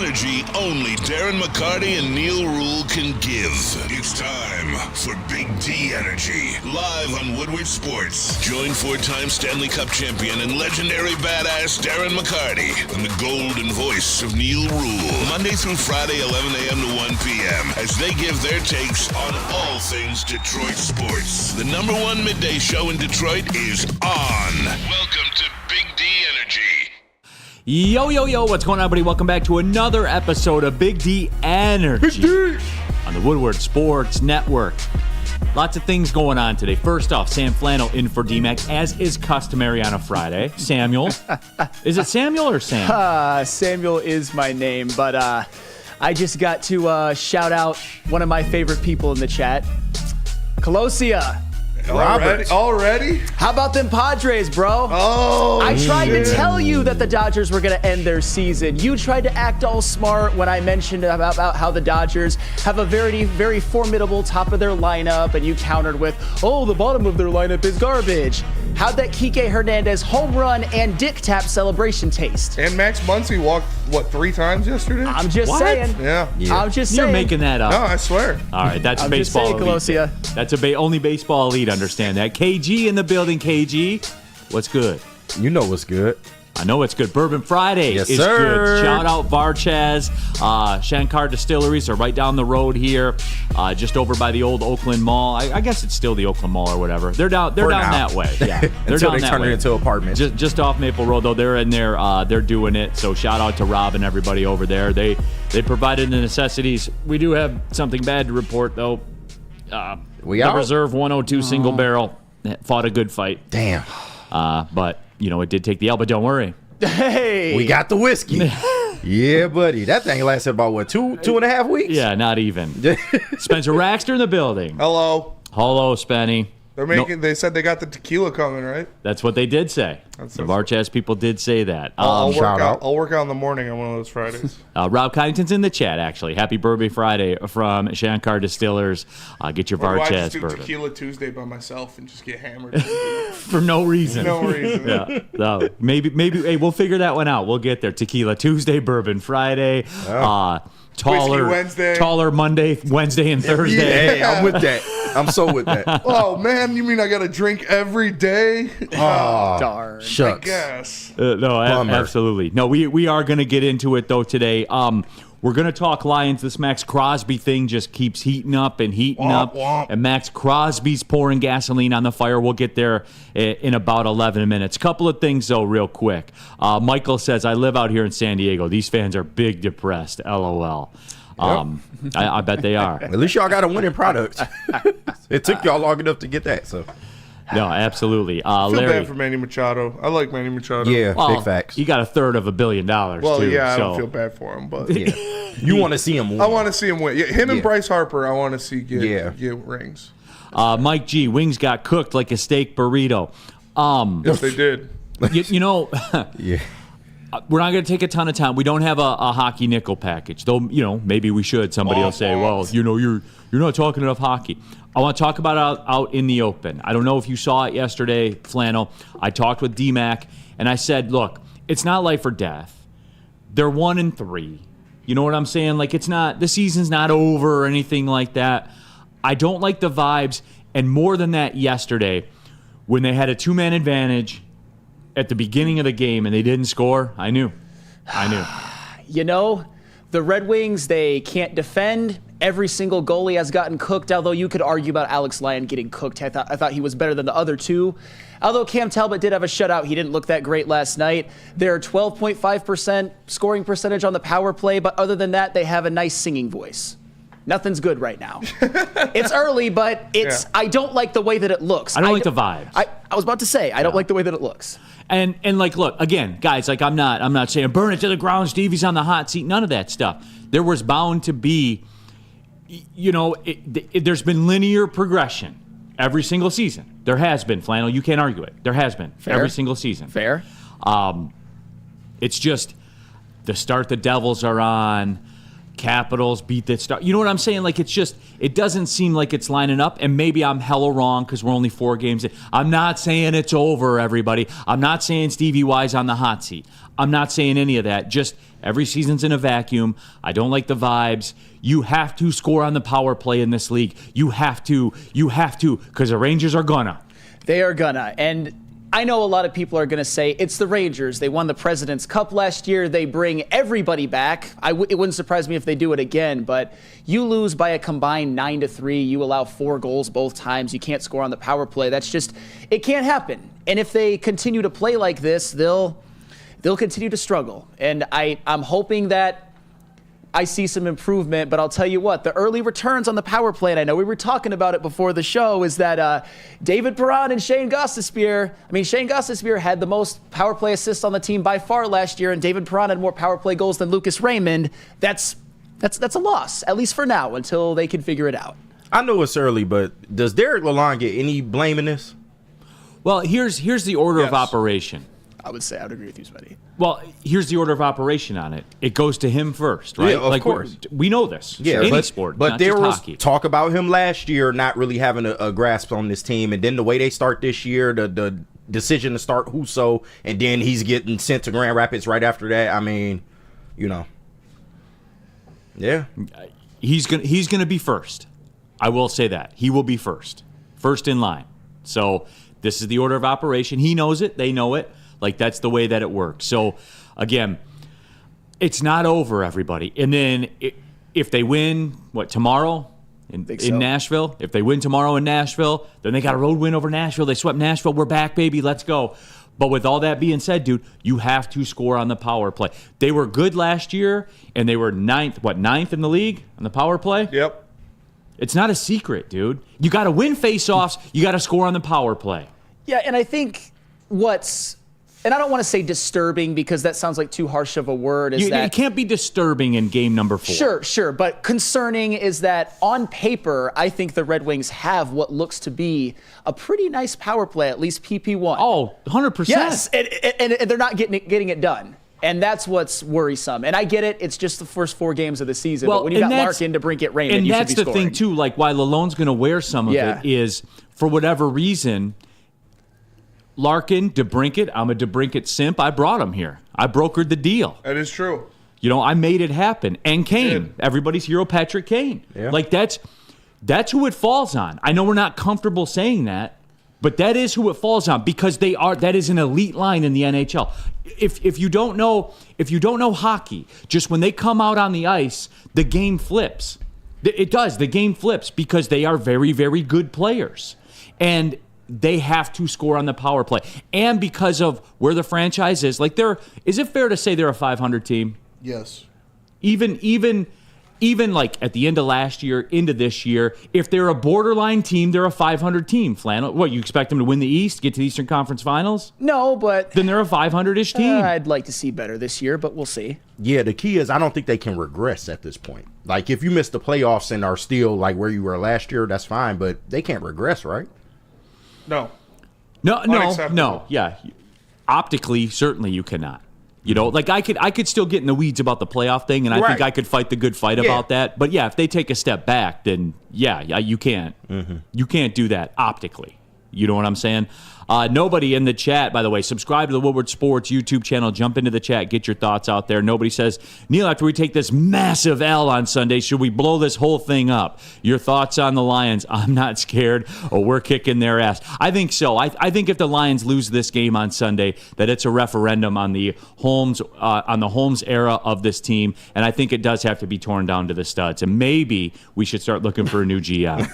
energy only Darren McCarty and Neil Rule can give. It's time for Big D Energy, live on Woodward Sports. Join four-time Stanley Cup champion and legendary badass Darren McCarty and the golden voice of Neil Rule, Monday through Friday, 11 a.m. to 1 p.m., as they give their takes on all things Detroit sports. The number one midday show in Detroit is on. Welcome to Big D Energy. Yo, what's going on, everybody? Welcome back to another episode of Big D Energy on the Woodward Sports Network. Lots of things going on today. First off, Sam Flannel in for D-Mac, as is customary on a Friday. Samuel. Is it Samuel or Sam? Samuel is my name, but I just got to shout out one of my favorite people in the chat, Colosia. Already? How about them Padres, bro? Oh, I tried to tell you that the Dodgers were going to end their season. You tried to act all smart when I mentioned about how the Dodgers have a very, very formidable top of their lineup, and you countered with, oh, the bottom of their lineup is garbage. How'd that Kike Hernandez home run and dick tap celebration taste? And Max Muncy walked, 3 times yesterday? I'm just saying. Yeah. I'm just saying. You're making that up. No, I swear. All right, that's I'm baseball just saying, elite. Colosia. That's only baseball elite understand that. KG in the building. KG, what's good? You know what's good. I know it's good. Bourbon Friday Yes, is sir. good. Shout out Varchez. Shankar Distilleries are right down the road here, just over by the old Oakland Mall. I guess it's still the Oakland Mall or whatever. They're down that way. Yeah, they're Until down they that turn way. it into apartments. Just off Maple Road, though. They're in there. They're doing it. So shout out to Rob and everybody over there. They provided the necessities. We do have something bad to report, though. The Reserve 102 single barrel fought a good fight. Damn. But, it did take the L, but don't worry. Hey. We got the whiskey. Yeah, buddy. That thing lasted about, two and a half weeks? Yeah, not even. Spencer Raxter in the building. Hello. Hello, Spenny. They said they got the tequila coming, right? That's what they did say. The Varchaz people did say that. I'll shout out. I'll work out in the morning on one of those Fridays. Rob Coddington's in the chat, actually. Happy Bourbon Friday from Shankar Distillers. Get your Or do I Varchaz just do bourbon. Tequila Tuesday by myself and just get hammered? For no reason. No reason. Yeah. No, maybe. Hey, we'll figure that one out. We'll get there. Tequila Tuesday, Bourbon Friday. Taller Monday, Wednesday, and Thursday. Hey, I'm with that. I'm so with that. Oh, man, you mean I got to drink every day? Darn. Shucks. I guess. No, Bummer. absolutely. No, we are going to get into it, though, today. We're going to talk Lions. This Max Crosby thing just keeps heating up and heating up. Womp. And Max Crosby's pouring gasoline on the fire. We'll get there in about 11 minutes. Couple of things, though, real quick. Michael says, I live out here in San Diego. These fans are big depressed. LOL. I bet they are. At least y'all got a winning product. It took y'all long enough to get that, so. No, absolutely. I feel Larry, bad for Manny Machado. I like Manny Machado. Yeah, well, big facts. He got $333 million, Well, too. yeah, I so. don't feel bad for him, but Yeah. You want to see him win. I want to see him win. Yeah, him and Yeah. Bryce Harper, I want to see get rings. Mike G, wings got cooked like a steak burrito. Yes, they did. Yeah. We're not going to take a ton of time. We don't have a hockey nickel package, though. Maybe we should. Somebody will say, "Well, you're not talking enough hockey." I want to talk about out in the open. I don't know if you saw it yesterday, Flannel. I talked with D-Mac, and I said, "Look, it's not life or death. They're 1-3. You know what I'm saying? Like the season's not over or anything like that. I don't like the vibes, and more than that, yesterday when they had a 2-man advantage." At the beginning of the game and they didn't score, I knew. The Red Wings, they can't defend. Every single goalie has gotten cooked, although you could argue about Alex Lyon getting cooked. I thought he was better than the other two. Although Cam Talbot did have a shutout, he didn't look that great last night. They're 12.5% scoring percentage on the power play, but other than that, they have a nice singing voice. Nothing's good right now. It's early, but I don't like the way that it looks. I don't like the vibes. I was about to say, I don't like the way that it looks. And look, again, guys, I'm not saying burn it to the ground, Stevie's on the hot seat, none of that stuff. There was bound to be, there's been linear progression every single season. There has been, Flannel, you can't argue it. There has been. Fair. Every single season. Fair. It's just the start the Devils are on. Capitals beat the Star. You know what I'm saying? Like, it's just, it doesn't seem like it's lining up. And maybe I'm hella wrong because we're only 4 games in. I'm not saying it's over, everybody. I'm not saying Stevie Y's on the hot seat. I'm not saying any of that. Just every season's in a vacuum. I don't like the vibes. You have to score on the power play in this league. You have to, because the Rangers are gonna. They are gonna. And I know a lot of people are going to say it's the Rangers. They won the President's Cup last year. They bring everybody back. It wouldn't surprise me if they do it again, but you lose by a combined 9-3. You allow 4 goals both times. You can't score on the power play. That's just, it can't happen. And if they continue to play like this, they'll continue to struggle. And I'm hoping that I see some improvement, but I'll tell you what, the early returns on the power play, and I know we were talking about it before the show, is that David Perron and Shane Gostisbehere, Shane Gostisbehere had the most power play assists on the team by far last year, and David Perron had more power play goals than Lucas Raymond. That's a loss, at least for now, until they can figure it out. I know it's early, but does Derek Lalonde get any blame in this? Well, here's the order of operation. I would agree with you, Smitty. Well, here's the order of operation on it. It goes to him first, right? Yeah, of course. We know this. Yeah, any but, sport, but not there just was hockey. talk about him last year not really having a grasp on this team, and then the way they start this year, the decision to start Husso, and then he's getting sent to Grand Rapids right after that. Yeah, he's gonna be first. I will say that he will be first in line. So this is the order of operation. He knows it. They know it. Like, that's the way that it works. So, again, it's not over, everybody. And then if they win, tomorrow in Nashville? If they win tomorrow in Nashville, then they got a road win over Nashville. They swept Nashville. We're back, baby. Let's go. But with all that being said, dude, you have to score on the power play. They were good last year, and they were ninth in the league on the power play? Yep. It's not a secret, dude. You got to win faceoffs. You got to score on the power play. Yeah, and I think and I don't want to say disturbing because that sounds like too harsh of a word. It can't be disturbing in game number 4. Sure. But concerning is that on paper, I think the Red Wings have what looks to be a pretty nice power play, at least PP1. Oh, 100%. Yes, and they're not getting it done. And that's what's worrisome. And I get it. It's just the first 4 games of the season. But when you got Larkin, DeBrincat, Raymond, you should be scoring. And that's the thing, too. Like, why Lalonde's going to wear some of it is, for whatever reason, Larkin, DeBrincat, I'm a DeBrincat simp. I brought him here. I brokered the deal. That is true. I made it happen. And Kane, everybody's hero, Patrick Kane. Yeah. Like, that's who it falls on. I know we're not comfortable saying that, but that is who it falls on because that is an elite line in the NHL. If you don't know hockey, just when they come out on the ice, the game flips. It does. The game flips because they are very, very good players. And they have to score on the power play. And because of where the franchise is, is it fair to say they're a 500 team? Yes. Even like at the end of last year, into this year, if they're a borderline team, they're a 500 team. Flannel, what, you expect them to win the East, get to the Eastern Conference Finals? No, but then they're a 500-ish team. I'd like to see better this year, but we'll see. Yeah, the key is I don't think they can regress at this point. Like, if you miss the playoffs and are still like where you were last year, that's fine, but they can't regress, right? No. No. Yeah. Optically, certainly you cannot. I could still get in the weeds about the playoff thing, and I think I could fight the good fight about that. But, yeah, if they take a step back, then, yeah, you can't. Mm-hmm. You can't do that optically. You know what I'm saying? Nobody in the chat, by the way, subscribe to the Woodward Sports YouTube channel. Jump into the chat. Get your thoughts out there. Nobody says, Neil, after we take this massive L on Sunday, should we blow this whole thing up? Your thoughts on the Lions? I'm not scared. We're kicking their ass. I think so. I think if the Lions lose this game on Sunday, that it's a referendum on the Holmes era of this team, and I think it does have to be torn down to the studs. And maybe we should start looking for a new GM.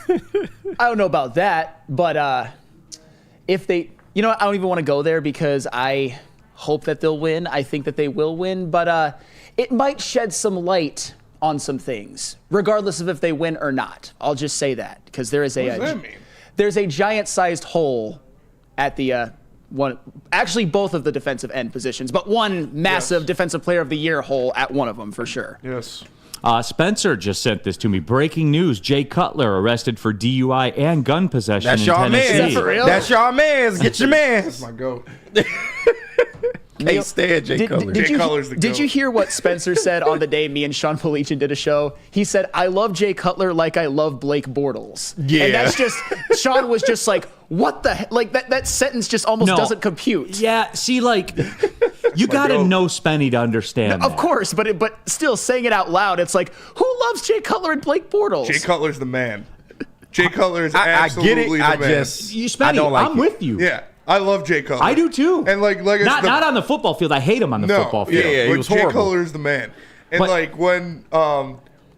I don't know about that, but if they, I don't even want to go there because I hope that they'll win. I think that they will win, but it might shed some light on some things, regardless of if they win or not. I'll just say that because there is what does that mean? There's a giant-sized hole at the one, actually both of the defensive end positions, but one massive defensive player of the year hole at one of them for sure. Yes. Spencer just sent this to me. Breaking news: Jay Cutler arrested for DUI and gun possession in Tennessee. That's y'all man. Get your man. That's my goat. Can't stand Jay Cutler. Jay Cutler's the Did GOAT. you hear what Spencer said on the day me and Sean Polichin did a show? He said, I love Jay Cutler like I love Blake Bortles. Yeah. And that's just, Sean was just like, what the heck? Like, that sentence just almost No. doesn't compute. Yeah, see, like, you got to goat. know Spenny to understand Of that. course, but still saying it out loud, it's like, who loves Jay Cutler and Blake Bortles? Jay Cutler's the man. Jay Cutler is I absolutely get it. the I man. just You, I Spenny, don't like I'm it. with you. Yeah, I love Jay Cutler. I do too. And like it's Not on the football field. I hate him on the football field. Yeah, he but was Jay horrible. Cutler is the man. And But- like when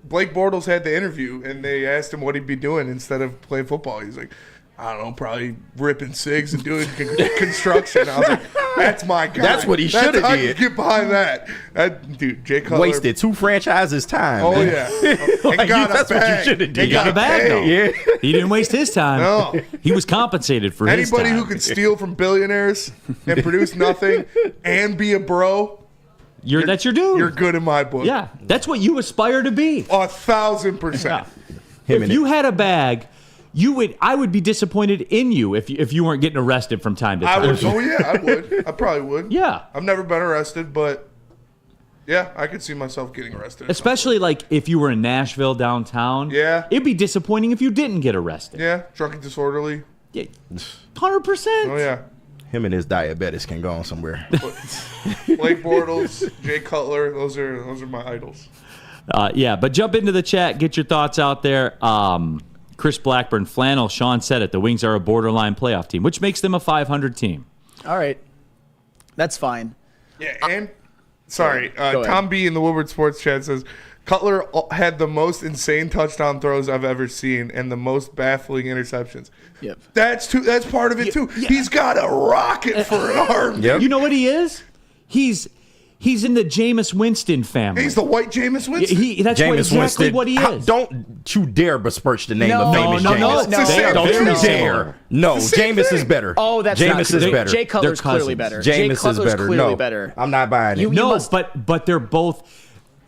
Blake Bortles had the interview and they asked him what he'd be doing instead of playing football, he's like, I don't know, probably ripping cigs and doing construction. I was like, that's my guy. That's what he shoulda I did. can get behind that. Dude, Jay Cutler. Wasted 2 franchises' time. Oh, man. yeah. Like, And got that's a what you bag. shoulda did. And He got a bag, though. paid. Yeah. He didn't waste his time. No. He was compensated for his time. Anybody who could steal from billionaires and produce nothing and be a bro, That's your dude. you're good in my book. Yeah, that's what you aspire to be. 1,000%. Yeah. Him If and you had a bag, I would be disappointed in you if you weren't getting arrested from time to I time. would. Oh yeah, I would. I probably would. Yeah. I've never been arrested, but yeah, I could see myself getting arrested. Especially like if you were in Nashville downtown. Yeah. It'd be disappointing if you didn't get arrested. Yeah, drunk and disorderly. 100%. Oh yeah. Him and his diabetes can go on somewhere. Blake Bortles, Jay Cutler, those are my idols. Yeah, but jump into the chat, get your thoughts out there. Chris Blackburn, Flannel, Sean said it. The Wings are a borderline playoff team, which makes them a 500 team. All right. That's fine. Yeah, and sorry, Go ahead. Tom B in the Woodward Sports chat says Cutler had the most insane touchdown throws I've ever seen and the most baffling interceptions. Yep. That's part of it too. He's got a rocket for an arm. Yep. You know what he is? He's in the Jameis Winston family. He's the white Jameis Winston. That's Jameis exactly Winston. what he is. Don't you dare besmirch the name No, of famous no, Jameis. no. It's the same Don't thing. you Very dare. similar. No, It's the same Jameis thing. is better. Oh, that's Jameis not is true. better. Jay Cutler's They're clearly cousins. better. Jay Jameis is Cutler's better. clearly No, better. I'm not buying it. You No, must- but they're both.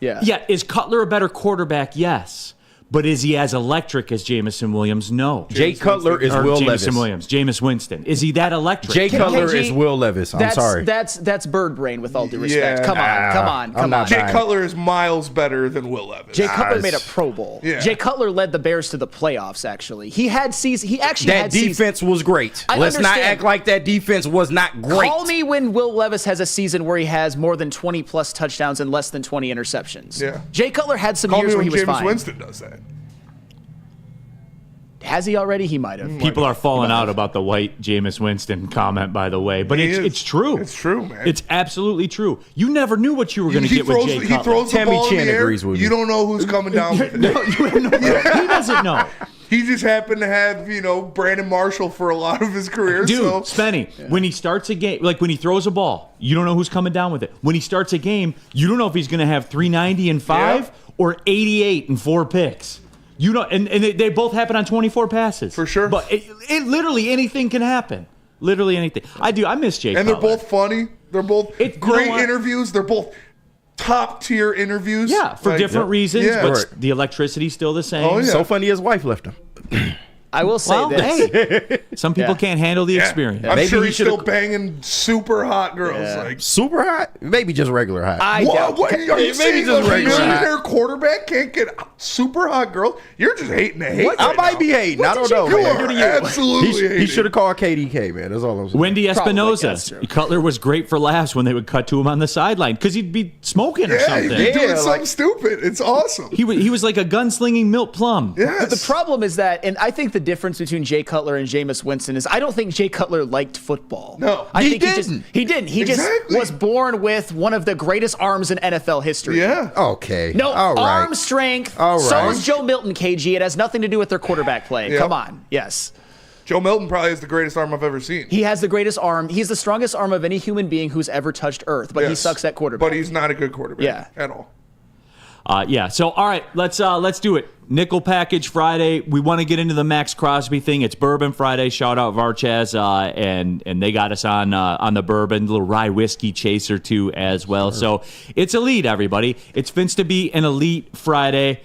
Yeah. Yeah, is Cutler a better quarterback? Yes. But is he as electric as Jamison Williams? No. Jay Cutler is Or Will Jamison Levis. Williams. Jameis Winston. Is he that electric? Jay Cutler KG, is Will Levis. I'm sorry. That's bird brain with all due respect. Yeah. Come on. I'm Come not on. Jay buying it. Cutler is miles better than Will Levis. Jay Cutler Nice. made a Pro Bowl. Yeah. Jay Cutler led the Bears to the playoffs. Actually, he actually That had season. defense was great. I Let's not understand. act like that defense was not great. Call me when Will Levis has a season where he has more than 20 plus touchdowns and less than 20 interceptions. Yeah. Jay Cutler had some Call years me where when he was Jameis fine. Winston does that. Has he already? He might have. People are falling out about the white Jameis Winston comment, by the way. But He it's is. true. It's true, man. It's absolutely true. You never knew what you were going to get with Jay He Cutler. throws the Tammy ball in Chin the air. agrees with You me. don't know who's coming down with it. No, you have no He doesn't know. He just happened to have, Brandon Marshall for a lot of his career. Dude, so. Spenny, when he starts a game, like when he throws a ball, you don't know who's coming down with it. When he starts a game, you don't know if he's going to have 390 and 5 Yeah. or 88 and 4 picks. You know, and they both happen on 24 passes. For sure. But it literally anything can happen. Literally anything. I miss Jay And Cutler. they're both funny. They're both You know great what? interviews. They're both top tier interviews. Yeah, for Like, different reasons, Yeah. but Right. the electricity's still the same. Oh, yeah. So funny his wife left him. I will say Well, this. hey, some people Yeah. can't handle the Yeah. experience. I'm Maybe sure he he's should've- still banging super hot girls. Yeah. Like, Super hot? Maybe just regular hot. I doubt. what? Are you Maybe saying just a regular millionaire quarterback can't get super hot girls? You're just hating the hate. I right might now. be hating. I don't know. You man. are absolutely He hating. should have called KDK, man. That's all I'm saying. Wendy Probably, Espinoza. that's true. Cutler was great for laughs when they would cut to him on the sideline because he'd be smoking or Yeah, something. he's doing Yeah, something like- stupid. It's awesome. He was like a gunslinging Milt Plum. Yes. But the problem is that, and I think the difference between Jay Cutler and Jameis Winston is I don't think Jay Cutler liked football. No. I He think didn't. he didn't. He Exactly. just was born with one of the greatest arms in NFL history. Yeah. Okay. No, All right. arm strength. All So right. is Joe Milton, KG. It has nothing to do with their quarterback play. Yeah. Come on. Yes. Joe Milton probably has the greatest arm I've ever seen. He has the greatest arm. He's the strongest arm of any human being who's ever touched Earth, but he Yes. sucks at quarterback. But he's not a good quarterback Yeah. at all. Yeah. So all right, let's do it. Nickel package Friday. We want to get into the Max Crosby thing. It's Bourbon Friday. Shout out Varchaz, and they got us on the bourbon, little rye whiskey chaser too as well. So it's elite, everybody. It's fins to be an elite Friday.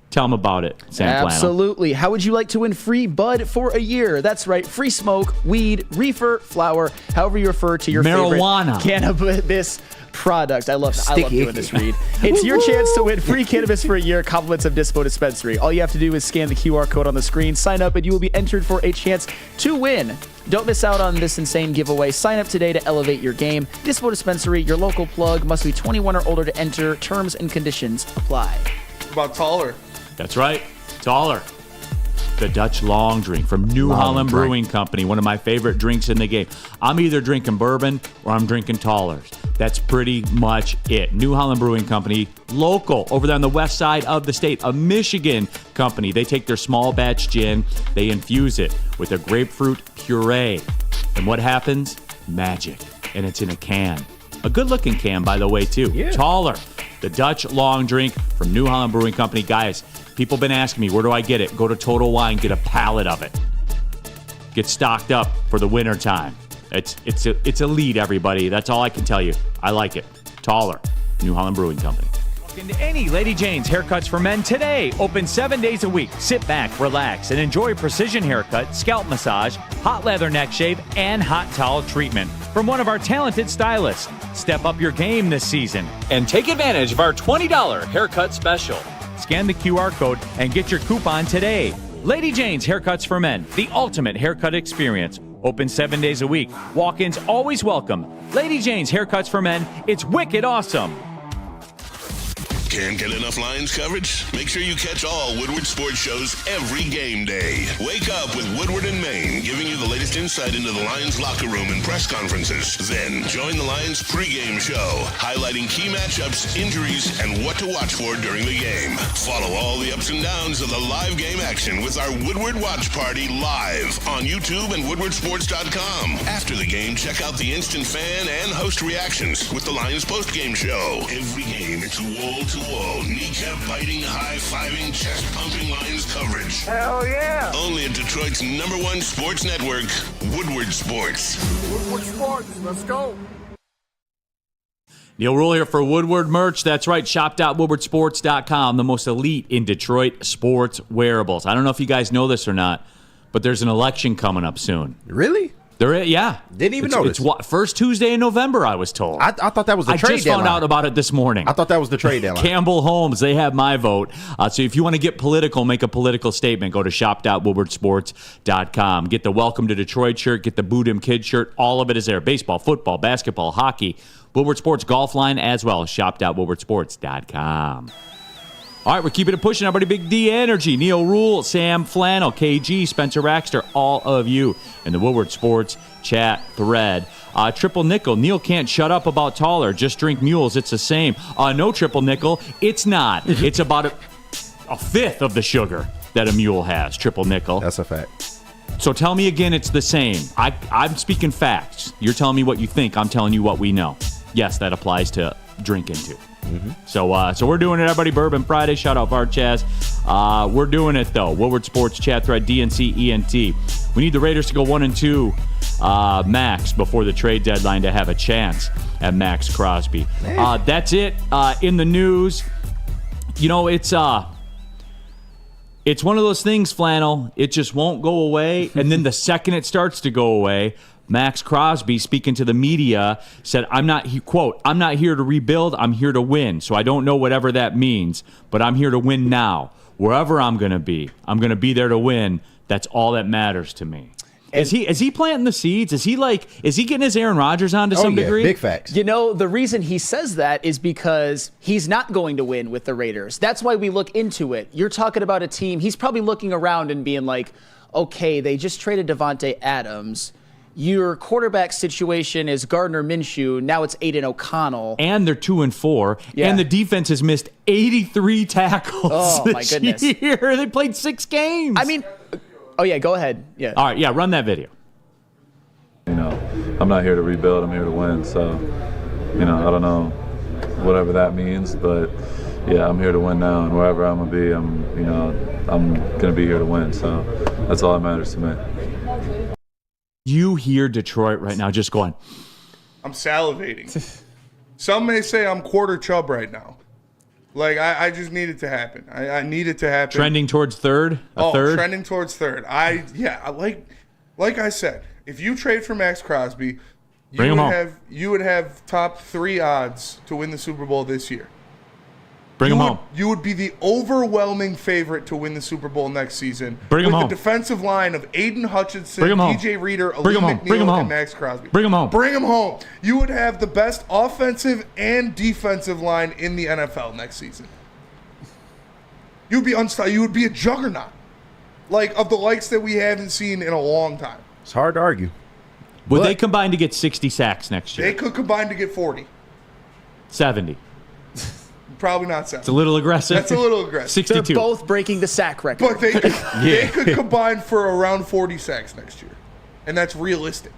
Tell them about it, Sam Flannel. Absolutely. How would you like to win free bud for a year? That's right. Free smoke, weed, reefer, flower, however you refer to your Marijuana. favorite cannabis product. I love doing this, Reed. It's your chance to win free cannabis for a year, compliments of Dispo Dispensary. All you have to do is scan the QR code on the screen, sign up, and you will be entered for a chance to win. Don't miss out on this insane giveaway. Sign up today to elevate your game. Dispo Dispensary, your local plug, must be 21 or older to enter. Terms and conditions apply. About taller. That's right. Taller. The Dutch Long Drink from New Holland Brewing Company, one of my favorite drinks in the game. I'm either drinking bourbon or I'm drinking Tallers. That's pretty much it. New Holland Brewing Company, local, over there on the west side of the state, a Michigan company. They take their small batch gin, they infuse it with a grapefruit puree. And what happens? Magic. And it's in a can. A good-looking can, by the way, too. Yeah. Taller. The Dutch Long Drink from New Holland Brewing Company. Guys, people have been asking me, where do I get it? Go to Total Wine, get a pallet of it. Get stocked up for the winter time. It's elite, everybody. That's all I can tell you. I like it. Taller. New Holland Brewing Company. Walk into any Lady Jane's Haircuts for Men today. Open 7 days a week. Sit back, relax, and enjoy a precision haircut, scalp massage, hot leather neck shave, and hot towel treatment from one of our talented stylists. Step up your game this season and take advantage of our $20 haircut special. Scan the QR code and get your coupon today. Lady Jane's Haircuts for Men, the ultimate haircut experience. Open 7 days a week. Walk-ins always welcome. Lady Jane's Haircuts for Men. It's wicked awesome. Can't get enough Lions coverage? Make sure you catch all Woodward sports shows every game day. Wake up with Woodward and Maine, giving you the latest insight into the Lions locker room and press conferences. Then join the Lions pregame show, highlighting key matchups, injuries, and what to watch for during the game. Follow all the ups and downs of the live game action with our Woodward Watch Party live on YouTube and woodwardsports.com. After the game, check out the instant fan and host reactions with the Lions postgame show. Every game, it's wall-to-wall, kneecap-biting, high-fiving, chest-pumping Lions coverage. Hell yeah! Only at Detroit's #1 sports network, Woodward Sports. Woodward Sports, let's go! Neil Rule here for Woodward Merch. That's right, shop.woodwardsports.com, the most elite in Detroit sports wearables. I don't know if you guys know this or not, but there's an election coming up soon. Really? Yeah. Didn't even notice. It's first Tuesday in November, I was told. I thought that was the trade just deadline. found out about it this morning. I thought that was the trade deadline. Campbell Holmes, they have my vote. So if you want to get political, make a political statement, go to shop.woodwardsports.com. Get the Welcome to Detroit shirt, get the Boot 'em Kid shirt. All of it is there. Baseball, football, basketball, hockey. Woodward Sports golf line as well. Shop.woodwardsports.com. All right, we're keeping it pushing. Everybody, Big D Energy, Neil Rule, Sam Flannel, KG, Spencer Raxter, all of you in the Woodward Sports chat thread. Triple Nickel, Neil can't shut up about taller. Just drink mules. It's the same. No, Triple Nickel, it's not. It's about a fifth of the sugar that a mule has, Triple Nickel. That's a fact. So tell me again it's the same. I'm speaking facts. You're telling me what you think. I'm telling you what we know. Yes, that applies to drinking too. Mm-hmm. So we're doing it, everybody. Bourbon Friday. Shout out Bart Chaz. We're doing it, though. Woodward Sports Chat Thread, DNC, ENT. We need the Raiders to go 1-2 max before the trade deadline to have a chance at Max Crosby. That's it. In the news, you know, it's one of those things, Flannel. It just won't go away. And then the second it starts to go away, Max Crosby, speaking to the media, said, I'm not here to rebuild, I'm here to win. So I don't know whatever that means, but I'm here to win now. Wherever I'm going to be there to win. That's all that matters to me. Is he planting the seeds? Is he getting his Aaron Rodgers on to some degree? Big facts. You know, the reason he says that is because he's not going to win with the Raiders. That's why we look into it. You're talking about a team, he's probably looking around and being like, okay, they just traded Devontae Adams. Your quarterback situation is Gardner Minshew. Now it's Aiden O'Connell. And they're 2-4. Yeah. And the defense has missed 83 tackles my goodness. year. They played 6 games. I mean, oh, yeah, go ahead. Yeah. All right, yeah, run that video. You know, I'm not here to rebuild. I'm here to win. So, you know, I don't know whatever that means, but yeah, I'm here to win now. And wherever I'm gonna be, I'm gonna be here to win. So that's all that matters to me. You hear Detroit right now just going, I'm salivating. Some may say I'm quarter chub right now. Like, I just need it to happen. I need it to happen. Trending towards third? Third? Trending towards third. I like I said, if you trade for Max Crosby, you would have top 3 odds to win the Super Bowl this year. Bring him home. You would be the overwhelming favorite to win the Super Bowl next season. Bring him home. With the defensive line of Aiden Hutchinson, DJ Reader, Ali Bring him home. Bring him McNeil, home. and Max Crosby. Bring him home. Bring him home. You would have the best offensive and defensive line in the NFL next season. You'd be unstoppable. You would be a juggernaut, like of the likes that we haven't seen in a long time. It's hard to argue. Would they combine to get 60 sacks next year? They could combine to get 40. 70. Probably not 70. It's a little aggressive. That's a little aggressive. 62. They're both breaking the sack record. But they could combine for around 40 sacks next year. And that's realistic.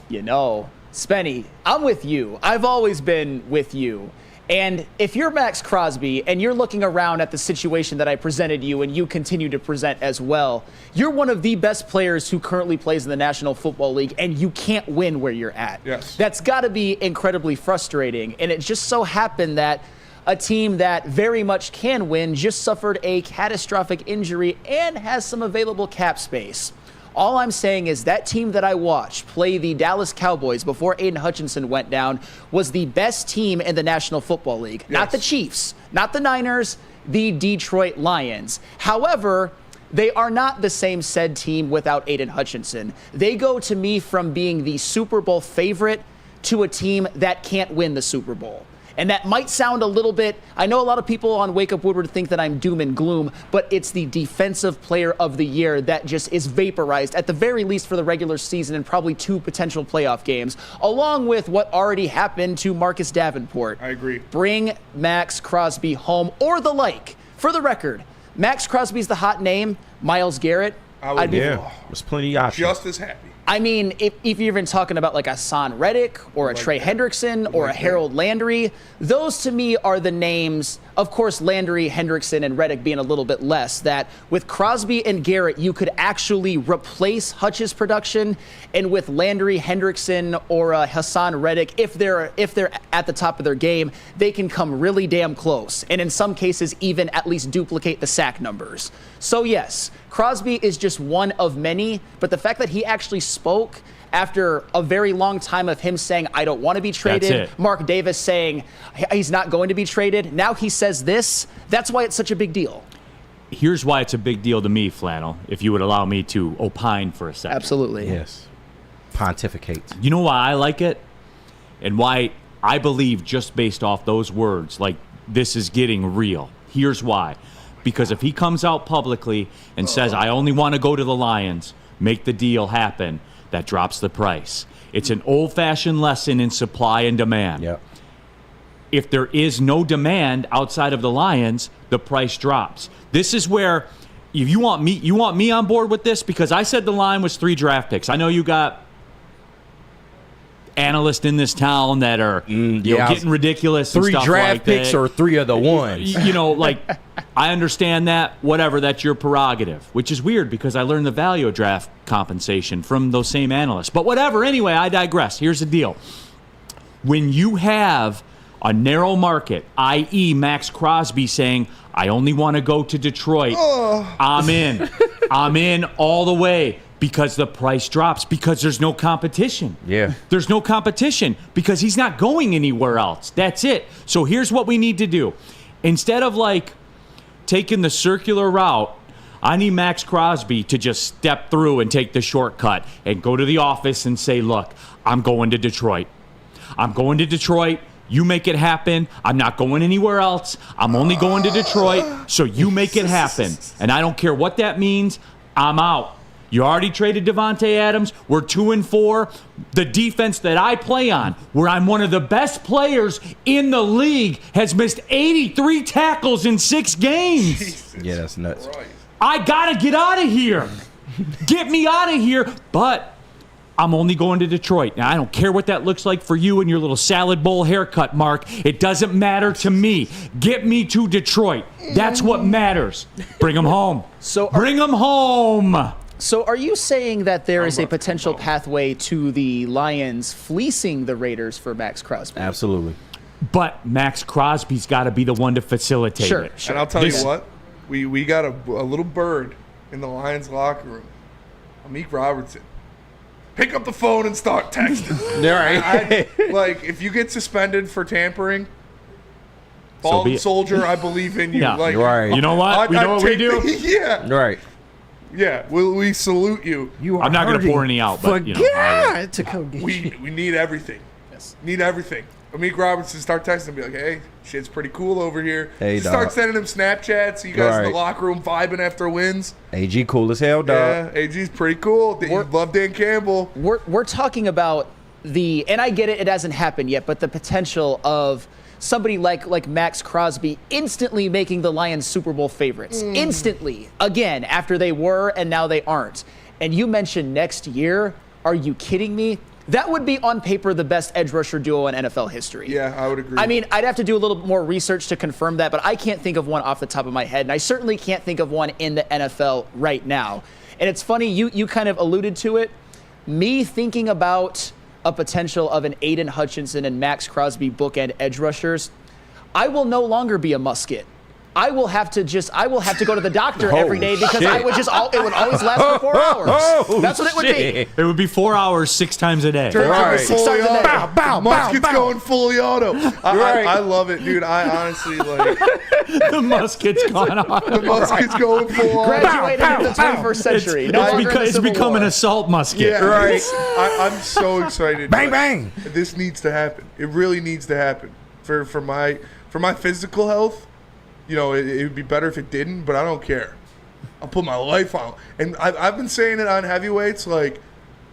You know, Spenny, I'm with you. I've always been with you. And if you're Max Crosby and you're looking around at the situation that I presented you and you continue to present as well, you're one of the best players who currently plays in the National Football League and you can't win where you're at. Yes. That's got to be incredibly frustrating. And it just so happened that a team that very much can win just suffered a catastrophic injury and has some available cap space. All I'm saying is that team that I watched play the Dallas Cowboys before Aiden Hutchinson went down was the best team in the National Football League. Yes. Not the Chiefs, not the Niners, the Detroit Lions. However, they are not the same said team without Aiden Hutchinson. They go to me from being the Super Bowl favorite to a team that can't win the Super Bowl. And that might sound a little bit, I know a lot of people on Wake Up Woodward think that I'm doom and gloom, but it's the defensive player of the year that just is vaporized, at the very least for the regular season and probably 2 potential playoff games, along with what already happened to Marcus Davenport. I agree. Bring Max Crosby home or the like. For the record, Max Crosby's the hot name. Myles Garrett, I'd be there's plenty of options. Just as happy. I mean, if you're even talking about like a Son Reddick or a Trey Hendrickson or a Harold Landry, those to me are the names, of course, Landry, Hendrickson, and Reddick being a little bit less, that with Crosby and Garrett, you could actually replace Hutch's production, and with Landry, Hendrickson, or Hassan Reddick, if they're at the top of their game, they can come really damn close, and in some cases even at least duplicate the sack numbers. So yes, Crosby is just one of many, but the fact that he actually spoke after a very long time of him saying, I don't want to be traded, Mark Davis saying he's not going to be traded, now he says this, that's why it's such a big deal. Here's why it's a big deal to me, Flannel, if you would allow me to opine for a second. Absolutely. Yes. Pontificate. You know why I like it? And why I believe just based off those words, like this is getting real. Here's why. Because if he comes out publicly and says, I only want to go to the Lions, make the deal happen, that drops the price. It's an old-fashioned lesson in supply and demand. Yep. If there is no demand outside of the Lions, the price drops. This is where, if you want me on board with this, because I said the line was 3 draft picks. I know you got analysts in this town that are getting ridiculous. 3 and stuff draft like picks that. or 3 of the ones. I understand that. Whatever, that's your prerogative, which is weird because I learned the value of draft compensation from those same analysts. But whatever, anyway, I digress. Here's the deal. When you have a narrow market, i.e. Max Crosby saying, I only want to go to Detroit, I'm in. I'm in all the way. Because the price drops, because there's no competition. Yeah. There's no competition because he's not going anywhere else. That's it. So here's what we need to do. Instead of taking the circular route, I need Max Crosby to just step through and take the shortcut and go to the office and say, look, I'm going to Detroit. I'm going to Detroit. You make it happen. I'm not going anywhere else. I'm only going to Detroit, so you make it happen. And I don't care what that means. I'm out. You already traded Devontae Adams. We're 2-4. The defense that I play on, where I'm one of the best players in the league, has missed 83 tackles in 6 games. Yeah, that's nuts. I got to get out of here. Get me out of here. But I'm only going to Detroit. Now, I don't care what that looks like for you and your little salad bowl haircut, Mark. It doesn't matter to me. Get me to Detroit. That's what matters. Bring them home. Bring them home. So are you saying that there is a potential pathway to the Lions fleecing the Raiders for Max Crosby? Absolutely. But Max Crosby's got to be the one to facilitate Sure, it. sure. And I'll tell you what, we got a little bird in the Lions locker room, Amik Robertson. Pick up the phone and start texting. All right. Like, if you get suspended for tampering, So fallen be it. soldier, I believe in you. Yeah, like, right. You know what? We know what we do. Yeah, Right. yeah. We salute you. I'm not going to pour any out, but, you know. I will. to come get you. We need everything. Yes. Need everything. Amik Robertson start texting and be like, hey, shit's pretty cool over here. Hey, Just dog. start sending him Snapchats. You guys in Right. the locker room vibing after wins. AG cool as hell, dog. Yeah, AG's pretty cool. You love Dan Campbell. We're talking about and I get it hasn't happened yet, but the potential of somebody like Max Crosby instantly making the Lions Super Bowl favorites. Instantly. Again, after they were and now they aren't. And you mentioned next year. Are you kidding me? That would be on paper the best edge rusher duo in NFL history. Yeah, I would agree. I mean, I'd have to do a little more research to confirm that, but I can't think of one off the top of my head, and I certainly can't think of one in the NFL right now. And it's funny, you kind of alluded to it. Me thinking about a potential of an Aiden Hutchinson and Max Crosby bookend edge rushers, I will no longer be a musket. I will have to go to the doctor every day because it would always last for 4 hours. That's what it would be. It would be 4 hours, 6 times a day. Turns into Right. fully 6 times a day. auto. Bow, Musket's bow. going fully auto. Right. I love it, dude. I honestly like The musket's gone on. the Musket's going full auto. Graduated in the 21st century. No It's, longer in the it's Civil become War. an assault musket. Yeah, Right. I'm so excited. Bang, Like, bang. This needs to happen. It really needs to happen for my physical health. You know, it would be better if it didn't, but I don't care. I'll put my life on. And I've been saying it on heavyweights, like,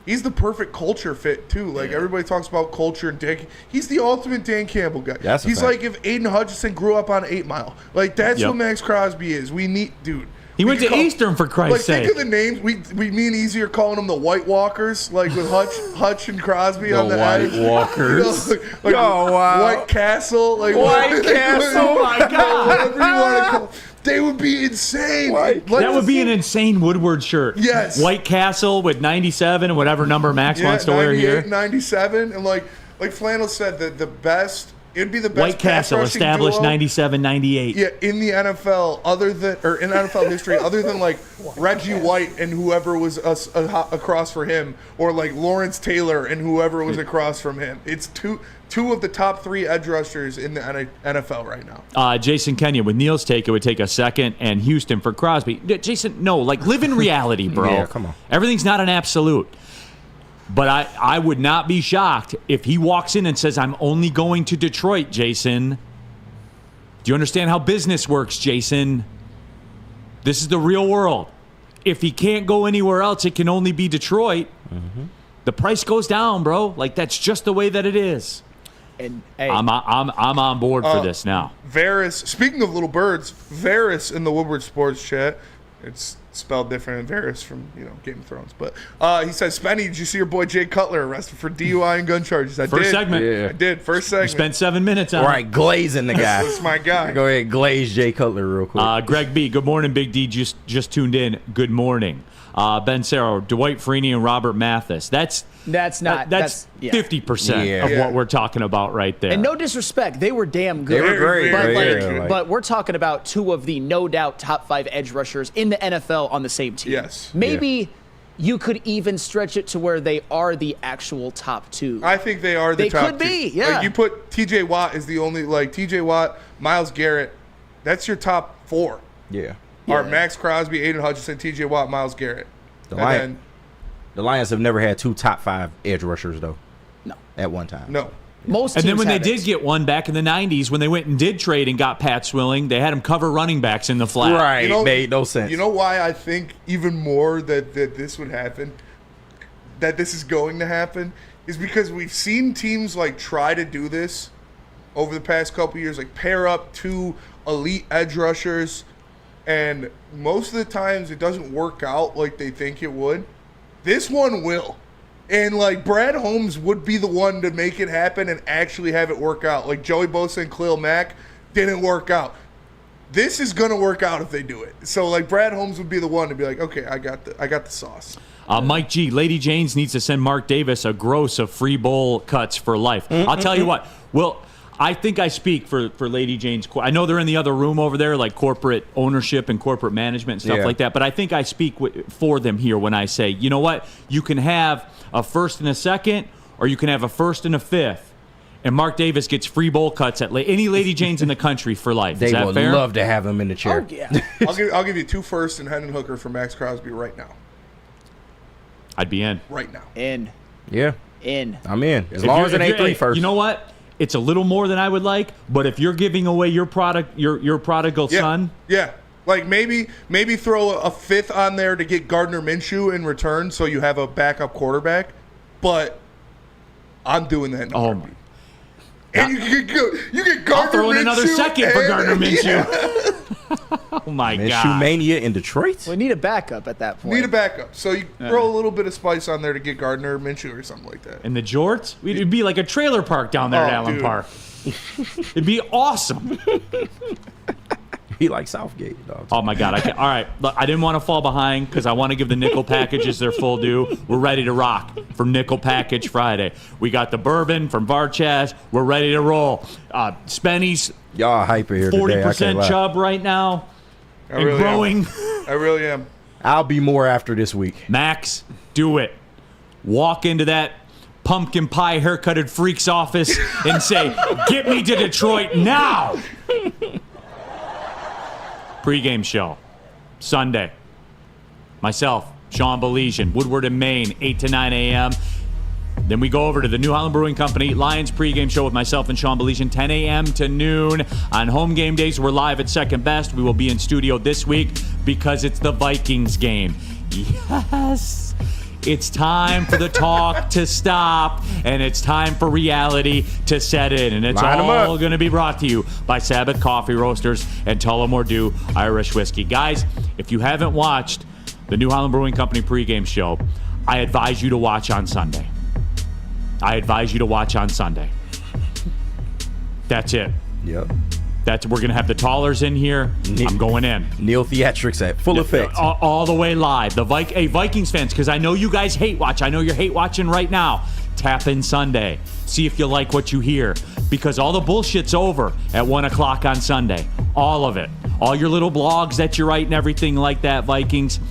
he's the perfect culture fit, too. Like, everybody talks about culture and Dan. He's the ultimate Dan Campbell guy. That's a he's fact. like if Aiden Hutchinson grew up on 8 Mile. Like, that's Yep. what Max Crosby is. We need, dude. He we went could to Eastern, for Christ's Like, think sake. of the names. We mean easier calling them the White Walkers, like with Hutch and Crosby on the White edge. Walkers. You know, like Oh, wow. White Castle. Like White Castle. Oh, my God. Whatever you want to call. They would be insane. White Like, That would be an insane Woodward shirt. Yes. White Castle with 97 and whatever number Max yeah, wants to wear 98, here. 97, and like Flannel said, the best. It'd be the best. White Castle, pass rushing established duo, 97, 98. Yeah, in the NFL, in NFL history, other than like Reggie White and whoever was across for him, or like Lawrence Taylor and whoever was across from him. It's two of the top 3 edge rushers in the NFL right now. Jason Kenyon, with Neil's take, it would take a second, and Houston for Crosby. Jason, no, like live in reality, bro. Yeah, come on. Everything's not an absolute. But I would not be shocked if he walks in and says, I'm only going to Detroit, Jason. Do you understand how business works, Jason? This is the real world. If he can't go anywhere else, it can only be Detroit. Mm-hmm. The price goes down, bro. Like, that's just the way that it is. And hey, I'm on board for this now. Varys, speaking of little birds, Varys in the Woodward Sports chat, it's spelled different than Varys from Game of Thrones, but he says, Spenny, did you see your boy Jay Cutler arrested for DUI and gun charges? I First did. segment. Yeah. I did. First segment. Spent 7 minutes on All it. right, glazing the guy. That's my guy. Go ahead, glaze Jay Cutler real quick. Greg B, good morning. Big D just tuned in. Good morning. Ben Sarro, Dwight Freeney, and Robert Mathis. That's yeah. 50% of Yeah. what we're talking about right there. And no disrespect, they were damn good. They were great. But, Yeah, but we're talking about 2 of the no doubt top 5 edge rushers in the NFL on the same team. Yes. Maybe you could even stretch it to where they are the actual top 2. I think they are the They top could 2. be, yeah. Like you put T.J. Watt is the only, like T.J. Watt, Myles Garrett, that's your top 4. Yeah. Are Max Crosby, Aiden Hutchinson, T.J. Watt, Myles Garrett. The Lions have never had 2 top 5 edge rushers, though. No. At one time. No. Most and then teams when they haven't. did get one back in the 90s, when they went and did trade and got Pat Swilling, they had him cover running backs in the flat. Right. Made no sense. You know why I think even more that this would happen, that this is going to happen, is because we've seen teams like try to do this over the past couple years, like pair up 2 elite edge rushers, and most of the times it doesn't work out like they think it would. This one will. And like Brad Holmes would be the one to make it happen and actually have it work out. Like Joey Bosa and Khalil Mack didn't work out. This is gonna work out if they do it. So like Brad Holmes would be the one to be like, okay, I got the sauce. Mike G, Lady Janes needs to send Mark Davis a gross of free bowl cuts for life. I'll tell you what. Well, I think I speak for Lady Jane's. I know they're in the other room over there, like corporate ownership and corporate management and stuff like that. But I think I speak for them here when I say, you know what? You can have a first and a second, or you can have a first and a fifth. And Mark Davis gets free bowl cuts at any Lady Jane's in the country for life. They Is that would fair? love to have him in the chair. Oh, yeah. I'll give you 2 firsts and Hendon Hooker for Max Crosby right now. I'd be in. Right now. In. Yeah, In. I'm in. As long as it ain't 3 firsts. You know what? It's a little more than I would like, but if you're giving away your prodigal son, Yeah. Like maybe throw a 5th on there to get Gardner Minshew in return, so you have a backup quarterback. But I'm doing that. oh my. And you get Gardner I'll throw in another Minshew second for and- Gardner Minshew. Yeah. Oh my Minshew God. Mania in Detroit? We need a backup at that point. Need a backup. So you throw a little bit of spice on there to get Gardner Minshew or something like that. And the jorts? It'd be like a trailer park down there at Oh, Allen dude. Park. It'd be awesome. He like Southgate, dog. Oh my God! All right, look, I didn't want to fall behind because I want to give the nickel packages their full due. We're ready to rock for Nickel Package Friday. We got the bourbon from Varchaz. We're ready to roll. Spenny's Y'all hyper here today. I can't 40% lie. chub right now and really growing. I really am. I'll be more after this week. Max, do it. Walk into that pumpkin pie haircutted freak's office and say, "Get me to Detroit now." Pre-game show, Sunday. Myself, Sean Belizean, Woodward and Maine, 8 to 9 a.m. Then we go over to the New Holland Brewing Company Lions pregame show with myself and Sean Belizean, 10 a.m. to noon. On home game days, we're live at Second Best. We will be in studio this week because it's the Vikings game. Yes. It's time for the talk to stop, and it's time for reality to set in. And it's Line 'em all up. going to be brought to you by Sabbath Coffee Roasters and Tullamore Dew Irish Whiskey. Guys, if you haven't watched the New Holland Brewing Company pregame show, I advise you to watch on Sunday. That's it. Yep. We're going to have the Tallers in here. I'm going in. Neil Theatrics at full effect. All the way live. Vikings fans, because I know you guys hate watch. I know you're hate watching right now. Tap in Sunday. See if you like what you hear. Because all the bullshit's over at 1 o'clock on Sunday. All of it. All your little blogs that you write and everything like that, Vikings.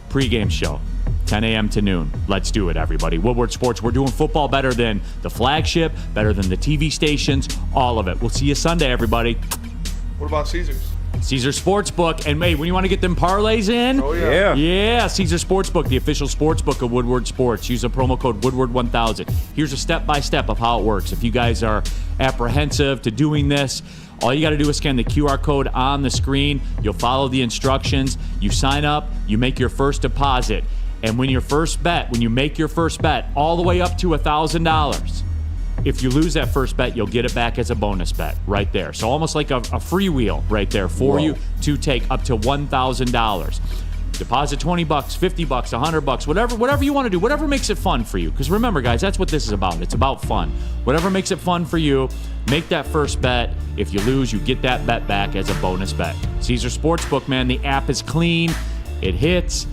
Pre-game show. 10 a.m. to noon. Let's do it, everybody. Woodward Sports, we're doing football better than the flagship, better than the TV stations, all of it. We'll see you Sunday, everybody. What about Caesars? Caesar Sportsbook. And, hey, when you want to get them parlays in? Oh, yeah. Yeah, Caesar Sportsbook, the official sportsbook of Woodward Sports. Use the promo code Woodward1000. Here's a step-by-step of how it works. If you guys are apprehensive to doing this, all you got to do is scan the QR code on the screen. You'll follow the instructions. You sign up. You make your first deposit. And when you make your first bet, all the way up to $1,000, if you lose that first bet, you'll get it back as a bonus bet right there. So almost like a freewheel right there for you to take up to $1,000. Deposit $20, $50, $100, whatever you want to do, whatever makes it fun for you. Because remember, guys, that's what this is about. It's about fun. Whatever makes it fun for you, make that first bet. If you lose, you get that bet back as a bonus bet. Caesar Sportsbook, man, the app is clean. It hits.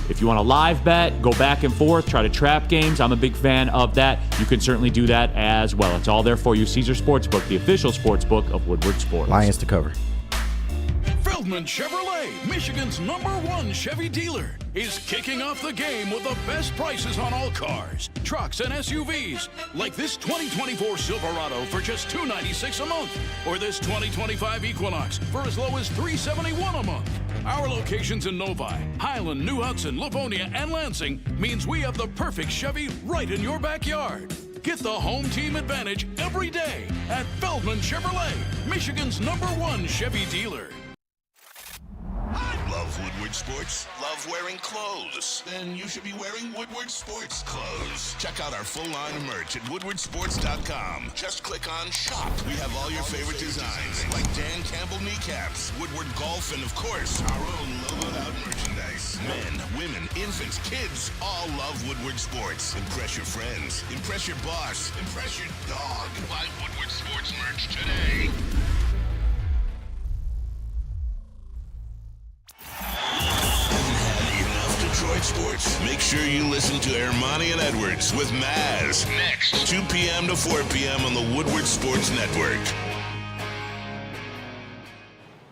If you want a live bet, go back and forth, try to trap games. I'm a big fan of that. You can certainly do that as well. It's all there for you. Caesar Sportsbook, the official sportsbook of Woodward Sports. Lions to cover. Feldman Chevrolet, Michigan's #1 Chevy dealer, is kicking off the game with the best prices on all cars, trucks, and SUVs, like this 2024 Silverado for just $296 a month, or this 2025 Equinox for as low as $371 a month. Our locations in Novi, Highland, New Hudson, Livonia, and Lansing means we have the perfect Chevy right in your backyard. Get the home team advantage every day at Feldman Chevrolet, Michigan's #1 Chevy dealer. Love Woodward Sports? Love wearing clothes? Then you should be wearing Woodward Sports clothes. Check out our full line of merch at woodwardsports.com. Just click on shop. We have all your favorite designs, like Dan Campbell kneecaps, Woodward Golf, and of course, our own logoed out merchandise. Men, women, infants, kids all love Woodward Sports. Impress your friends. Impress your boss. Impress your dog. Buy Woodward Sports merch today. Enough Detroit Woodward Sports. Make sure you listen to Ermanni and Edwards with Maz next, 2 p.m. to 4 p.m. on the Woodward Sports Network.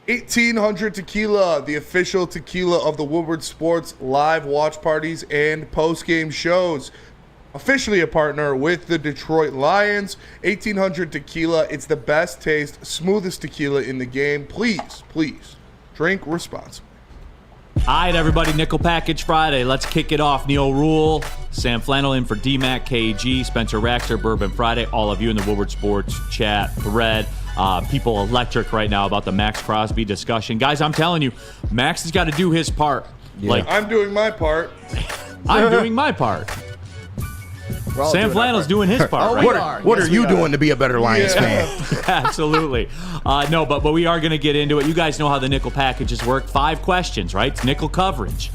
1800 Tequila, the official tequila of the Woodward Sports live watch parties and post-game shows. Officially a partner with the Detroit Lions. 1800 Tequila, it's the best taste, smoothest tequila in the game. Please, please, drink responsibly. All right, everybody, Nickel Package Friday. Let's kick it off. Neil Rule, Sam Flannel in for DMAC, KG, Spencer Raxter, Bourbon Friday. All of you in the Woodward Sports chat thread. People electric right now about the Max Crosby discussion. Guys, I'm telling you, Max has got to do his part. Yeah. Like I'm doing my part. I'm doing my part. Sam Flannel's doing his part. Oh, right? What are you doing to be a better Lions fan? Absolutely. No, but we are going to get into it. You guys know how the nickel packages work. 5 questions, right? It's nickel coverage.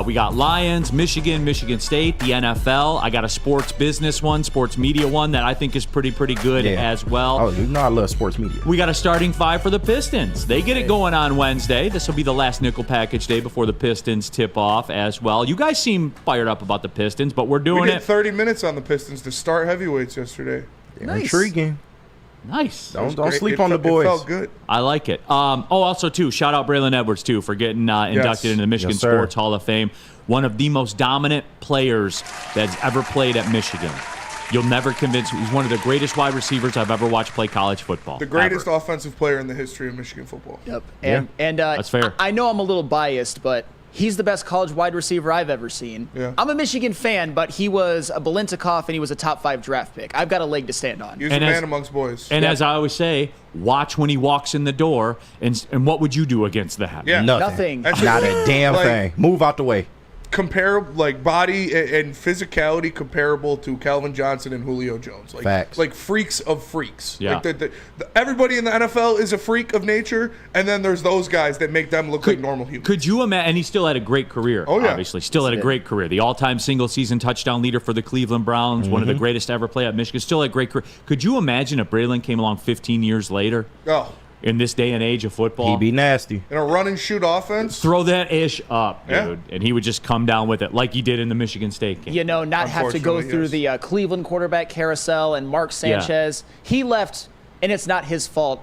We got Lions, Michigan, Michigan State, the NFL. I got a sports business one, sports media one that I think is pretty good as well. Oh, you know I love sports media. We got a starting 5 for the Pistons. They get it going on Wednesday. This will be the last nickel package day before the Pistons tip off as well. You guys seem fired up about the Pistons, but we're doing We did it. 30 minutes on the Pistons to start heavyweights yesterday. They're intriguing. Nice. Don't Great. sleep on the It boys. felt good. I like it. Also, too, shout out Braylon Edwards, too, for getting inducted into the Michigan Yes, sir. Sports Hall of Fame. One of the most dominant players that's ever played at Michigan. You'll never convince me. He's one of the greatest wide receivers I've ever watched play college football. The greatest ever. offensive player in the history of Michigan football. Yep. Yeah. And That's fair. I know I'm a little biased, but he's the best college wide receiver I've ever seen. Yeah. I'm a Michigan fan, but he was a Balintikoff and he was a top 5 draft pick. I've got a leg to stand on. He was a man amongst boys. And as I always say, watch when he walks in the door, and what would you do against that? Yeah. Nothing. That's Not a damn like, thing. Move out the way. Body and physicality comparable to Calvin Johnson and Julio Jones. Like, Facts. Like freaks of freaks. Yeah. Like everybody in the NFL is a freak of nature, and then there's those guys that make them look like normal humans. Could you imagine? And he still had a great career. Oh, yeah. Obviously, still had a great career. The all-time single-season touchdown leader for the Cleveland Browns, one of the greatest to ever play at Michigan. Still had a great career. Could you imagine if Braylon came along 15 years later? Oh, In this day and age of football, He'd be nasty. in a run and shoot offense. throw that ish up, dude, Yeah. and he would just come down with it like he did in the Michigan State game. You know, not have to go Unfortunately, through yes. the Cleveland quarterback carousel and Mark Sanchez. He left, and it's not his fault,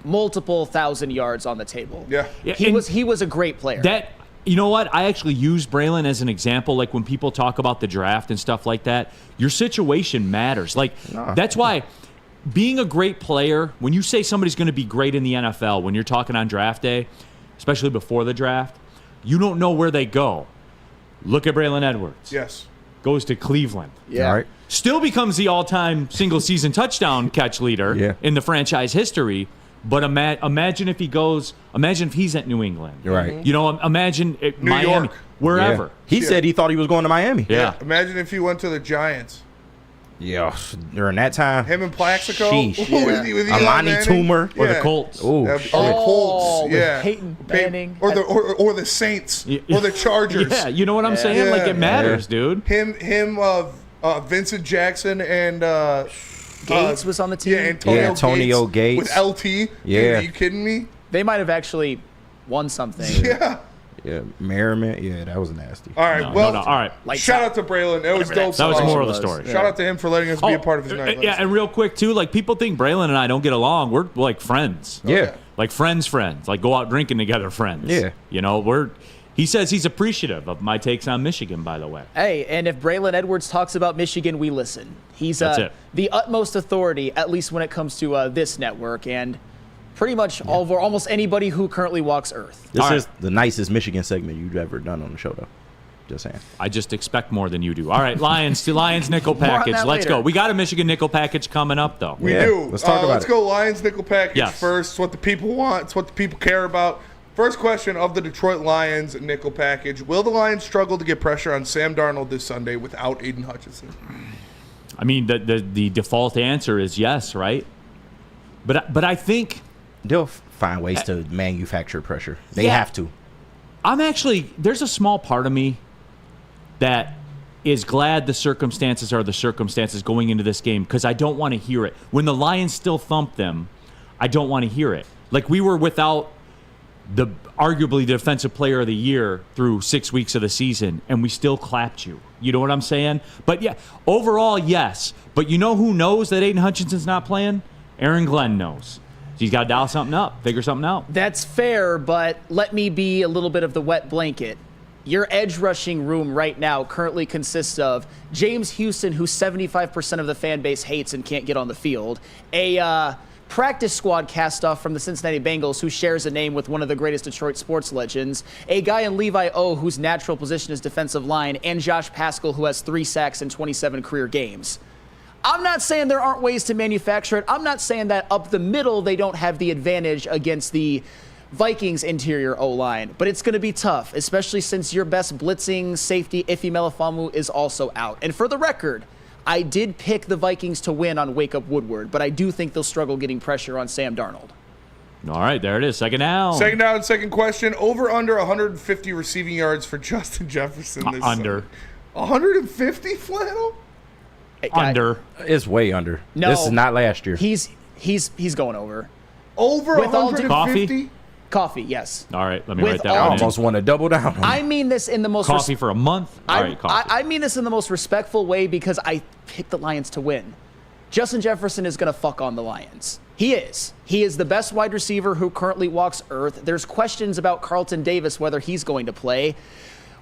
multiple 1,000 yards on the table. Yeah. He was a great player. That, you know what? I actually use Braylon as an example. Like when people talk about the draft and stuff like that, your situation matters. Like that's why being a great player, when you say somebody's going to be great in the NFL, when you're talking on draft day, especially before the draft, you don't know where they go. Look at Braylon Edwards. Yes. Goes to Cleveland. yeah. All right. Still becomes the all-time single-season touchdown catch leader in the franchise history. But imagine if he goes. Imagine if he's at New England. You're right. You know, imagine New Miami, York. wherever. Yeah. He said he thought he was going to Miami. Yeah. Imagine if he went to the Giants. Yeah. During that time. Him and Plaxico. Sheesh. Ooh, with Eli Amani Manning. Toomer. Or the Yeah. Colts. Ooh. Or the shit. Colts. with Yeah. Peyton Manning. Or the Saints. Or the Chargers. Yeah, you know what I'm saying? Like Yeah. it matters, dude. Him, Vincent Jackson and Gates was on the team. Yeah, Antonio Gates. with LT. Yeah. Dude, are you kidding me? They might have actually won something. Yeah. Yeah. Merriman. Yeah, that was nasty. All right. No, well, no. All right. shout out to Braylon. That was dope. That was the moral of the was. story. Shout out to him for letting us be a part of his night. Yeah, and real quick too, like people think Braylon and I don't get along. We're like friends. Yeah. Like friends. Like go out drinking together, friends. Yeah. You know, he says he's appreciative of my takes on Michigan, by the way. Hey, and if Braylon Edwards talks about Michigan, we listen. He's That's it. the utmost authority, at least when it comes to this network, and pretty much over almost anybody who currently walks Earth. This All is the nicest Michigan segment you've ever done on the show, though. Just saying. I just expect more than you do. All right, Lions nickel More on package. that Let's later. go. We got a Michigan nickel package coming up, though. We Yeah, do. let's talk about Let's it. go Lions nickel package Yes. first. It's what the people want. It's what the people care about. First question of the Detroit Lions nickel package. Will the Lions struggle to get pressure on Sam Darnold this Sunday without Aiden Hutchinson? I mean, the default answer is yes, right? But I think They'll find ways to manufacture pressure. They Yeah. have to. there's a small part of me that is glad the circumstances are the circumstances going into this game because I don't want to hear it. When the Lions still thump them, I don't want to hear it. Like we were without arguably the defensive player of the year through 6 weeks of the season, and we still clapped you. You know what I'm saying? But yeah, overall, yes. But you know who knows that Aiden Hutchinson's not playing? Aaron Glenn knows. So he's got to dial something up, figure something out. That's fair, but let me be a little bit of the wet blanket. Your edge rushing room right now currently consists of James Houston, who 75% of the fan base hates and can't get on the field, a practice squad cast-off from the Cincinnati Bengals who shares a name with one of the greatest Detroit sports legends, a guy in Levi O whose natural position is defensive line, and Josh Paschal, who has 3 sacks in 27 career games. I'm not saying there aren't ways to manufacture it. I'm not saying that up the middle they don't have the advantage against the Vikings interior O-line, but it's going to be tough, especially since your best blitzing safety, Ife Melifonwu, is also out. And for the record, I did pick the Vikings to win on Wake Up Woodward, but I do think they'll struggle getting pressure on Sam Darnold. All right, there it is. Second down. Second down, second question. Over under 150 receiving yards for Justin Jefferson this Under. 150, Flannel? Hey, Under. It's way under. No. This is not last year. He's going over. Over With all due- 150? Coffee, yes. All right, let me With write that all- I one in. almost want to double down on I it. mean this in the most Coffee for a month? All right, coffee. I mean this in the most respectful way because I picked the Lions to win. Justin Jefferson is going to fuck on the Lions. He is. He is the best wide receiver who currently walks earth. There's questions about Carlton Davis, whether he's going to play.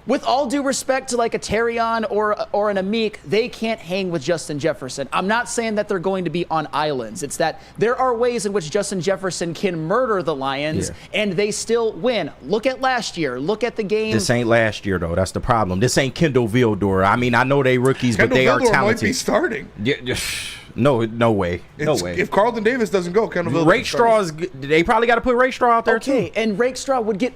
With all due respect to like a Terrion or an Amik, they can't hang with Justin Jefferson. I'm not saying that they're going to be on islands. It's that there are ways in which Justin Jefferson can murder the Lions and they still win. Look at last year. Look at the game. This ain't last year, though. That's the problem. This ain't Kendall Vildor. I mean, I know they rookies, but they are Vildor talented. might be starting. No way. No way. If Carlton Davis doesn't go, Kendall Vildor Rake Straw's, they probably got to put Rake Straw out there, Okay, too. and Rake Straw would get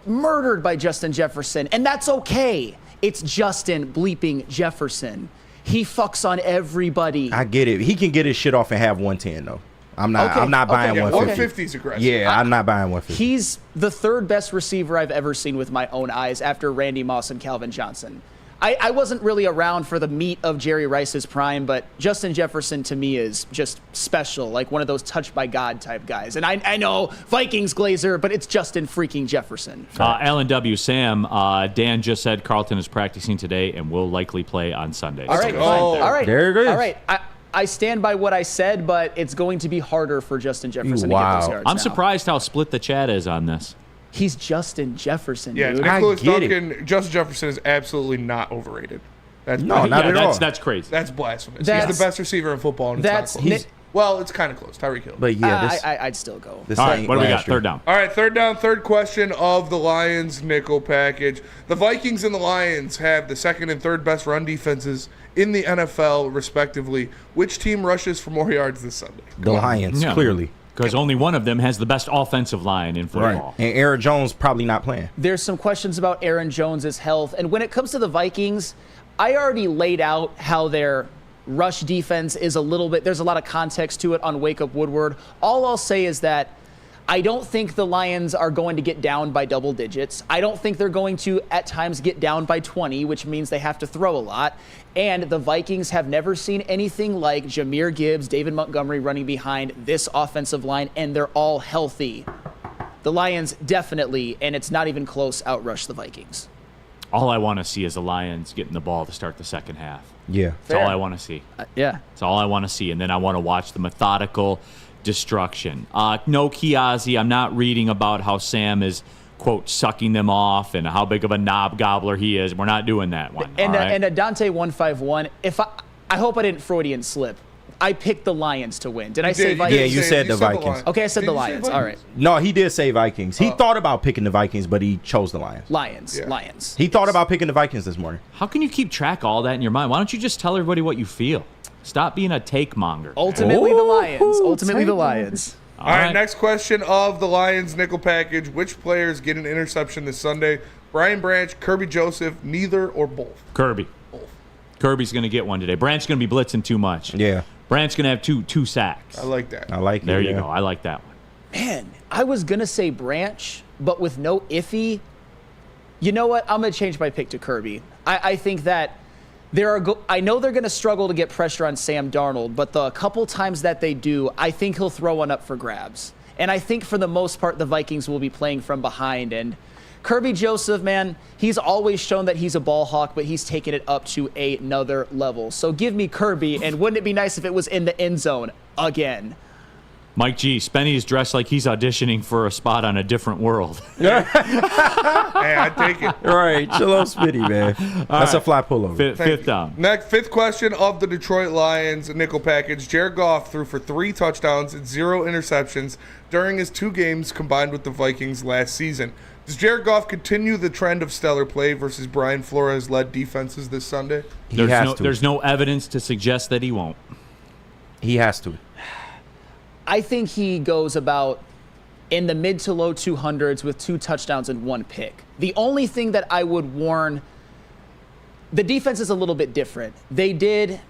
murdered by Justin Jefferson, and that's okay. It's Justin bleeping Jefferson. He fucks on everybody. I get it. He can get his shit off and have 110, though. I'm not buying Yeah, 150. 150 is aggressive. Yeah, I'm not buying 150. He's the third best receiver I've ever seen with my own eyes after Randy Moss and Calvin Johnson. I wasn't really around for the meat of Jerry Rice's prime, but Justin Jefferson to me is just special, like one of those touched by God type guys. And I know Vikings Glazer, but it's Justin freaking Jefferson. Alan W. Sam, Dan just said Carlton is practicing today and will likely play on Sunday. All right, go. fine. All right. There it is. All right. I stand by what I said, but it's going to be harder for Justin Jefferson to get those yards I'm now. surprised how split the chat is on this. He's Justin Jefferson, Yeah, dude. Nicholas get it. Duncan, Justin Jefferson is absolutely not overrated. That's not at all. That's crazy. That's blasphemous. That's- He's the best receiver in football, and That's it's not close. Nick- Well, it's kind of close. Tyreek Hill. But yeah, this, I'd still go. this All right, ain't what do we got? last year. Third down. All right, third down, third question of the Lions nickel package. The Vikings and the Lions have the second and third best run defenses in the NFL, respectively. Which team rushes for more yards this Sunday? The Lions, Yeah. clearly. Because only one of them has the best offensive line in football. And Aaron Jones probably not playing. There's some questions about Aaron Jones' health. And when it comes to the Vikings, I already laid out how their rush defense is a little bit, there's a lot of context to it on Wake Up Woodward. All I'll say is that I don't think the Lions are going to get down by double digits. I don't think they're going to, at times, get down by 20, which means they have to throw a lot. And the Vikings have never seen anything like Jahmyr Gibbs, David Montgomery running behind this offensive line, and they're all healthy. The Lions definitely, and it's not even close, outrush the Vikings. All I want to see is the Lions getting the ball to start the second half. Yeah. That's all I want to see. Yeah. That's all I want to see. And then I want to watch the methodical destruction. No Kiazi. I'm not reading about how Sam is, quote, sucking them off and how big of a knob gobbler he is. We're not doing that one. And all right? and a Dante 151. If I hope I didn't Freudian slip. I picked the Lions to win. Did I say Vikings? Yeah, you said the Vikings. Okay, I said Did the you say Lions. All right. No, he did say Vikings. He thought about picking the Vikings, but he chose the Lions. Lions. Yeah. Lions. He thought about picking the Vikings this morning. How can you keep track of all that in your mind? Why don't you just tell everybody what you feel? Stop being a take monger. Ultimately the Lions. Ultimately the Lions. All right, next question of the Lions nickel package. Which players get an interception this Sunday? Brian Branch, Kirby Joseph, neither or both? Kirby. Kirby's going to get one today. Brant's going to be blitzing too much. Yeah. Brant's going to have two sacks. I like that. I like it. There you yeah. go. I like that one. Man, I was going to say Branch, but with no Iffy. You know what? I'm going to change my pick to Kirby. I think that I know they're going to struggle to get pressure on Sam Darnold, but the couple times that they do, I think he'll throw one up for grabs. And I think for the most part, the Vikings will be playing from behind. And Kirby Joseph, man, he's always shown that he's a ball hawk, but he's taken it up to another level. So give me Kirby, and wouldn't it be nice if it was in the end zone again? Mike G. Spenny is dressed like he's auditioning for a spot on A Different World. Hey, I take it. All right, chill out, Smitty, man. That's a fly pullover. Fifth down. Next, fifth question of the Detroit Lions nickel package. Jared Goff threw for 3 touchdowns and 0 interceptions during his 2 games combined with the Vikings last season. Does Jared Goff continue the trend of stellar play versus Brian Flores-led defenses this Sunday? There's no evidence to suggest that he won't. He has to. I think he goes about in the mid to low 200s with 2 touchdowns and 1 pick. The only thing that I would warn, the defense is a little bit different. They did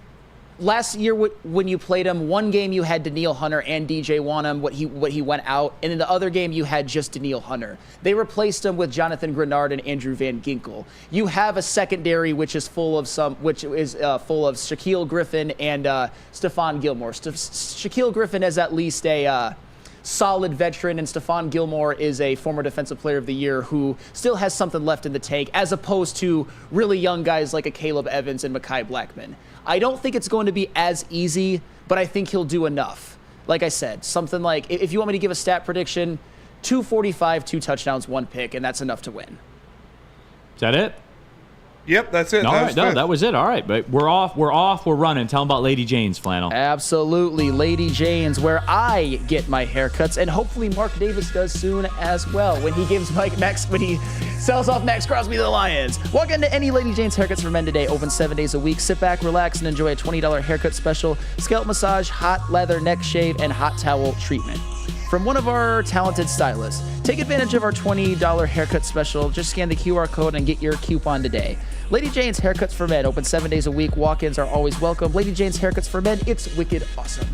last year when you played him, one game you had Danielle Hunter and DJ Wanham, what he went out, and in the other game you had just Danielle Hunter. They replaced him with Jonathan Grenard and Andrew Van Ginkel. You have a secondary which is full of Shaquille Griffin and Stephon Gilmore. Shaquille Griffin is at least a solid veteran, and Stephon Gilmore is a former Defensive Player of the Year who still has something left in the tank, as opposed to really young guys like a Caleb Evans and Mekhi Blackman. I don't think it's going to be as easy, but I think he'll do enough. Like I said, something like, if you want me to give a stat prediction, 245, 2 touchdowns, 1 pick, and that's enough to win. Is that it? Yep, that's it. All right, no, that was it. All right, but we're off. We're running. Tell them about Lady Jane's, Flannel. Absolutely, Lady Jane's, where I get my haircuts, and hopefully Mark Davis does soon as well when he sells off Max Crosby to the Lions. Walk into any Lady Jane's Haircuts for Men today. Open 7 days a week. Sit back, relax, and enjoy a $20 haircut special, scalp massage, hot leather neck shave, and hot towel treatment from one of our talented stylists. Take advantage of our $20 haircut special. Just scan the QR code and get your coupon today. Lady Jane's Haircuts for Men, open 7 days a week. Walk-ins are always welcome. Lady Jane's Haircuts for Men, it's wicked awesome.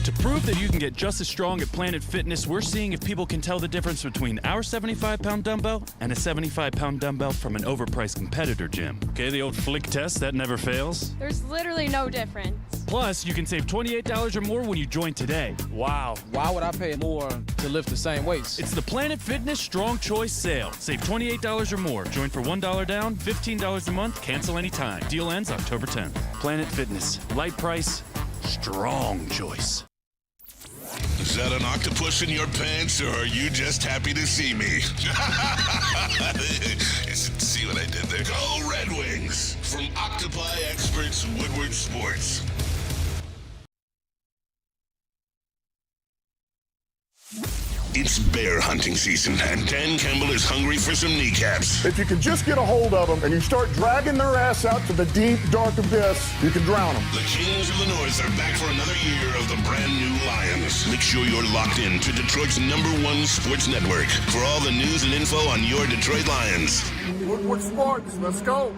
To prove that you can get just as strong at Planet Fitness, we're seeing if people can tell the difference between our 75-pound dumbbell and a 75-pound dumbbell from an overpriced competitor gym. Okay, the old flick test, that never fails. There's literally no difference. Plus, you can save $28 or more when you join today. Wow. Why would I pay more to lift the same weights? It's the Planet Fitness Strong Choice Sale. Save $28 or more. Join for $1 down, $15 a month, cancel anytime. Deal ends October 10th. Planet Fitness. Light price, strong choice. Is that an octopus in your pants, or are you just happy to see me? See what I did there? Go Red Wings! From Octopi experts, Woodward Sports. It's bear hunting season, and Dan Campbell is hungry for some kneecaps. If you can just get a hold of them and you start dragging their ass out to the deep, dark abyss, you can drown them. The Kings of the North are back for another year of the brand new Lions. Make sure you're locked in to Detroit's #1 sports network for all the news and info on your Detroit Lions. Woodward Sports, let's go.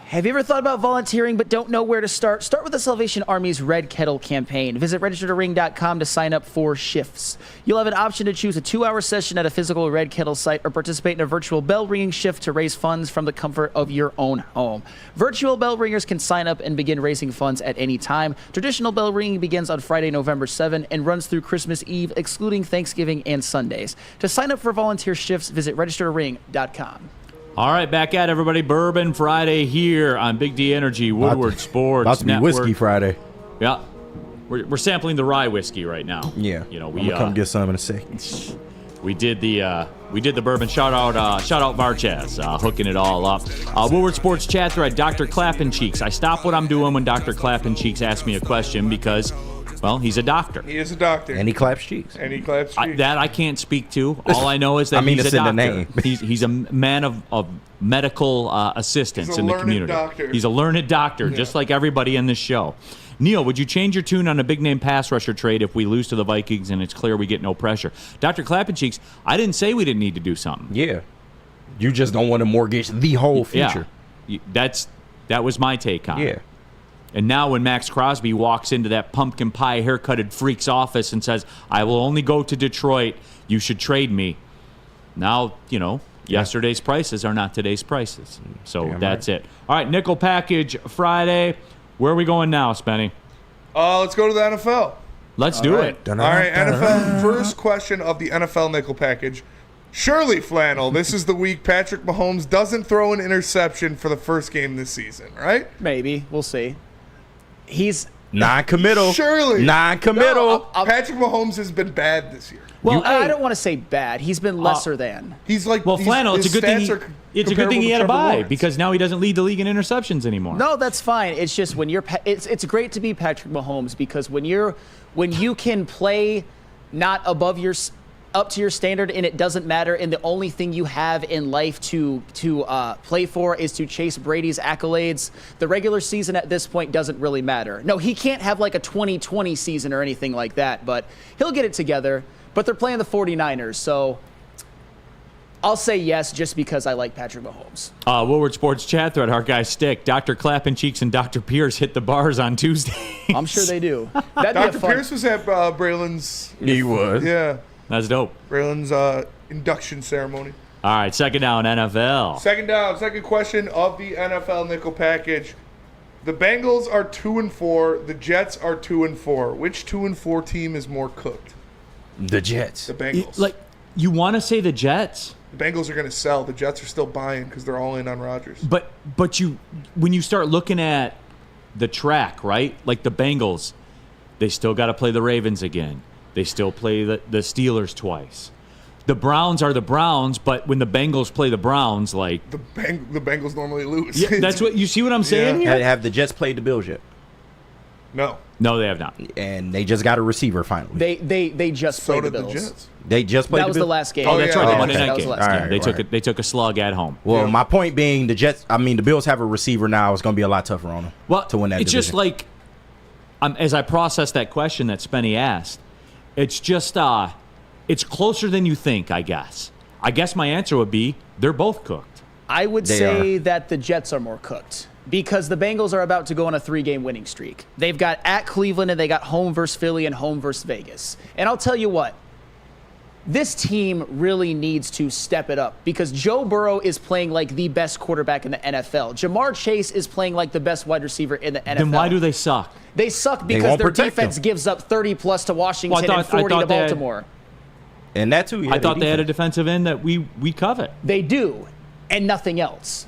Have you ever thought about volunteering but don't know where to start? Start with the Salvation Army's Red Kettle campaign. Visit registertoring.com to sign up for shifts. You'll have an option to choose a 2-hour session at a physical Red Kettle site or participate in a virtual bell ringing shift to raise funds from the comfort of your own home. Virtual bell ringers can sign up and begin raising funds at any time. Traditional bell ringing begins on Friday, November 7 and runs through Christmas Eve, excluding Thanksgiving and Sundays. To sign up for volunteer shifts, visit registertoring.com. All right, back at everybody. Bourbon Friday here on Big D Energy, Woodward Sports About to be Network. Whiskey Friday. Yeah, we're sampling the rye whiskey right now. Yeah, you know I'm gonna come get some in a second. We did the bourbon. Shout out Marchaz, hooking it all up. Woodward Sports chat thread. Dr. Clappin Cheeks. I stop what I'm doing when Dr. Clappin Cheeks asks me a question because, well, he's a doctor. He is a doctor. And he claps cheeks. That I can't speak to. All I know is that he's a doctor. In the name. he's a man of medical assistance in the community. Doctor. He's a learned doctor, just like everybody in this show. Neil, would you change your tune on a big-name pass rusher trade if we lose to the Vikings and it's clear we get no pressure? Dr. Clappin Cheeks, I didn't say we didn't need to do something. Yeah. You just don't want to mortgage the whole future. Yeah. That was my take on it. Yeah. And now when Max Crosby walks into that pumpkin pie haircutted freak's office and says, I will only go to Detroit, you should trade me. Now, yesterday's prices are not today's prices. So that's it. All right, Nickel Package Friday. Where are we going now, Spenny? Let's go to the NFL. Let's do it. All right, NFL. First question of the NFL nickel package. Surely, Flannel, this is the week Patrick Mahomes doesn't throw an interception for the first game this season, right? Maybe. We'll see. He's non-committal. Surely. Non-committal. No, Patrick Mahomes has been bad this year. Well, I don't want to say bad. He's been lesser than. He's like, Flannel, it's a good thing. It's a good thing he had a bye because now he doesn't lead the league in interceptions anymore. No, that's fine. It's just when you're. It's great to be Patrick Mahomes because when you can play not above your up to your standard and it doesn't matter and the only thing you have in life to play for is to chase Brady's accolades, the regular season at this point doesn't really matter. No, he can't have like a 2020 season or anything like that, but he'll get it together. But they're playing the 49ers, so I'll say yes just because I like Patrick Mahomes. Woodward Sports chat thread, our guy Stick. Dr. Clappin Cheeks and Dr. Pierce hit the bars on Tuesday. I'm sure they do. That'd be Dr. Pierce was at Braylon's. He was. Yeah. That's dope. Braylon's induction ceremony. All right, second down, NFL. Second down, second question of the NFL nickel package. The Bengals are 2-4. The Jets are 2-4. Which 2-4 team is more cooked? The Jets. The Bengals. Like, you want to say the Jets? The Bengals are going to sell. The Jets are still buying because they're all in on Rodgers. But when you start looking at the track, right? Like the Bengals, they still got to play the Ravens again. They still play the Steelers twice. The Browns are the Browns, but when the Bengals play the Browns, like the Bengals normally lose. Yeah, that's what you see. What I'm saying here. Have the Jets played the Bills yet? No, they have not. And they just got a receiver finally. They just played the Bills. The Jets. They just played. That was the last game. Oh, that's right. The Monday That night was game. the last game. They took a slug at home. Well, my point being, the Bills have a receiver now. It's going to be a lot tougher on them. To win that. It's division. just like, as I process that question that Spenny asked, it's just it's closer than you think. I guess my answer would be they're both cooked. I would say that the Jets are more cooked. Because the Bengals are about to go on a 3-game winning streak. They've got at Cleveland and they got home versus Philly and home versus Vegas. And I'll tell you what, this team really needs to step it up because Joe Burrow is playing like the best quarterback in the NFL. Jamar Chase is playing like the best wide receiver in the NFL. Then why do they suck? They suck because their defense gives up 30-plus to Washington and 40 to Baltimore. And that too. I thought they had a defensive end that we covet. They do, and nothing else.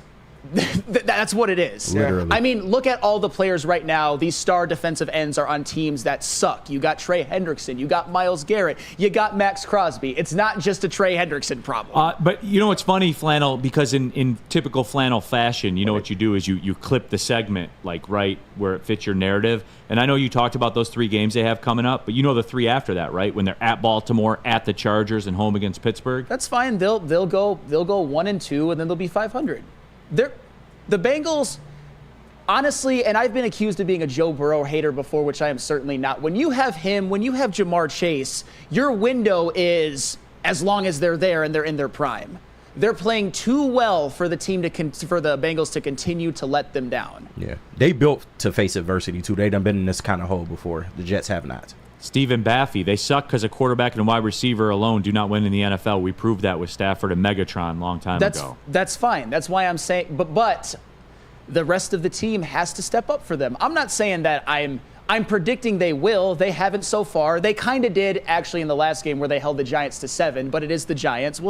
That's what it is. Literally. I mean, look at all the players right now. These star defensive ends are on teams that suck. You got Trey Hendrickson. You got Myles Garrett. You got Max Crosby. It's not just a Trey Hendrickson problem. But you know what's funny, Flannel? Because in typical Flannel fashion, you know what you do is you clip the segment like right where it fits your narrative. And I know you talked about those 3 games they have coming up, but you know the 3 after that, right? When they're at Baltimore, at the Chargers, and home against Pittsburgh. That's fine. They'll go 1-2, and then they'll be 500. The Bengals, honestly, and I've been accused of being a Joe Burrow hater before, which I am certainly not. When you have him, when you have Jamar Chase, your window is as long as they're there and they're in their prime. They're playing too well for the team for the Bengals to continue to let them down. Yeah, they built to face adversity too. They done been in this kind of hole before. The Jets have not. Stephen Baffy, they suck because a quarterback and wide receiver alone do not win in the NFL. We proved that with Stafford and Megatron a long time ago. That's fine. That's why I'm saying, but the rest of the team has to step up for them. I'm not saying that I'm predicting they will. They haven't so far. They kind of did actually in the last game where they held the Giants to 7, but it is the Giants.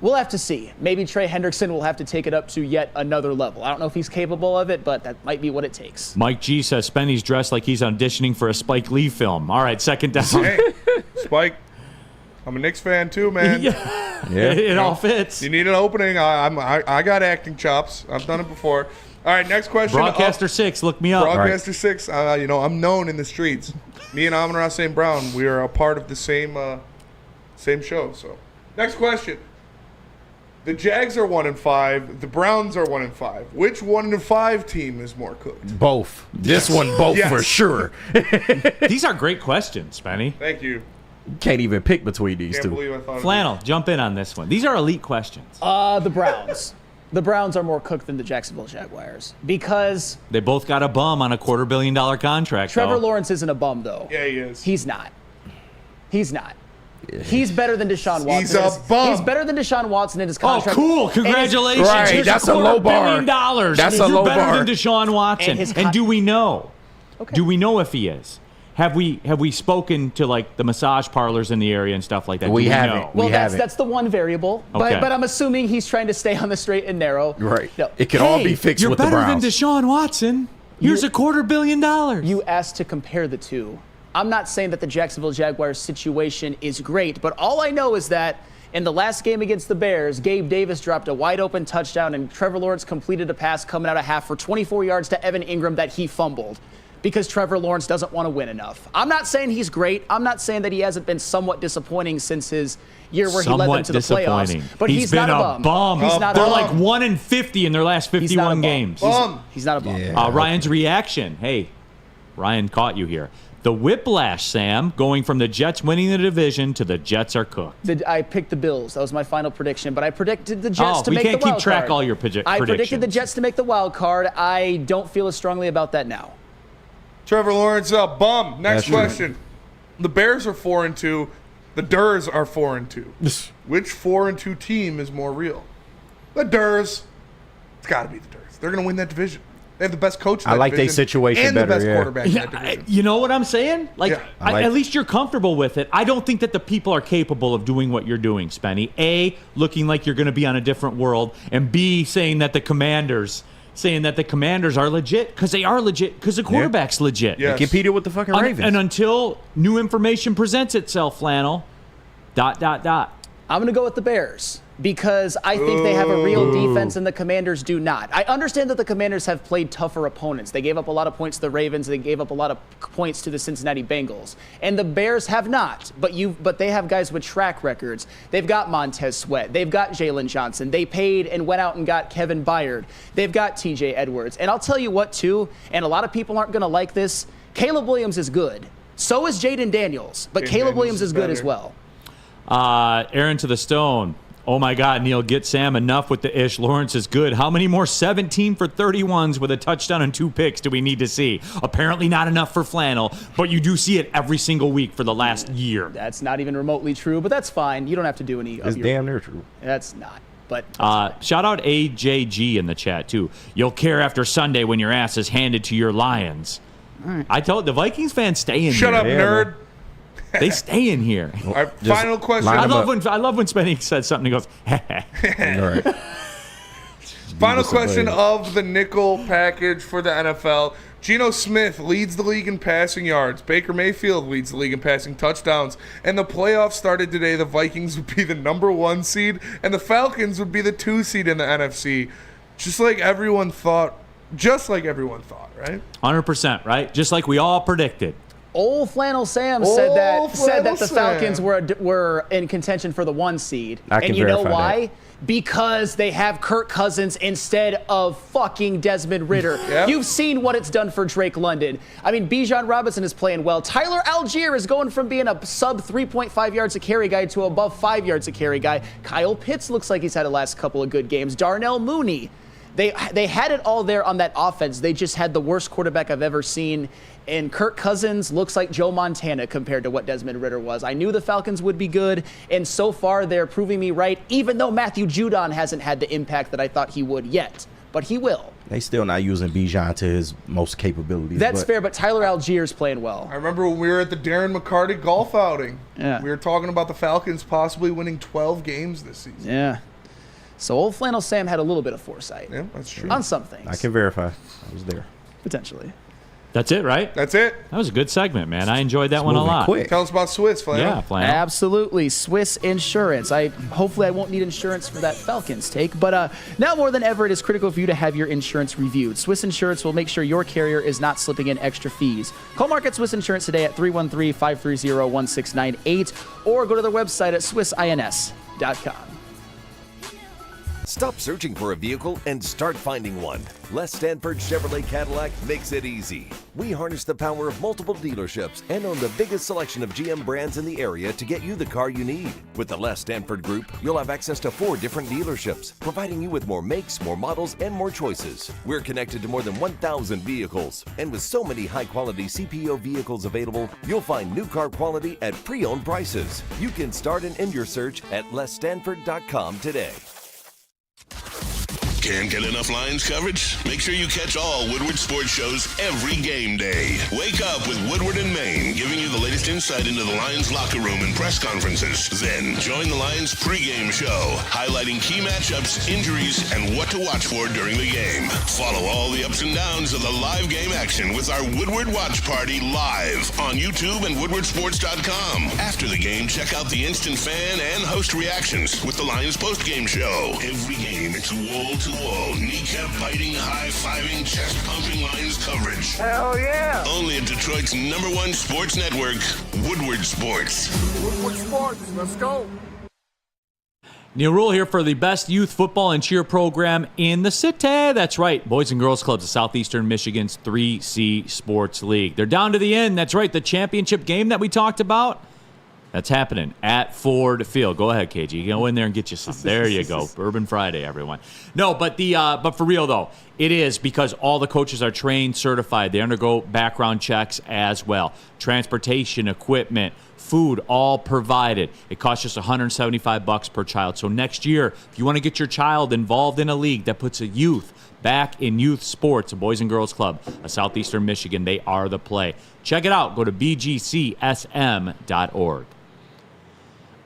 We'll have to see. Maybe Trey Hendrickson will have to take it up to yet another level. I don't know if he's capable of it, but that might be what it takes. Mike G says Spenny's dressed like he's auditioning for a Spike Lee film. All right, second down. Hey, Spike, I'm a Knicks fan too, man. It all fits. You need an opening. I got acting chops. I've done it before. All right, next question. Broadcaster 6, look me up. Broadcaster 6. I'm known in the streets. Me and Amon-Ra St. Brown, we are a part of the same show. So, next question. The Jags are 1-5. The Browns are 1-5. Which 1-5 team is more cooked? Both. This one, both for sure. These are great questions, Spenny. Thank you. Can't even pick between these Can't two. believe I thought Flannel, jump in on this one. These are elite questions. The Browns. The Browns are more cooked than the Jacksonville Jaguars because they both got a bum on a $250 million contract. Trevor Lawrence isn't a bum, though. Yeah, he is. He's not. He's better than Deshaun Watson. He's a bum. He's better than Deshaun Watson in his contract. Oh, cool. Congratulations. Right, Here's that's a a low bar. $250 million. That's a You're low better bar. than Deshaun Watson. And do we know? Okay. Do we know if he is? have we spoken to like the massage parlors in the area and stuff like that? We haven't. know? Well, We that's haven't. that's the one variable. Okay. But I'm assuming he's trying to stay on the straight and narrow. Right. No. It can all be fixed You're with the better than Browns. Deshaun Watson. Here's $250 million. You asked to compare the two. I'm not saying that the Jacksonville Jaguars situation is great, but all I know is that in the last game against the Bears, Gabe Davis dropped a wide open touchdown and Trevor Lawrence completed a pass coming out of half for 24 yards to Evan Ingram that he fumbled because Trevor Lawrence doesn't want to win enough. I'm not saying he's great. I'm not saying that he hasn't been somewhat disappointing since his year where he led them to the playoffs. But he's been not a bum. He's not They're a like bum. 1-50 in their last He's not a 51 bum. games. He's not a bum. Yeah. Ryan's reaction. Hey, Ryan caught you here. The whiplash, Sam, going from the Jets winning the division to the Jets are cooked. I picked the Bills. That was my final prediction, but I predicted the Jets to we make the can't wild keep track card. all your I predicted the predictions. Jets to make the wild card. I don't feel as strongly about that now. Trevor Lawrence, bum. Next That's right. question. The Bears are 4-2. The Durs are 4-2. Which 4-2 team is more real? The Durs. It's got to be the Durs. They're going to win that division. They have the best coach in that I like their division situation and better, the best yeah. quarterback in that division. You know what I'm saying? Like, Yeah. I like- at least you're comfortable with it. I don't think that the people are capable of doing what you're doing, Spenny. A, looking like you're going to be on a different world, and B, saying that the Commanders are legit, because they are legit, because the quarterback's legit. Yeah. They competed with the fucking Ravens. And until new information presents itself, Flannel, ... I'm going to go with the Bears because I think they have a real defense and the Commanders do not. I understand that the Commanders have played tougher opponents. They gave up a lot of points to the Ravens. They gave up a lot of points to the Cincinnati Bengals. And the Bears have not. But they have guys with track records. They've got Montez Sweat. They've got Jalen Johnson. They paid and went out and got Kevin Byard. They've got TJ Edwards. And I'll tell you what, too, and a lot of people aren't going to like this, Caleb Williams is good. So is Jaden Daniels. But Caleb Williams is good as well. Aaron to the Stone. Oh my God, Neil, get Sam enough with the ish. Lawrence is good. How many more 17 for 31s with a touchdown and 2 picks do we need to see? Apparently not enough for Flannel, but you do see it every single week for the last year. That's not even remotely true, but that's fine. You don't have to do any It's of your... damn near true. That's not. But Shout out AJG in the chat, too. You'll care after Sunday when your ass is handed to your Lions. I told the Vikings fans stay in Shut here. up, nerd. They stay in here. All right, final question. I love when Spenny says something and goes, All right. Final question of the nickel package for the NFL. Geno Smith leads the league in passing yards. Baker Mayfield leads the league in passing touchdowns. And the playoffs started today. The Vikings would be the #1 seed, and the Falcons would be the 2 seed in the NFC. Just like everyone thought, right? 100%, right? Just like we all predicted. Old Flannel Sam said that the Falcons were in contention for the 1 seed. And you know why? Because they have Kirk Cousins instead of fucking Desmond Ridder. Yep. You've seen what it's done for Drake London. I mean, Bijan Robinson is playing well. Tyler Algier is going from being a sub 3.5 yards a carry guy to above 5 yards a carry guy. Kyle Pitts looks like he's had the last couple of good games. Darnell Mooney. They had it all there on that offense. They just had the worst quarterback I've ever seen. And Kirk Cousins looks like Joe Montana compared to what Desmond Ridder was. I knew the Falcons would be good, and so far they're proving me right, even though Matthew Judon hasn't had the impact that I thought he would yet. But he will. They still not using Bijan to his most capabilities. That's fair, but Tyler Algier's playing well. I remember when we were at the Darren McCarty golf outing. Yeah. We were talking about the Falcons possibly winning 12 games this season. Yeah. So old Flannel Sam had a little bit of foresight. Yeah, that's true. On some things. I can verify. I was there. Potentially. That's it, right? That's it. That was a good segment, man. I enjoyed that one a lot. Quick. Tell us about Swiss, Flannel. Yeah, Flannel. Absolutely. Swiss Insurance. Hopefully I won't need insurance for that Falcons take, but now more than ever, it is critical for you to have your insurance reviewed. Swiss Insurance will make sure your carrier is not slipping in extra fees. Call Market Swiss Insurance today at 313-530-1698 or go to their website at swissins.com. Stop searching for a vehicle and start finding one. Les Stanford Chevrolet Cadillac makes it easy. We harness the power of multiple dealerships and own the biggest selection of GM brands in the area to get you the car you need. With the Les Stanford Group, you'll have access to 4 different dealerships, providing you with more makes, more models, and more choices. We're connected to more than 1,000 vehicles, and with so many high-quality CPO vehicles available, you'll find new car quality at pre-owned prices. You can start and end your search at lesstanford.com today. Can't get enough Lions coverage? Make sure you catch all Woodward sports shows every game day. Wake up with Woodward and Maine, giving you the latest insight into the Lions locker room and press conferences. Then join the Lions pregame show, highlighting key matchups, injuries, and what to watch for during the game. Follow all the ups and downs of the live game action with our Woodward Watch Party live on YouTube and woodwardsports.com. After the game, check out the instant fan and host reactions with the Lions postgame show. Every game, it's wall-to-wall, kneecap-biting, high-fiving, chest-pumping Lions coverage. Hell yeah! Only at Detroit's #1 sports network, Woodward Sports. Woodward Sports, let's go. Neil Rule here for the best youth football and cheer program in the city. That's right, Boys and Girls Clubs of Southeastern Michigan's 3C Sports League. They're down to the end. That's right, the championship game that we talked about, that's happening at Ford Field. Go ahead, KG. Go in there and get you some. There you go. Bourbon Friday, everyone. No, but for real, though, it is because all the coaches are trained, certified. They undergo background checks as well. Transportation, equipment, food, all provided. It costs just $175 per child. So next year, if you want to get your child involved in a league that puts a youth back in youth sports, a Boys and Girls Club of Southeastern Michigan, they are the play. Check it out. Go to bgcsm.org.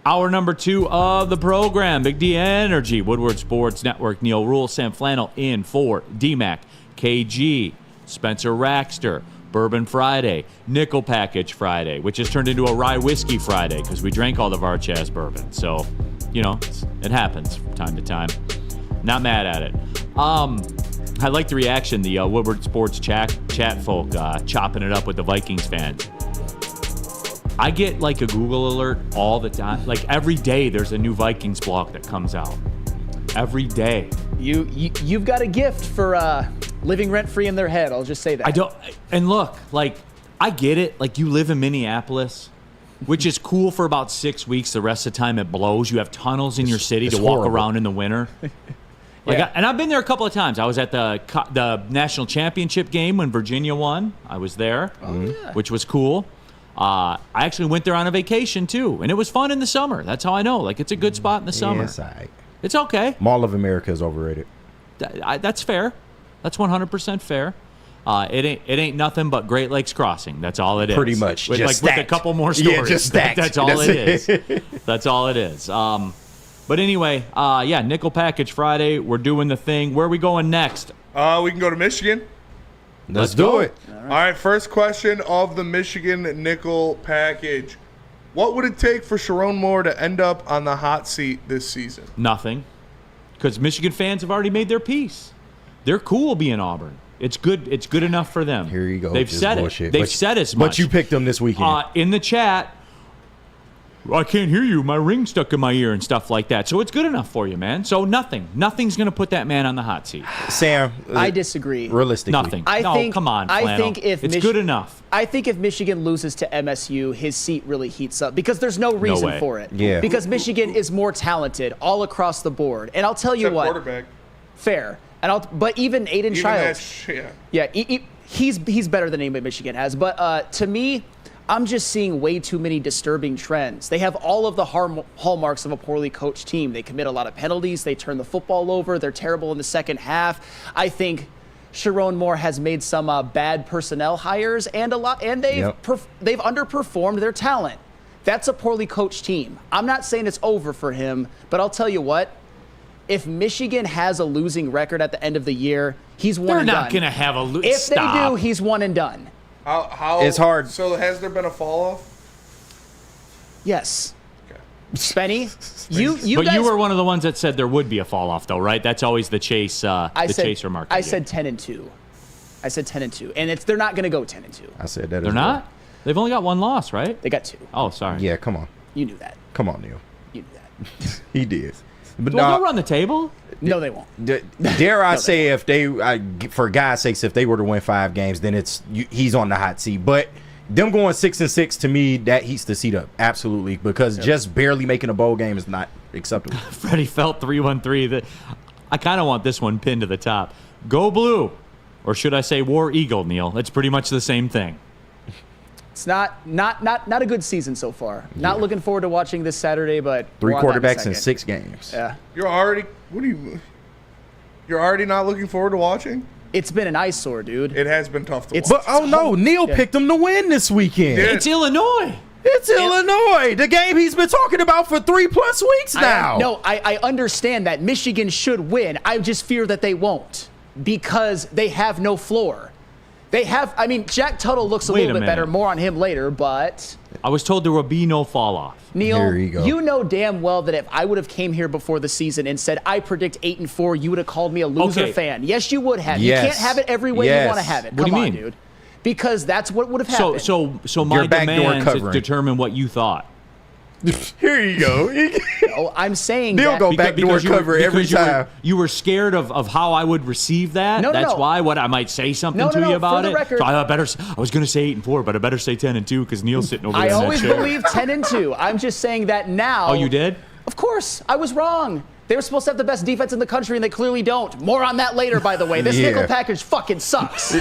Hour number 2 of the program, Big D Energy, Woodward Sports Network. Neil Rule, Sam Flannel in for DMAC, KG, Spencer Raxter, Bourbon Friday, Nickel Package Friday, which has turned into a Rye Whiskey Friday because we drank all the Varchaz bourbon. So, it happens from time to time. Not mad at it. I like the reaction, the Woodward Sports chat folk chopping it up with the Vikings fans. I get like a Google alert all the time. Like every day there's a new Vikings blog that comes out. Every day. You've got a gift for living rent-free in their head. I'll just say that. And look, like, I get it. Like, you live in Minneapolis, which is cool for about 6 weeks. The rest of the time it blows. You have tunnels in your city to walk around in the winter. And I've been there a couple of times. I was at the national championship game when Virginia won. I was there, which was cool. I actually went there on a vacation, too, and it was fun in the summer. That's how I know. Like, it's a good spot in the summer. Yes, it's okay. Mall of America is overrated. That's fair. That's 100% fair. It ain't nothing but Great Lakes Crossing. That's all it is. Pretty much. With a couple more stories. Yeah, just stacked. That's all it is. That's all it is. But anyway, Nickel Package Friday. We're doing the thing. Where are we going next? We can go to Michigan. Let's do it. All right, first question of the Michigan Nickel Package. What would it take for Sharon Moore to end up on the hot seat this season? Nothing. Because Michigan fans have already made their peace. They're cool being Auburn. It's good. It's good enough for them. Here you go. They've said it. They've said as much. But you picked them this weekend. In the chat, I can't hear you. My ring's stuck in my ear and stuff like that. So it's good enough for you, man. So nothing's going to put that man on the hot seat. Sam, I disagree. Realistically, nothing. Come on, Flannel. I think if it's good enough. I think if Michigan loses to MSU, his seat really heats up because there's no reason for it. Yeah. Because Michigan is more talented all across the board, and I'll tell you what. Quarterback. Fair. But even Aiden Childs. He's better than anybody Michigan has. But to me, I'm just seeing way too many disturbing trends. They have all of the hallmarks of a poorly coached team. They commit a lot of penalties. They turn the football over. They're terrible in the second half. I think Sharon Moore has made some bad personnel hires and they've underperformed their talent. That's a poorly coached team. I'm not saying it's over for him, but I'll tell you what. If Michigan has a losing record at the end of the year, he's one and done. They're not going to have a losing. If they do, he's one and done. How it's hard. So has there been a fall off? Yes. Okay. Spenny, you were one of the ones that said there would be a fall off, though, right? That's always the chase. Chase remark. I said 10-2. I said 10-2, and they're not going to go 10-2. I said that. They're not. They've only got one loss, right? They got 2. Oh, sorry. Yeah, come on. You knew that. Come on, Neil. You knew that. He did. But they'll run the table. No, they won't. Dare I say, if they, for God's sakes, if they were to win 5 games, then he's on the hot seat. But them going 6-6 to me, that heats the seat up absolutely because just barely making a bowl game is not acceptable. Freddie Felt 313. I kind of want this one pinned to the top. Go Blue, or should I say War Eagle, Neil? It's pretty much the same thing. It's not a good season so far. Not looking forward to watching this Saturday, but 3 quarterbacks in 6 games. Yeah. You're already. What do you? You're already not looking forward to watching? It's been an eyesore, dude. It has been tough to watch. But oh no, Neil picked them to win this weekend. It's Illinois. It's Illinois, the game he's been talking about for 3+ weeks now. I understand that Michigan should win. I just fear that they won't because they have no floor. They have, I mean, Jack Tuttle looks a little bit better. More on him later, but I was told there will be no fall off. Neil, you know damn well that if I would have came here before the season and said I predict 8-4, you would have called me a loser fan. Yes, you would have. Yes. You can't have it every way you want to have it. What do you mean, dude? Because that's what would have happened. So my demand is determine what you thought. Here you go. No, I'm saying Neil go backdoor cover every time. You were scared of how I would receive that. That's why. What I might say something to you about it. Record, so I was going to say 8-4, but I better say 10-2 because Neil's sitting over there. I in always that chair. believe 10-2. I'm just saying that now. Oh, you did? Of course, I was wrong. They were supposed to have the best defense in the country, and they clearly don't. More on that later, by the way. This nickel package fucking sucks. By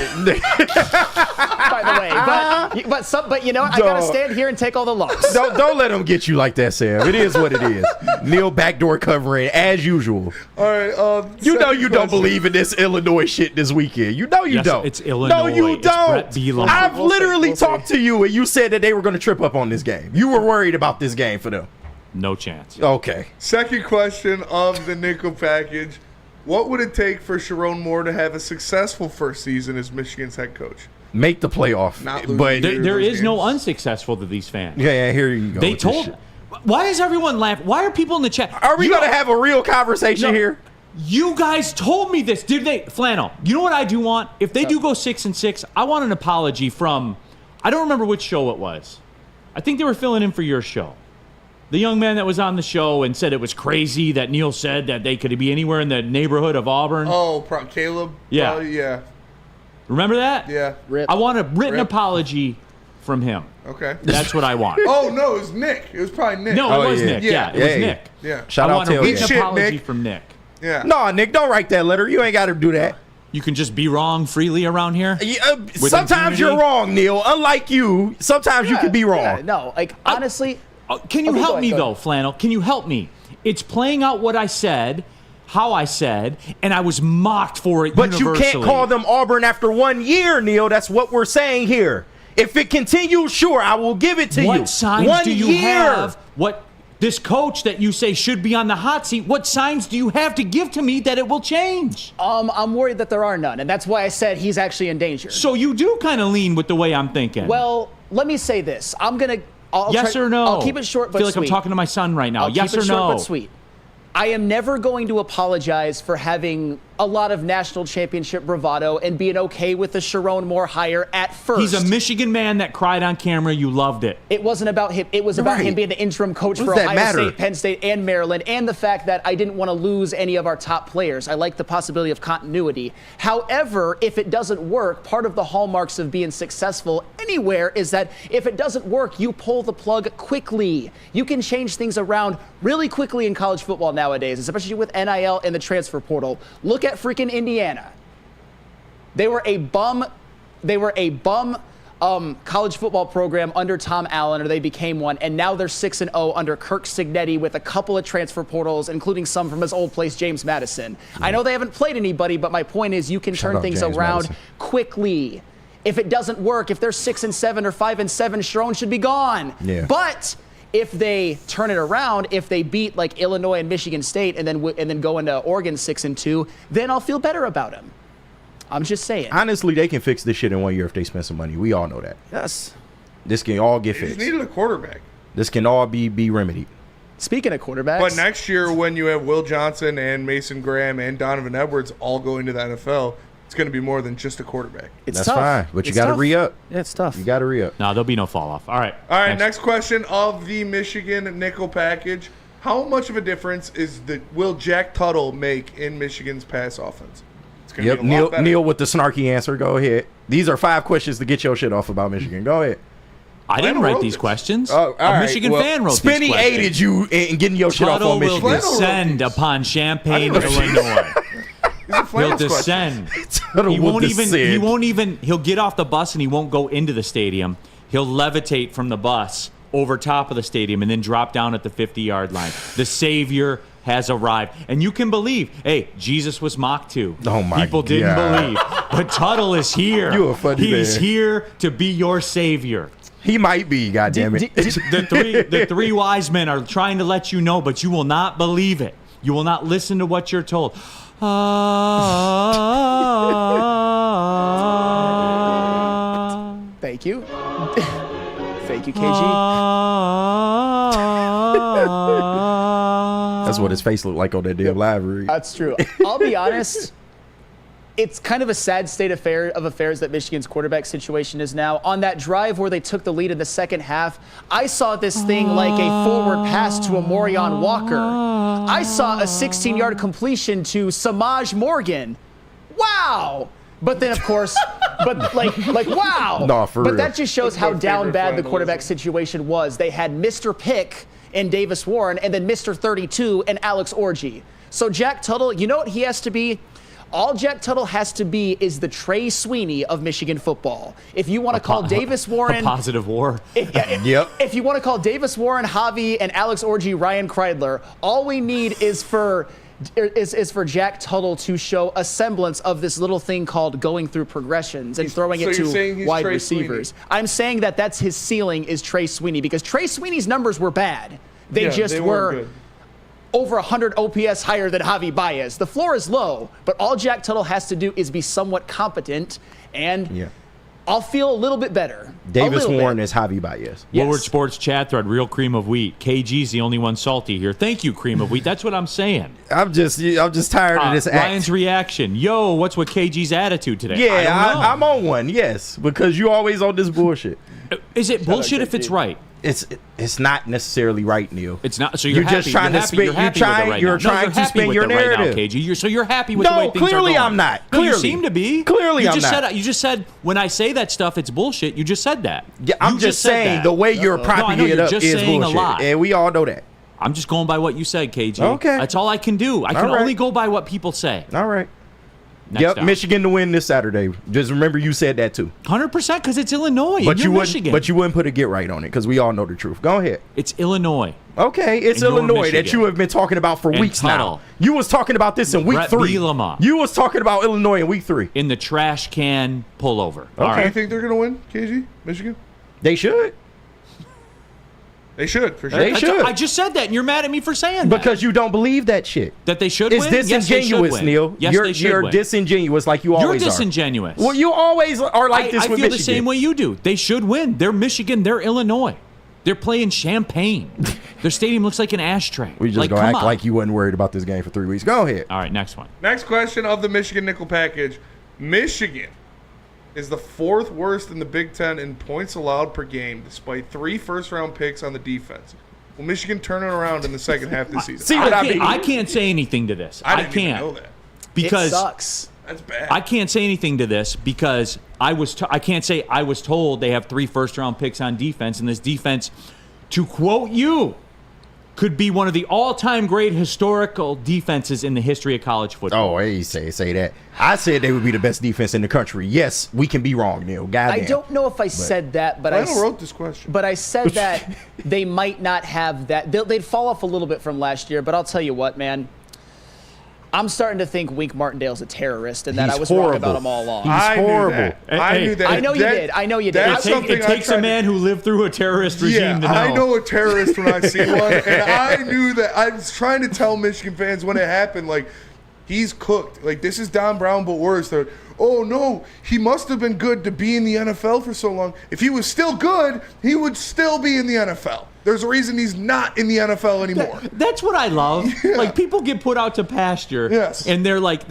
the way, but you know what? I gotta stand here and take all the lumps. Don't let them get you like that, Sam. It is what it is. Neil backdoor covering as usual. All right. You know you don't believe in this Illinois shit this weekend. You know you don't. It's Illinois. No, you don't. Bielema. I've literally talked to you, and you said that they were going to trip up on this game. You were worried about this game for them. No chance. Okay. Second question of the nickel package. What would it take for Sharon Moore to have a successful first season as Michigan's head coach? Make the playoff. But there is no unsuccessful to these fans. Yeah, here you go. They told. Why is everyone laughing? Why are people in the chat? Are we going to have a real conversation here? You guys told me this. Did they? Flannel. You know what I do want? If they do go 6-6, I want an apology from, I don't remember which show it was. I think they were filling in for your show. The young man that was on the show and said it was crazy that Neil said that they could be anywhere in the neighborhood of Auburn. Oh, Caleb? Yeah. Probably, yeah. Remember that? Yeah. Rip. I want a written apology from him. Okay. That's what I want. Oh, no, it was Nick. It was probably Nick. No, it was Nick. Yeah, it was Nick. Yeah. Shout I out want a to written Nick. apology from Nick. Yeah. No, Nick, don't write that letter. You ain't got to do that. You can just be wrong freely around here? Sometimes you're wrong, Neil. Unlike you, sometimes you can be wrong. Yeah, no, like, honestly. Can you help me, though, Flannel? Can you help me? It's playing out what I said, how I said, and I was mocked for it But universally. you can't call them Auburn after 1 year, Neil. That's what we're saying here. If it continues, sure, I will give it to you. What signs 1 do you year. have? What this coach that you say should be on the hot seat, what signs do you have to give to me that it will change? I'm worried that there are none, and that's why I said he's actually in danger. So you do kind of lean with the way I'm thinking. Well, let me say this. Yes or no? I'll keep it short but I feel like sweet. I'm talking to my son right now. I'll Yes keep or it short no? but sweet. I am never going to apologize for having a lot of national championship bravado and being okay with the Sharon Moore hire at first. He's a Michigan man that cried on camera. You loved it. It wasn't about him. It was about him being the interim coach for Ohio State, Penn State, and Maryland, and the fact that I didn't want to lose any of our top players. I like the possibility of continuity. However, if it doesn't work, part of the hallmarks of being successful anywhere is that if it doesn't work, you pull the plug quickly. You can change things around really quickly in college football nowadays, especially with NIL and the transfer portal. Look at freaking Indiana. They were a bum college football program under Tom Allen, or they became one, and now they're 6-0 under Kirk Cignetti with a couple of transfer portals, including some from his old place, James Madison. I know they haven't played anybody, but my point is you can turn things around quickly. If it doesn't work, if they're 6-7 or 5-7, Sharon should be gone. Yeah. But if they turn it around, if they beat like Illinois and Michigan State and then go into Oregon 6-2, then I'll feel better about him. I'm just saying. Honestly, they can fix this shit in 1 year if they spend some money. We all know that. Yes. This can all get They fixed. just needed a quarterback. This can all be remedied. Speaking of quarterbacks. But next year, when you have Will Johnson and Mason Graham and Donovan Edwards all going to the NFL, it's going to be more than just a quarterback. It's That's tough. fine, but you got to re-up. Yeah, it's tough. You got to re-up. No, there'll be no fall off. All right. All right, next question of the Michigan nickel package. How much of a difference will Jack Tuttle make in Michigan's pass offense? It's going to be a lot better. Neil with the snarky answer. Go ahead. These are 5 questions to get your shit off about Michigan. Go ahead. I didn't write these questions. All a right, Michigan well, fan wrote these Spinny questions. aided you in getting your shit off Tuttle on Michigan. will descend upon Champaign, Illinois. He'll descend. He won't even. He'll get off the bus and he won't go into the stadium. He'll levitate from the bus over top of the stadium and then drop down at the 50-yard line. The savior has arrived. And you can believe, hey, Jesus was mocked too. Oh, my People didn't God. believe. But Tuttle is here. You a funny He's man. here to be your savior. He might be, goddammit. The three wise men are trying to let you know, but you will not believe it. You will not listen to what you're told. Thank you. Thank you, KG. That's what his face looked like on that damn live read. That's true. I'll be honest. It's kind of a sad state of affairs that Michigan's quarterback situation is now. On that drive where they took the lead in the second half, I saw this thing like a forward pass to Amorion Walker. I saw a 16-yard completion to Samaj Morgan. Wow! But then, of course, wow! No, for but real. that just shows how down bad the quarterback situation was. They had Mr. Pick and Davis Warren, and then Mr. 32 and Alex Orji. So Jack Tuttle, you know what he has to be? All Jack Tuttle has to be is the Trey Sweeney of Michigan football. If you want to call Davis Warren... A positive war. Yep. If you want to call Davis Warren, Javi, and Alex Orji Ryan Kreidler, all we need is for Jack Tuttle to show a semblance of this little thing called going through progressions and throwing it to wide Trey receivers. Sweeney. I'm saying that's his ceiling is Trey Sweeney because Trey Sweeney's numbers were bad. They were good. Over 100 OPS higher than Javi Baez. The floor is low, but all Jack Tuttle has to do is be somewhat competent, and I'll feel a little bit better. Davis Warren is Javi Baez. Yes. Woodward Sports chat thread, real cream of wheat. KG's the only one salty here. Thank you, cream of wheat. That's what I'm saying. I'm just tired of this act. Ryan's reaction. Yo, what's with KG's attitude today? Yeah, I'm on one, yes, because you always on this bullshit. Is it bullshit if it's right? It's not necessarily right, Neil. It's not. So you're just trying to spin. You're trying to spin your narrative. Right now, KG. So you're happy with the way things are going. No, clearly I'm not. No, you seem to be. Clearly I'm not. You just said when I say that stuff, it's bullshit. You just said that. Yeah, I'm just saying the way you're propping it up is bullshit, and we all know that. I'm just going by what you said, KG. Okay, that's all I can do. I can only go by what people say. All right. Next up. Michigan to win this Saturday. Just remember you said that too. 100% because it's Illinois. But you wouldn't. Michigan. But you wouldn't put a get right on it because we all know the truth. Go ahead. It's Illinois. Okay, it's Illinois that you have been talking about for weeks now. You was talking about this in week 3. You was talking about Illinois in week 3. In the trash can pullover. Okay. All right. You think they're gonna win, KG? Michigan? They should. They should, for sure. They should. I just said that, and you're mad at me for saying that. Because you don't believe that shit. That they should win? It's disingenuous, yes, Neil. Yes, you're they should win. Disingenuous like you always are. You're disingenuous. Well, you always are like this with Michigan. I feel the same way you do. They should win. They're Michigan. They're Illinois. They're playing Champaign. Their stadium looks like an ashtray. We just gonna act like you wasn't worried about this game for 3 weeks. Go ahead. All right, next one. Next question of the Michigan nickel package. Michigan is the 4th worst in the Big Ten in points allowed per game, despite 3 first-round picks on the defense. Will Michigan turn it around in the second half this season? See what I mean? I can't say anything to this. I didn't even know that. Because it sucks. That's bad. I can't say anything to this because I can't say I was told they have 3 first-round picks on defense, and this defense, to quote you, could be one of the all-time great historical defenses in the history of college football. Oh, hey, say that. I said they would be the best defense in the country. Yes, we can be wrong, Neil. Goddamn. I don't know if I said that, but I wrote this question. But I said that they might not have that. They'd fall off a little bit from last year, but I'll tell you what, man. I'm starting to think Wink Martindale's a terrorist and that I was wrong about him all along. He's horrible. I knew that. I know you did. I know you did. It takes a man who lived through a terrorist regime to know. I know a terrorist when I see one, and I knew that. I was trying to tell Michigan fans when it happened, like, he's cooked. Like, this is Don Brown, but worse. They're, oh, no, he must have been good to be in the NFL for so long. If he was still good, he would still be in the NFL. There's a reason he's not in the NFL anymore. That's what I love. Yeah. Like, people get put out to pasture, and they're like,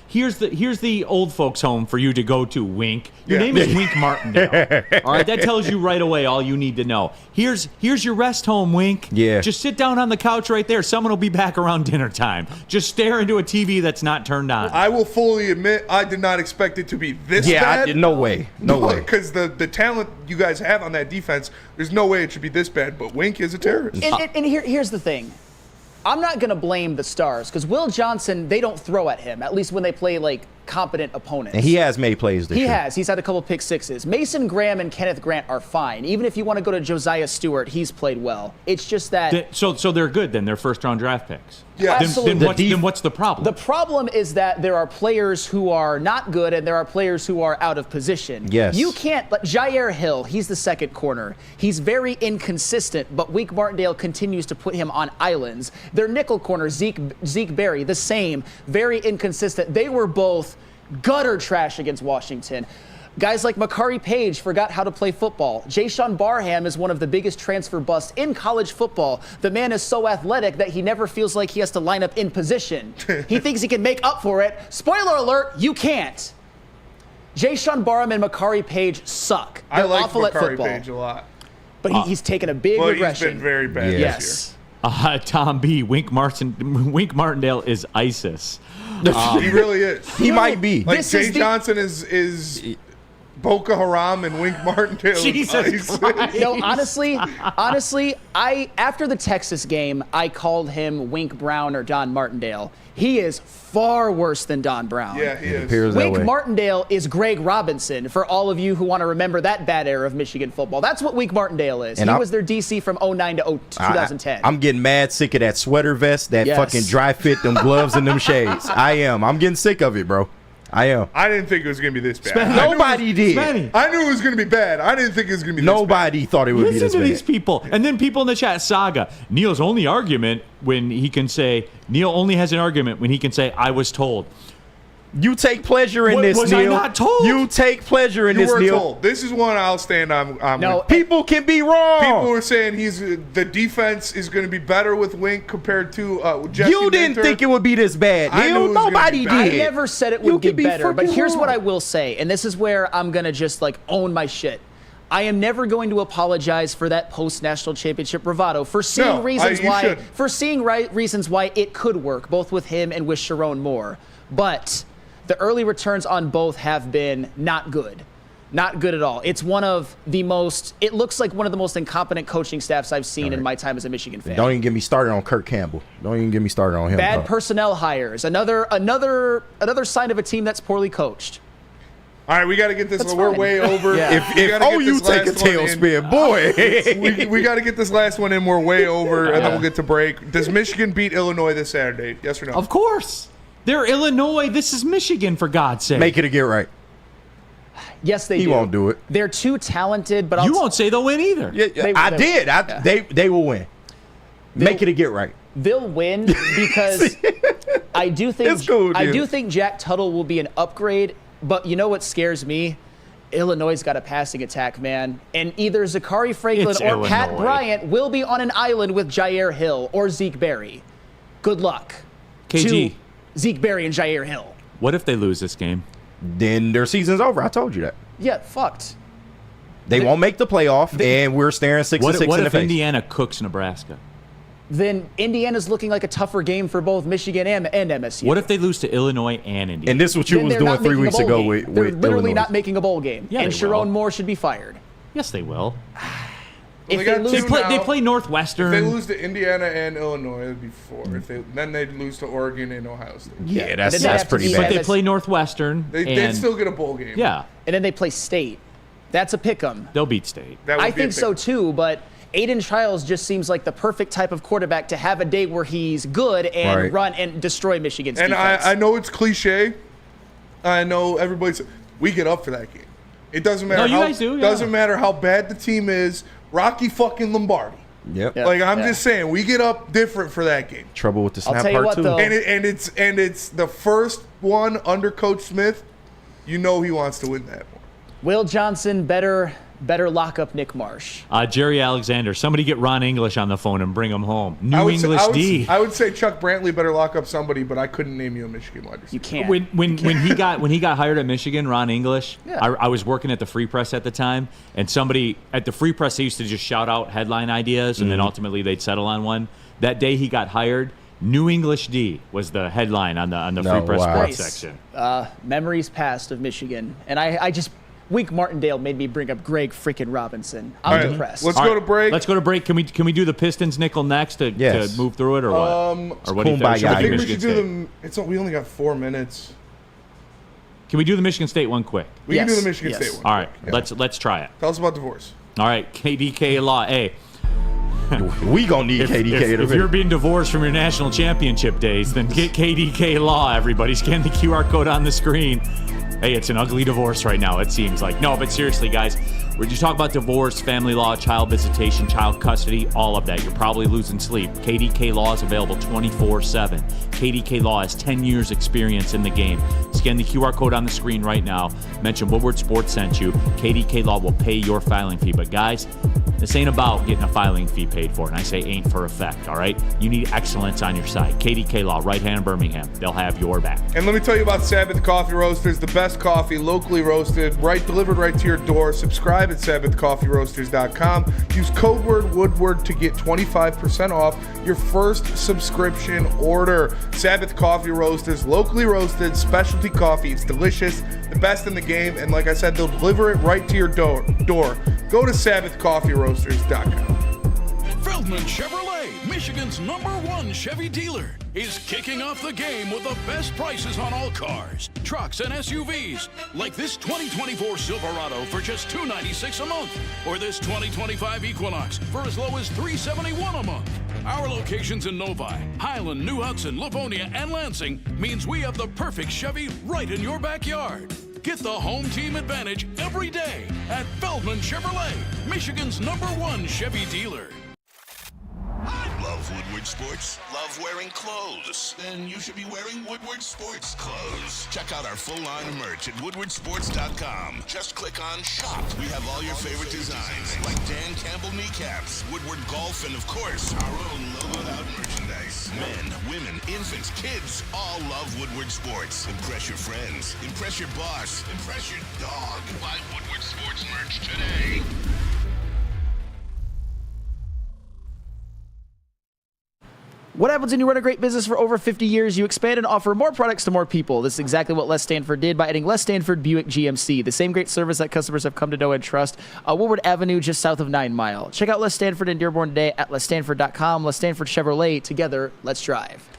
here's the old folks' home for you to go to. Wink. Your name is Wink Martindale. All right, that tells you right away all you need to know. Here's your rest home, Wink. Yeah. Just sit down on the couch right there. Someone will be back around dinner time. Just stare into a TV that's not turned on. I will fully admit I did not expect it to be this bad. No way. No way. Because the talent you guys have on that defense, there's no way it should be this bad. But Wink is a terrorist. And here's the thing. I'm not going to blame the Stars because Will Johnson, they don't throw at him, at least when they play like competent opponents. And he has made plays this year. He has. He's had a couple pick sixes. Mason Graham and Kenneth Grant are fine. Even if you want to go to Josiah Stewart, he's played well. It's just that. So they're good then. They're first-round draft picks. Yeah, absolutely. Then what's the problem? The problem is that there are players who are not good and there are players who are out of position. Yes. You can't. But Jair Hill, he's the second corner. He's very inconsistent, but Wink Martindale continues to put him on islands. Their nickel corner, Zeke Berry, the same, very inconsistent. They were both gutter trash against Washington. Guys like Makari Page forgot how to play football. Jayshawn Barham is one of the biggest transfer busts in college football. The man is so athletic that he never feels like he has to line up in position. He thinks he can make up for it. Spoiler alert, you can't. Jayshawn Barham and Makari Page suck. They're I like awful at Makari football. Page a lot. But he's taken a big regression. He's been very bad Yes. this year. Tom B. Wink Martindale is ISIS. He really is. He might be. Like Jay Johnson is Boko Haram and Wink Martindale. Jesus Christ. No, honestly, after the Texas game, I called him Wink Brown or Don Martindale. He is far worse than Don Brown. Yeah, he is. Appears that Wink way. Martindale is Greg Robinson, for all of you who want to remember that bad era of Michigan football. That's what Wink Martindale is. And he was their DC from 09 to 2010. I'm getting mad sick of that sweater vest, that Yes. fucking dry fit, them gloves, and them shades. I am. I'm getting sick of it, bro. I am. I didn't think it was going to be this bad. Nobody did. I knew it was going to be bad. I didn't think it was going to be this Nobody thought it would be Listen this to bad. these people. And then people in the chat, Saga. Neil's only argument when he can say, Neil only has an argument when he can say, I was told. You take pleasure in this, was Neil. I not told? You take pleasure in You this, were Neil. told. This is one I'll stand on. No, with. People can be wrong. People were saying the defense is going to be better with Wink compared to Jesse You didn't Minter. think it would be this bad, I knew it Neil. was gonna Nobody be did. bad. I never said it You would could get be better, but fucking here's what wrong. I will say, and this is where I'm going to just like own my shit. I am never going to apologize for that post-national championship bravado for seeing No, reasons you why shouldn't. reasons why it could work, both with him and with Sharon Moore. But the early returns on both have been not good. Not good at all. It's one of the most, it looks like one of the most incompetent coaching staffs I've seen in my time as a Michigan fan. Don't even get me started on Kirk Campbell. Don't even get me started on him. Bad personnel hires. Another sign of a team that's poorly coached. All right, we got to get this. That's We're fine. way over. Yeah. If you take a tailspin, boy. we got to get this last one in. We're way over, and then we'll get to break. Does Michigan beat Illinois this Saturday? Yes or no? Of course. They're Illinois. This is Michigan, for God's sake. Make it a get right. Yes, they He do. won't do it. They're too talented, but You won't say they'll win either. They will win. Make it a get right. They'll win because I do think It's cool, I dude. do think Jack Tuttle will be an upgrade. But you know what scares me? Illinois' got a passing attack, man. And either Zachary Franklin It's or Pat Illinois. Bryant will be on an island with Jair Hill or Zeke Berry. Good luck KG. to Zeke Berry and Jair Hill. What if they lose this game? Then their season's over. I told you that. Yeah, fucked. They won't make the playoff, and we're staring 6-6 What in the if face. Indiana cooks Nebraska? Then Indiana's looking like a tougher game for both Michigan and MSU. What if they lose to Illinois and Indiana? And this is what you Then was they're doing not 3 making a weeks bowl ago game. with They're literally Illinois. not making a bowl game. Yeah, and they Sharon will. Moore should be fired. Yes, they will. If they they got lose, two They now. play Northwestern. If they lose to Indiana and Illinois, it'd be 4. Then they'd lose to Oregon and Ohio State. Yeah, And that's then they have to pretty beat but bad. they play Northwestern. They'd and still get a bowl game. yeah, and then they play State. That's a pick 'em. they'll beat State. That would I be a think so pick. too, but Aiden Childs just seems like the perfect type of quarterback to have a day where he's good and Right. run and destroy Michigan's And defense. I know it's cliche. I know everybody's. We get up for that game. It doesn't matter. you how, guys do, yeah. Doesn't matter how bad the team is. Rocky fucking Lombardi. Yep. Yeah. Like I'm just saying, we get up different for that game. Trouble with the I'll snap tell you part what, two. though. And it's the first one under Coach Smith. You know he wants to win that one. Will Johnson better lock up Nick Marsh. Jerry Alexander. Somebody get Ron English on the phone and bring him home. New English D. I would say Chuck Brantley better lock up somebody, but I couldn't name you a Michigan wide receiver. You can't. When he got hired at Michigan, Ron English, Yeah. I was working at the Free Press at the time, and somebody at the Free Press, they used to just shout out headline ideas, and then ultimately they'd settle on one. That day he got hired, New English D was the headline on the Free Press wow. Sports Nice. section. Memories past of Michigan. And I just, Wink Martindale made me bring up Greg freaking Robinson. I'm All right, depressed. let's All go right, to break. Let's go to break. Can we do the Pistons nickel next to Yes. move through it or what? Or what do you Kumbaya. think? Should I think we Michigan should do State? them. We only got 4 minutes. Can we do the Michigan State one quick? We can do the Michigan State one. All right, Yeah. let's try it. Tell us about divorce. All right, KDK Law. Hey, We gonna need KDK. if you're being divorced from your national championship days, then get KDK Law, everybody. Scan the QR code on the screen. Hey, it's an ugly divorce right now, it seems like. No, but seriously, guys, we're just talking about divorce, family law, child visitation, child custody, all of that. You're probably losing sleep. KDK Law is available 24/7. KDK Law has 10 years experience in the game. Scan the QR code on the screen right now. Mention Woodward Sports sent you. KDK Law will pay your filing fee. But guys, this ain't about getting a filing fee paid for, and I say ain't for effect, all right? You need excellence on your side. KDK Law, right hand in Birmingham. They'll have your back. And let me tell you about Sabbath Coffee Roasters, the best coffee, locally roasted, delivered right to your door. Subscribe at SabbathCoffeeRoasters.com. Use code word Woodward to get 25% off your first subscription order. Sabbath Coffee Roasters, locally roasted, specialty coffee. It's delicious, the best in the game, and like I said, they'll deliver it right to your door. Go to SabbathCoffeeRoasters.com. Feldman Chevrolet, Michigan's #1 Chevy dealer, is kicking off the game with the best prices on all cars, trucks, and SUVs, like this 2024 Silverado for just $296 a month, or this 2025 Equinox for as low as $371 a month. Our locations in Novi, Highland, New Hudson, Livonia, and Lansing means we have the perfect Chevy right in your backyard. Get the home team advantage every day at Feldman Chevrolet, Michigan's #1 Chevy dealer. Love Woodward Sports? Love wearing clothes? Then you should be wearing Woodward Sports clothes. Check out our full line of merch at woodwardsports.com. Just click on shop. We have all your favorite designs, like Dan Campbell kneecaps, Woodward Golf, and of course, our own logoed out merchandise. Men, women, infants, kids all love Woodward Sports. Impress your friends. Impress your boss. Impress your dog. Buy Woodward Sports merch today. What happens when you run a great business for over 50 years? You expand and offer more products to more people. This is exactly what Les Stanford did by adding Les Stanford Buick GMC, the same great service that customers have come to know and trust. Woodward Avenue, just south of 9 Mile. Check out Les Stanford in Dearborn today at lesstanford.com. Les Stanford Chevrolet. Together, let's drive.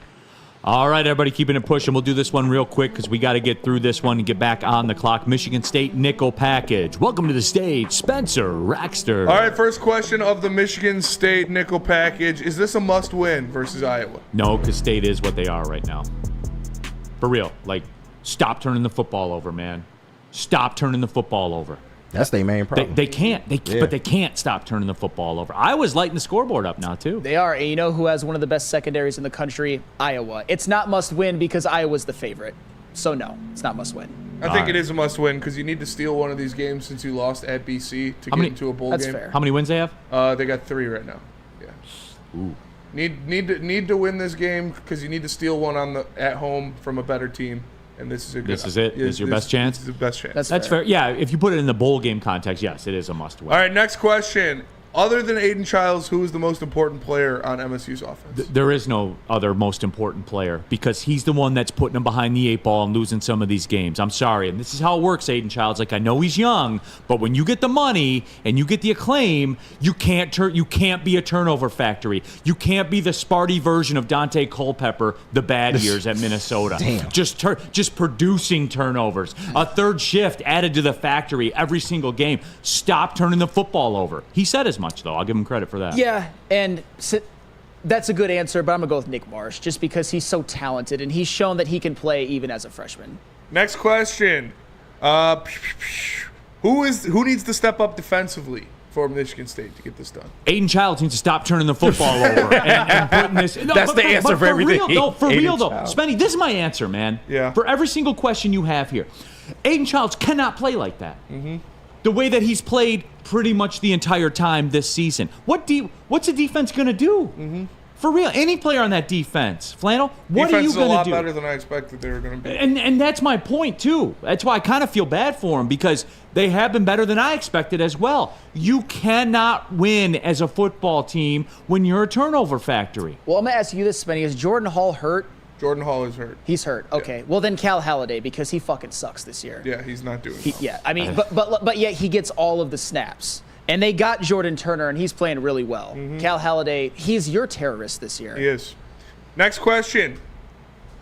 All right, everybody, keeping it pushing. We'll do this one real quick because we got to get through this one and get back on the clock. Michigan State nickel package. Welcome to the stage, Spencer Raxter. All right, first question of the Michigan State nickel package. Is this a must-win versus Iowa? No, because State is what they are right now. For real. Like, stop turning the football over, man. Stop turning the football over. That's their main problem. They can't. But they can't stop turning the football over. Iowa's lighting the scoreboard up now, too. They are. And you know who has one of the best secondaries in the country? Iowa. It's not must-win because Iowa's the favorite. So, no, it's not must-win. I think it is a must-win because you need to steal one of these games since you lost at BC to get into a bowl game. That's fair. How many wins they have? They got 3 right now. Yeah. Ooh. Need to win this game because you need to steal one at home from a better team. And this is a good. This is it. This is your best chance. This is the best chance. That's fair. Yeah, if you put it in the bowl game context, yes, it is a must-win. All right, next question. Other than Aiden Childs, who is the most important player on MSU's offense? There is no other most important player because he's the one that's putting them behind the 8 ball and losing some of these games. I'm sorry. And this is how it works, Aiden Childs. Like, I know he's young, but when you get the money and you get the acclaim, you can't be a turnover factory. You can't be the Sparty version of Dante Culpepper the bad years at Minnesota. Damn. Just producing turnovers. A third shift added to the factory every single game. Stop turning the football over. He said as much, though. I'll give him credit for that. Yeah, and that's a good answer, but I'm going to go with Nick Marsh just because he's so talented and he's shown that he can play even as a freshman. Next question. Who needs to step up defensively for Michigan State to get this done? Aiden Childs needs to stop turning the football over and putting this. No, That's the answer for everything. For real, though. Childs. Spenny, this is my answer, man. Yeah. For every single question you have here. Aiden Childs cannot play like that. Mm-hmm. The way that he's played pretty much the entire time this season. What's the defense going to do? Mm-hmm. For real, any player on that defense, Flannel, what are you going to do? Defense is a lot better than I expected they were going to be. And that's my point, too. That's why I kind of feel bad for them because they have been better than I expected as well. You cannot win as a football team when you're a turnover factory. Well, I'm going to ask you this, Spenny. Is Jordan Hall hurt? Jordan Hall is hurt. He's hurt. Okay. Yeah. Well, then Cal Halliday because he fucking sucks this year. Yeah, he's not doing well. Yeah, I mean, but yet he gets all of the snaps. And they got Jordan Turner, and he's playing really well. Mm-hmm. Cal Halliday, he's your terrorist this year. He is. Next question.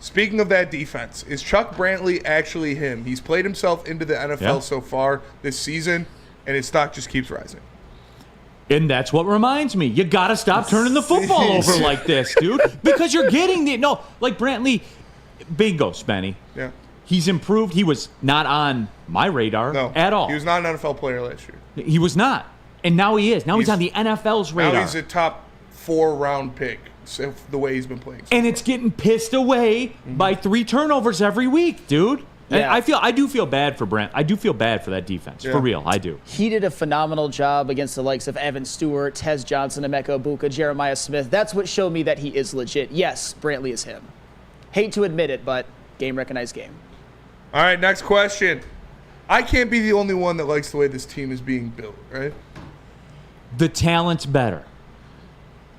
Speaking of that defense, is Chuck Brantley actually him? He's played himself into the NFL so far this season, and his stock just keeps rising. And that's what reminds me. You got to stop turning the football over like this, dude. Because you're getting like Brantley, bingo, Spenny. Yeah. He's improved. He was not on my radar at all. He was not an NFL player last year. He was not. And now he is. Now he's on the NFL's radar. Now he's a top 4-round pick, so the way he's been playing. And it's getting pissed away by 3 turnovers every week, dude. Yeah. And I do feel bad for Brent. I do feel bad for that defense. For real, I do. He did a phenomenal job against the likes of Evan Stewart, Tez Johnson, Emeka Ibuka, Jeremiah Smith. That's what showed me that he is legit. Yes, Brantley is him. Hate to admit it, but game recognized game. All right, next question. I can't be the only one that likes the way this team is being built, right? The talent's better.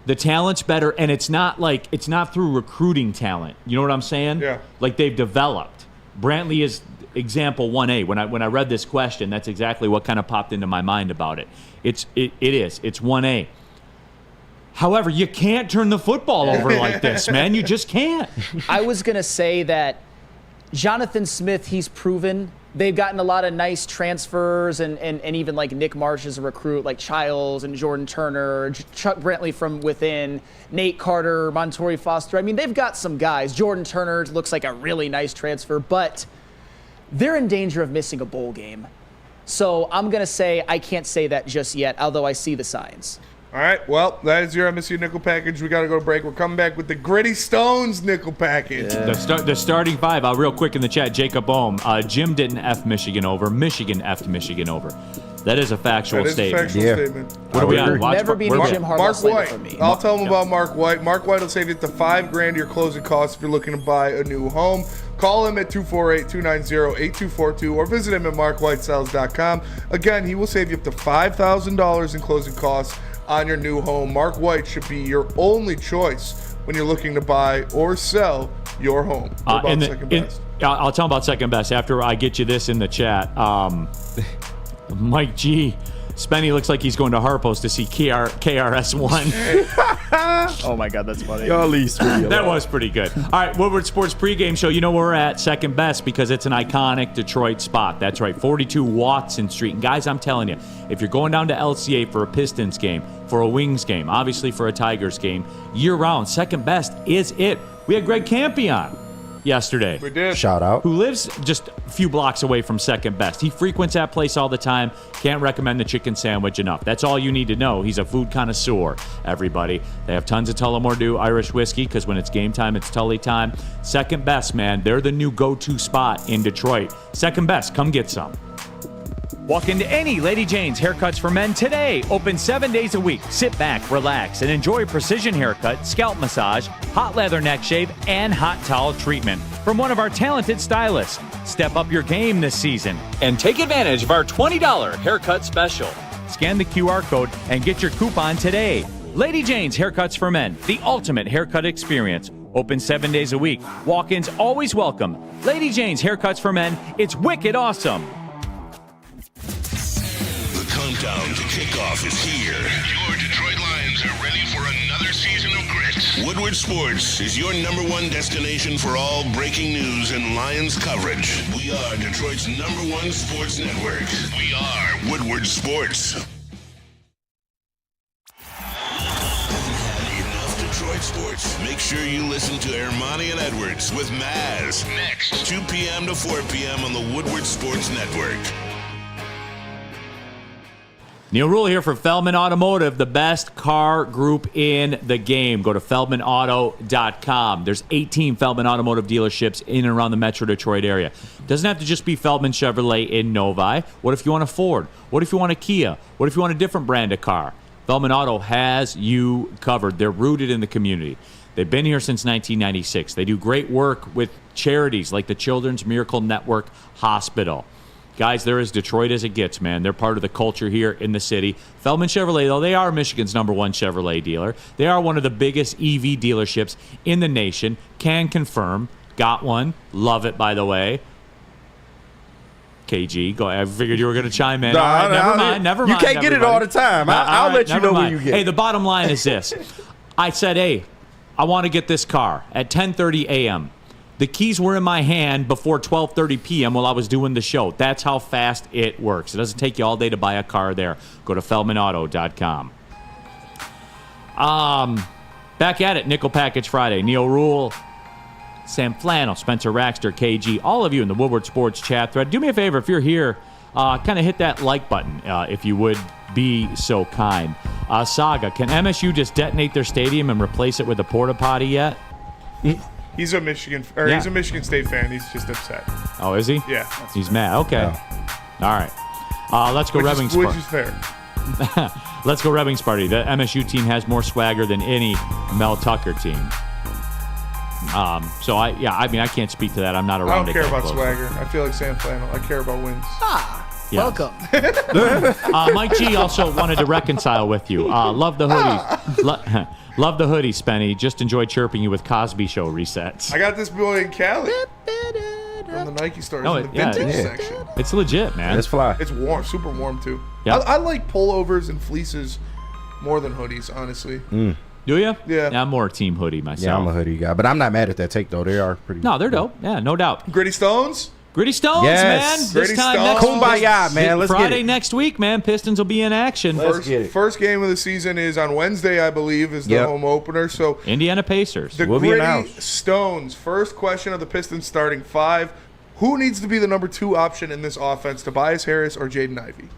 The talent's better, and it's not through recruiting talent. You know what I'm saying? Yeah. Like they've developed. Brantley is example 1A. When I read this question, that's exactly what kind of popped into my mind about it. It is. It's 1A. However, you can't turn the football over like this, man. You just can't. I was going to say that Jonathan Smith, he's proven. They've gotten a lot of nice transfers and even like Nick Marsh as a recruit, like Childs and Jordan Turner, Chuck Brantley from within, Nate Carter, Montori Foster. I mean, they've got some guys. Jordan Turner looks like a really nice transfer, but they're in danger of missing a bowl game. So I'm going to say I can't say that just yet, although I see the signs. All right, well, that is your MSU nickel package. We got to go to break. We're coming back with the Gritty Stones nickel package. Yeah. The starting 5, real quick in the chat, Jacob Ohm. Jim didn't F Michigan over. Michigan F'd Michigan over. That is a factual statement. What are we on? Never beating Jim Harbaugh Mark slated White. for me. I'll tell them about Mark White. Mark White will save you up to $5,000 your closing costs if you're looking to buy a new home. Call him at 248-290-8242 or visit him at markwhitesells.com. Again, he will save you up to $5,000 in closing costs on your new home. Mark White should be your only choice when you're looking to buy or sell your home. What about second best? I'll tell him about second best after I get you this in the chat. Mike G. Spenny looks like he's going to Harpo's to see KRS-One. Oh, my God, that's funny. That was pretty good. All right, Woodward Sports pregame show. You know where we're at, second best, because it's an iconic Detroit spot. That's right, 42 Watson Street. And, guys, I'm telling you, if you're going down to LCA for a Pistons game, for a Wings game, obviously for a Tigers game, year-round, second best is it. We had Greg Campion yesterday. We did. Shout out. Who lives just a few blocks away from second best. He frequents that place all the time. Can't recommend the chicken sandwich enough. That's all you need to know. He's a food connoisseur, everybody. They have tons of Tullamore Irish whiskey because when it's game time, it's Tully time. Second best, man. They're the new go-to spot in Detroit. Second best. Come get some. Walk into any Lady Jane's Haircuts for Men today. Open 7 days a week. Sit back, relax, and enjoy precision haircut, scalp massage, hot leather neck shave, and hot towel treatment from one of our talented stylists. Step up your game this season and take advantage of our $20 haircut special. Scan the QR code and get your coupon today. Lady Jane's Haircuts for Men, the ultimate haircut experience. Open 7 days a week. Walk-ins always welcome. Lady Jane's Haircuts for Men. It's wicked awesome. Countdown to kickoff is here. Your Detroit Lions are ready for another season of grit. Woodward Sports is your #1 destination for all breaking news and Lions coverage. We are Detroit's #1 sports network. We are Woodward Sports. Enough Detroit sports. Make sure you listen to Ermanni and Edwards with Maz next, 2 p.m. to 4 p.m. on the Woodward Sports Network. Neil Rule here for Feldman Automotive, the best car group in the game. Go to feldmanauto.com. There's 18 Feldman Automotive dealerships in and around the Metro Detroit area. Doesn't have to just be Feldman Chevrolet in Novi. What if you want a Ford? What if you want a Kia? What if you want a different brand of car? Feldman Auto has you covered. They're rooted in the community. They've been here since 1996. They do great work with charities like the Children's Miracle Network Hospital. Guys, they're as Detroit as it gets, man. They're part of the culture here in the city. Feldman Chevrolet, though, they are Michigan's #1 Chevrolet dealer. They are one of the biggest EV dealerships in the nation. Can confirm. Got one. Love it, by the way. KG, go. I figured you were going to chime in. No, all right, never mind. You can't get it all the time. I'll let you know when you get it. Hey, the bottom line is this. I said, hey, I want to get this car at 10:30 a.m. The keys were in my hand before 12:30 p.m. while I was doing the show. That's how fast it works. It doesn't take you all day to buy a car there. Go to feldmanauto.com. Back at it, Nickel Package Friday. Neil Rule, Sam Flannel, Spencer Raxter, KG, all of you in the Woodward Sports chat thread. Do me a favor, if you're here, kind of hit that like button, if you would be so kind. Saga, can MSU just detonate their stadium and replace it with a porta potty yet? He's a Michigan State fan. He's just upset. Oh, is he? Yeah. He's mad. Okay. All right. Let's go Red Wings. Which is fair. Let's go Red Wings party. The MSU team has more swagger than any Mel Tucker team. So I can't speak to that. I'm not around. I don't care about swagger. I feel like Sam Flannel. I care about wins. Welcome. Mike G also wanted to reconcile with you. Love the hoodies. Love the hoodie, Spenny. Just enjoy chirping you with Cosby Show resets. I got this boy in Cali from the Nike store. In the vintage section. It's legit, man. It's fly. It's warm, super warm too. Yep. I like pullovers and fleeces more than hoodies, honestly. Do you? Yeah. I'm more team hoodie myself. Yeah, I'm a hoodie guy, but I'm not mad at that take though. They are pretty. No, they're dope. Yeah, no doubt. Gritty Stones. Gritty Stones, Yes. man. Gritty This time Stones. Kumbaya, man. Let's Friday get it. next week, man. Pistons will be in action. Let's get it. First game of the season is on Wednesday, I believe, is the Yep. home opener. So Indiana Pacers. the We'll be Gritty announced. Stones. First question of the Pistons starting five. Who needs to be the number 2 option in this offense, Tobias Harris or Jaden Ivey?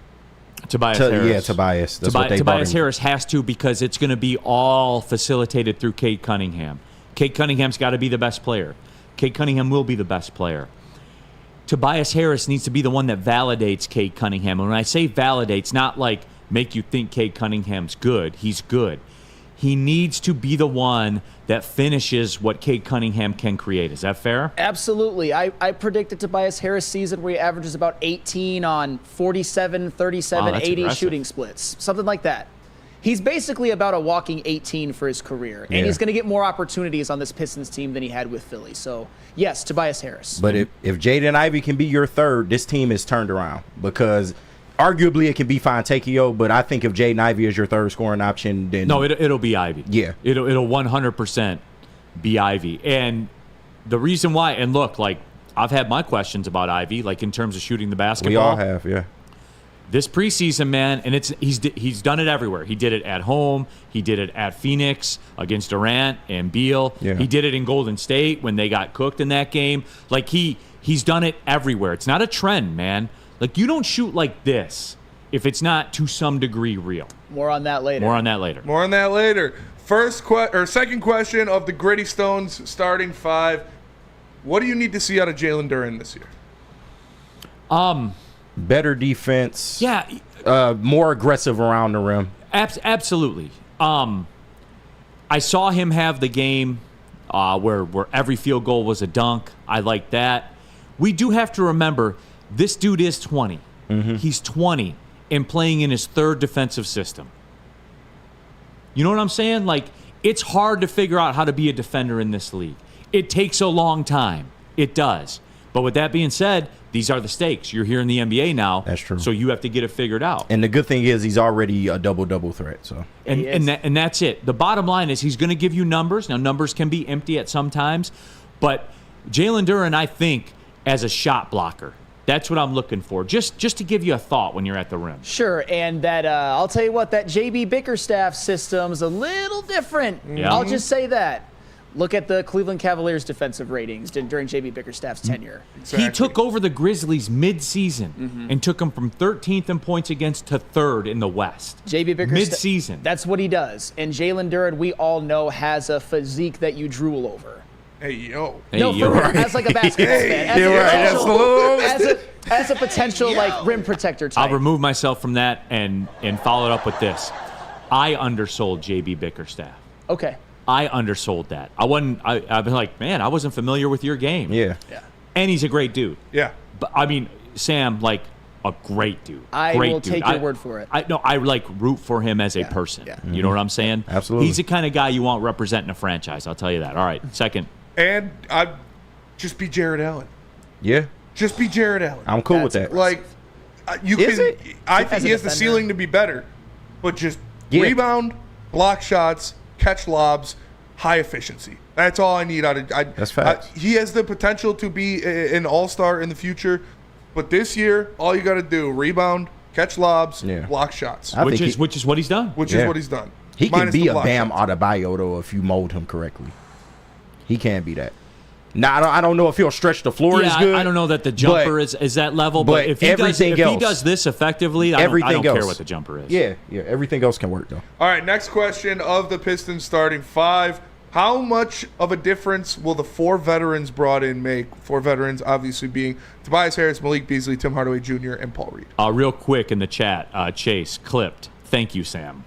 Tobias Harris. Yeah, Tobias. That's what they brought Tobias him. Harris has to, because it's going to be all facilitated through Cade Cunningham. Cade Cunningham's got to be the best player. Cade Cunningham will be the best player. Tobias Harris needs to be the one that validates Cade Cunningham. And when I say validates, not like make you think Cade Cunningham's good. He's good. He needs to be the one that finishes what Cade Cunningham can create. Is that fair? Absolutely. I predicted Tobias Harris season where he averages about 18 on 47, 37, Wow, that's 80 aggressive. shooting splits. Something like that. He's basically about a walking 18 for his career. Yeah. And he's going to get more opportunities on this Pistons team than he had with Philly. So, yes, Tobias Harris. But if Jaden Ivey can be your third, this team is turned around because arguably it can be Fontecchio, but I think if Jaden Ivey is your third scoring option, then No, it'll be Ivy. Yeah. It'll 100% be Ivy. And the reason why, and look, like, I've had my questions about Ivy, like in terms of shooting the basketball. we all have, yeah. This preseason, man, and he's done it everywhere. He did it at home. He did it at Phoenix against Durant and Beal. Yeah. He did it in Golden State when they got cooked in that game. Like, he's done it everywhere. It's not a trend, man. Like, you don't shoot like this if it's not to some degree real. More on that later. More on that later. More on that later. Second question of the Gritty Stones starting five. What do you need to see out of Jalen Duren this year? Better defense. Yeah. More aggressive around the rim. Absolutely. I saw him have the game where every field goal was a dunk. I like that. We do have to remember, this dude is 20. Mm-hmm. He's 20 and playing in his third defensive system. You know what I'm saying? Like, it's hard to figure out how to be a defender in this league. It takes a long time. It does. But with that being said, these are the stakes. You're here in the NBA now. That's true. So you have to get it figured out. And the good thing is he's already a double-double threat. So And that's it. The bottom line is he's going to give you numbers. Now, numbers can be empty at some times. But Jalen Duren, I think, as a shot blocker, that's what I'm looking for. Just to give you a thought when you're at the rim. Sure, and that I'll tell you what, that JB Bickerstaff system's a little different. Yeah. I'll just say that. Look at the Cleveland Cavaliers defensive ratings during JB Bickerstaff's tenure. He took over the Grizzlies mid-season and took them from 13th in points against to 3rd in the West. JB Bickerstaff. Mid-season. That's what he does. And Jalen Duren, we all know, has a physique that you drool over. Hey, yo. No, for real, as like a basketball fan. As a potential like rim protector type. I'll remove myself from that and follow it up with this. I undersold JB Bickerstaff. Okay. I undersold that. I've been like, man, I wasn't familiar with your game. Yeah. And he's a great dude. Yeah. But I mean, Sam, like, a great dude. I great will dude. take your word for it. I like root for him as a person. Yeah. You know what I'm saying? Absolutely. He's the kind of guy you want representing a franchise. I'll tell you that. All right, second. And I'd just be Jared Allen. Yeah. Just be Jared Allen. I'm cool with that. Like, you Is can. it? I think As a he has the defender. ceiling to be better, but just Yeah. rebound, block shots, catch lobs, high efficiency. That's all I need out of. That's facts. He has the potential to be an all-star in the future, but this year, all you got to do: rebound, catch lobs, block shots. Which is what he's done. Which is what he's done. He can be a Bam shots. Adebayo though if you mold him correctly. He can be that. Now I don't know if he'll stretch the floor as good. I don't know that the jumper is that level, but if he does this effectively, I don't care what the jumper is. Yeah, everything else can work though. All right, next question of the Pistons starting five. How much of a difference will the 4 veterans brought in make? 4 veterans obviously being Tobias Harris, Malik Beasley, Tim Hardaway Jr., and Paul Reed. Real quick in the chat, Chase clipped. Thank you, Sam.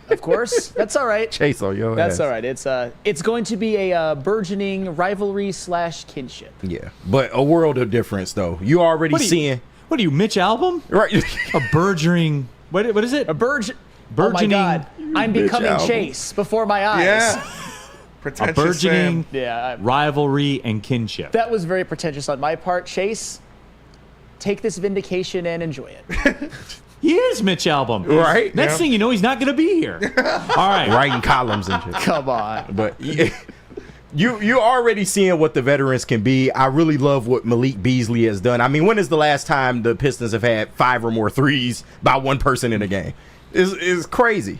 Of course, that's all right. Chase on your That's ass. all right. It's going to be a burgeoning rivalry / kinship. Yeah, but a world of difference though. You already seeing. What are you, Mitch Albom? Right. A burgeoning. What is it? Burgeoning. Oh my Burgeoning. God! I'm becoming Album. Chase before my eyes. Yeah. A Pretentious burgeoning Sam. rivalry and kinship. That was very pretentious on my part. Chase, take this vindication and enjoy it. He is Mitch Albom. Right. Next thing you know, he's not going to be here. All right. Writing columns and shit. Come on. But you already seeing what the veterans can be. I really love what Malik Beasley has done. I mean, when is the last time the Pistons have had 5 or more threes by one person in a game? It's crazy.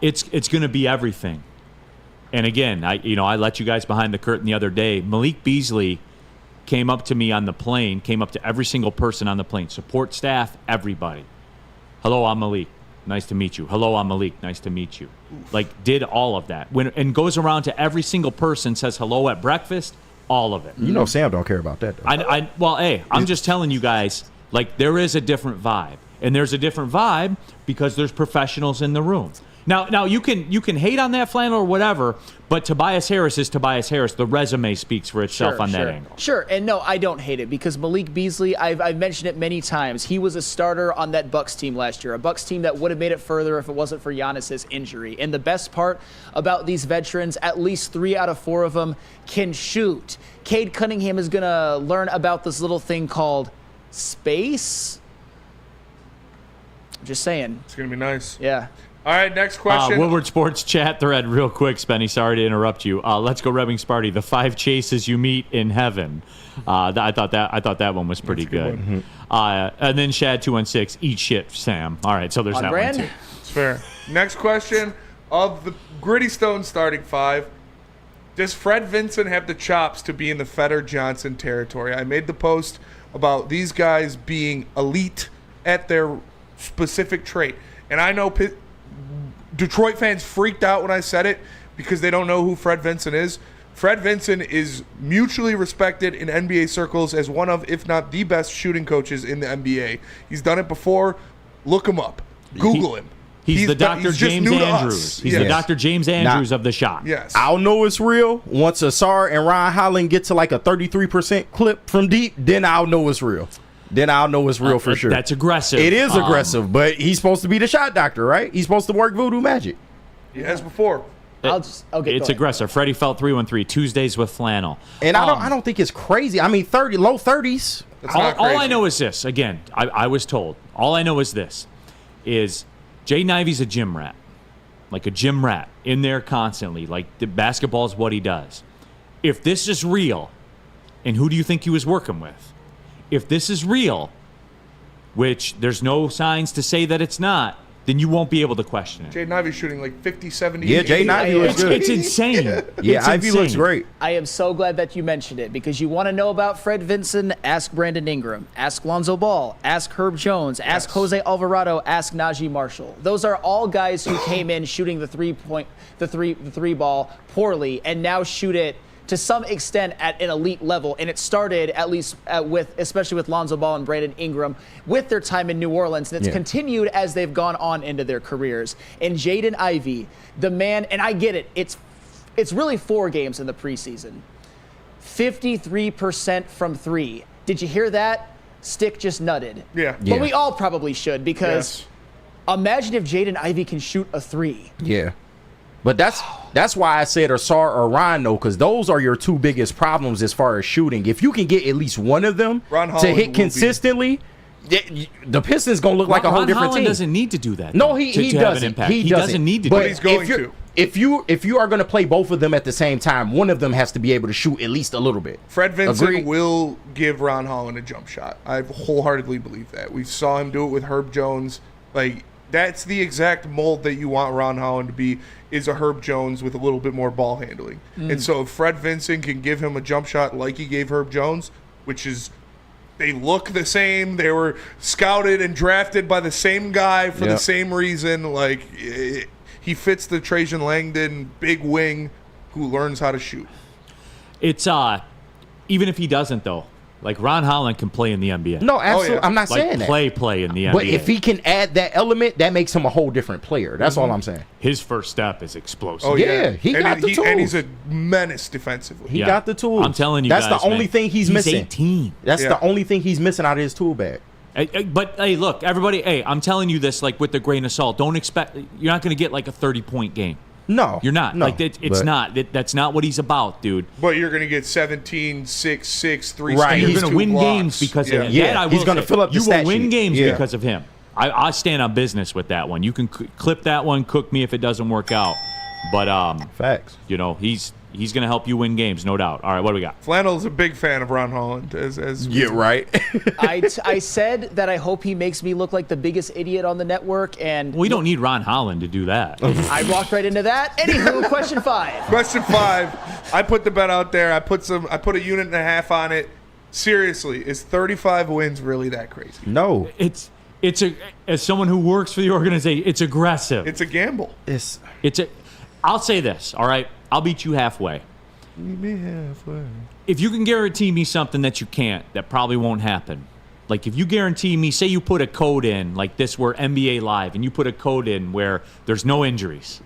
It's going to be everything. And again, I let you guys behind the curtain the other day. Malik Beasley came up to me on the plane, came up to every single person on the plane, support staff, everybody. Hello, I'm Malik. Nice to meet you. Hello, I'm Malik. Nice to meet you. Like, did all of that. And goes around to every single person, says hello at breakfast, all of it. You know Sam don't care about that, though. Well, hey, I'm just telling you guys, like, there is a different vibe. And there's a different vibe because there's professionals in the room. Now you can hate on that flannel or whatever, but Tobias Harris is Tobias Harris. The resume speaks for itself on that angle. Sure, and no, I don't hate it because Malik Beasley, I've mentioned it many times. He was a starter on that Bucks team last year, a Bucks team that would have made it further if it wasn't for Giannis's injury. And the best part about these veterans, at least 3 out of 4 of them can shoot. Cade Cunningham is going to learn about this little thing called space. I'm just saying. It's going to be nice. Yeah. All right, next question. Woodward Sports chat thread real quick, Spenny. Sorry to interrupt you. Let's go Rebbing Sparty. The 5 chases you meet in heaven. I thought that one was pretty good. And then Shad 216. Eat shit, Sam. All right, so there's On that brand? one too. It's fair. Next question of the Gritty Stone starting 5. Does Fred Vincent have the chops to be in the Feder Johnson territory? I made the post about these guys being elite at their specific trait. And I know Detroit fans freaked out when I said it because they don't know who Fred Vincent is. Fred Vincent is mutually respected in NBA circles as one of, if not the best shooting coaches in the NBA. He's done it before. Look him up. Google him. He's the Dr. James Andrews. He's the Dr. James Andrews of the shot. Yes. I'll know it's real once Asar and Ron Holland get to like a 33% clip from deep. Then I'll know it's real. For sure. That's aggressive. It is aggressive, but he's supposed to be the shot doctor, right? He's supposed to work voodoo magic. He has before. It's aggressive. Freddie felt 313 Tuesdays with flannel. And I don't think it's crazy. I mean, low 30s. All I know is this. Again, I was told. All I know is this: is Jaden Ivey's a gym rat, like a gym rat in there constantly. Like the basketball is what he does. If this is real, and who do you think he was working with? If this is real, which there's no signs to say that it's not, then you won't be able to question it. Jaden Ivey's shooting like 50, 70. Yeah, Jaden Ivey looks good. It's insane. Yeah, Ivey looks great. I am so glad that you mentioned it because you want to know about Fred Vincent, ask Brandon Ingram, ask Lonzo Ball, ask Herb Jones, ask Jose Alvarado, ask Najee Marshall. Those are all guys who came in shooting the three ball poorly and now shoot it to some extent at an elite level. And it started especially with Lonzo Ball and Brandon Ingram with their time in New Orleans. And it's continued as they've gone on into their careers. And Jaden Ivey, the man, and I get it, it's really 4 games in the preseason. 53% from 3. Did you hear that? Stick just nutted. Yeah. But we all probably should because imagine if Jaden Ivey can shoot a 3. Yeah. But that's why I said Asar or Ron, though, because those are your 2 biggest problems as far as shooting. If you can get at least one of them to hit consistently, the Pistons going to look like a whole different Holland team. doesn't need to do that. No, he doesn't. He doesn't need to do but that. He's going to. if you are going to play both of them at the same time, one of them has to be able to shoot at least a little bit. Fred Vincent Agreed? will give Ron Holland a jump shot. I wholeheartedly believe that. We saw him do it with Herb Jones. Like, that's the exact mold that you want Ron Holland to be, is a Herb Jones with a little bit more ball handling. And so if Fred Vincent can give him a jump shot like he gave Herb Jones, which is, they look the same. They were scouted and drafted by the same guy for the same reason. Like, he fits the Trajan Langdon big wing who learns how to shoot. It's even if he doesn't though, like Ron Holland can play in the NBA. No, absolutely. I'm not saying that. Play in the NBA. But if he can add that element, that makes him a whole different player. That's all I'm saying. His first step is explosive. Oh, yeah. He got the tools. And he's a menace defensively. He got the tools. I'm telling you, that's guys, the only man, thing he's missing. 18. That's the only thing he's missing out of his tool bag. But hey, look, everybody. Hey, I'm telling you this like with a grain of salt. Don't expect you're not going to get like a 30-point game. No, you're not. No, like it's not. That's not what he's about, dude. But you're going to get 17, 6, 6, 3 Right. You're steals, going to 2 win blocks. games because of him. Yeah, That I he's will gonna say. fill up the You stat will win sheet. games Yeah. because of him. I stand on business with that one. You can clip that one, cook me if it doesn't work out. But facts. You know, he's going to help you win games, no doubt. All right, what do we got? Flannel's a big fan of Ron Holland. Right. I said that I hope he makes me look like the biggest idiot on the network, and We don't need Ron Holland to do that. I walked right into that. Anywho, question 5. Question 5. I put the bet out there. I put a unit and a half on it. Seriously, is 35 wins really that crazy? No. It's as someone who works for the organization, it's aggressive. It's a gamble. I'll say this, all right? I'll beat you halfway. Meet me halfway. If you can guarantee me something that you can't, that probably won't happen. Like if you guarantee me, say you put a code in like this, we're NBA Live, and you put a code in where there's no injuries.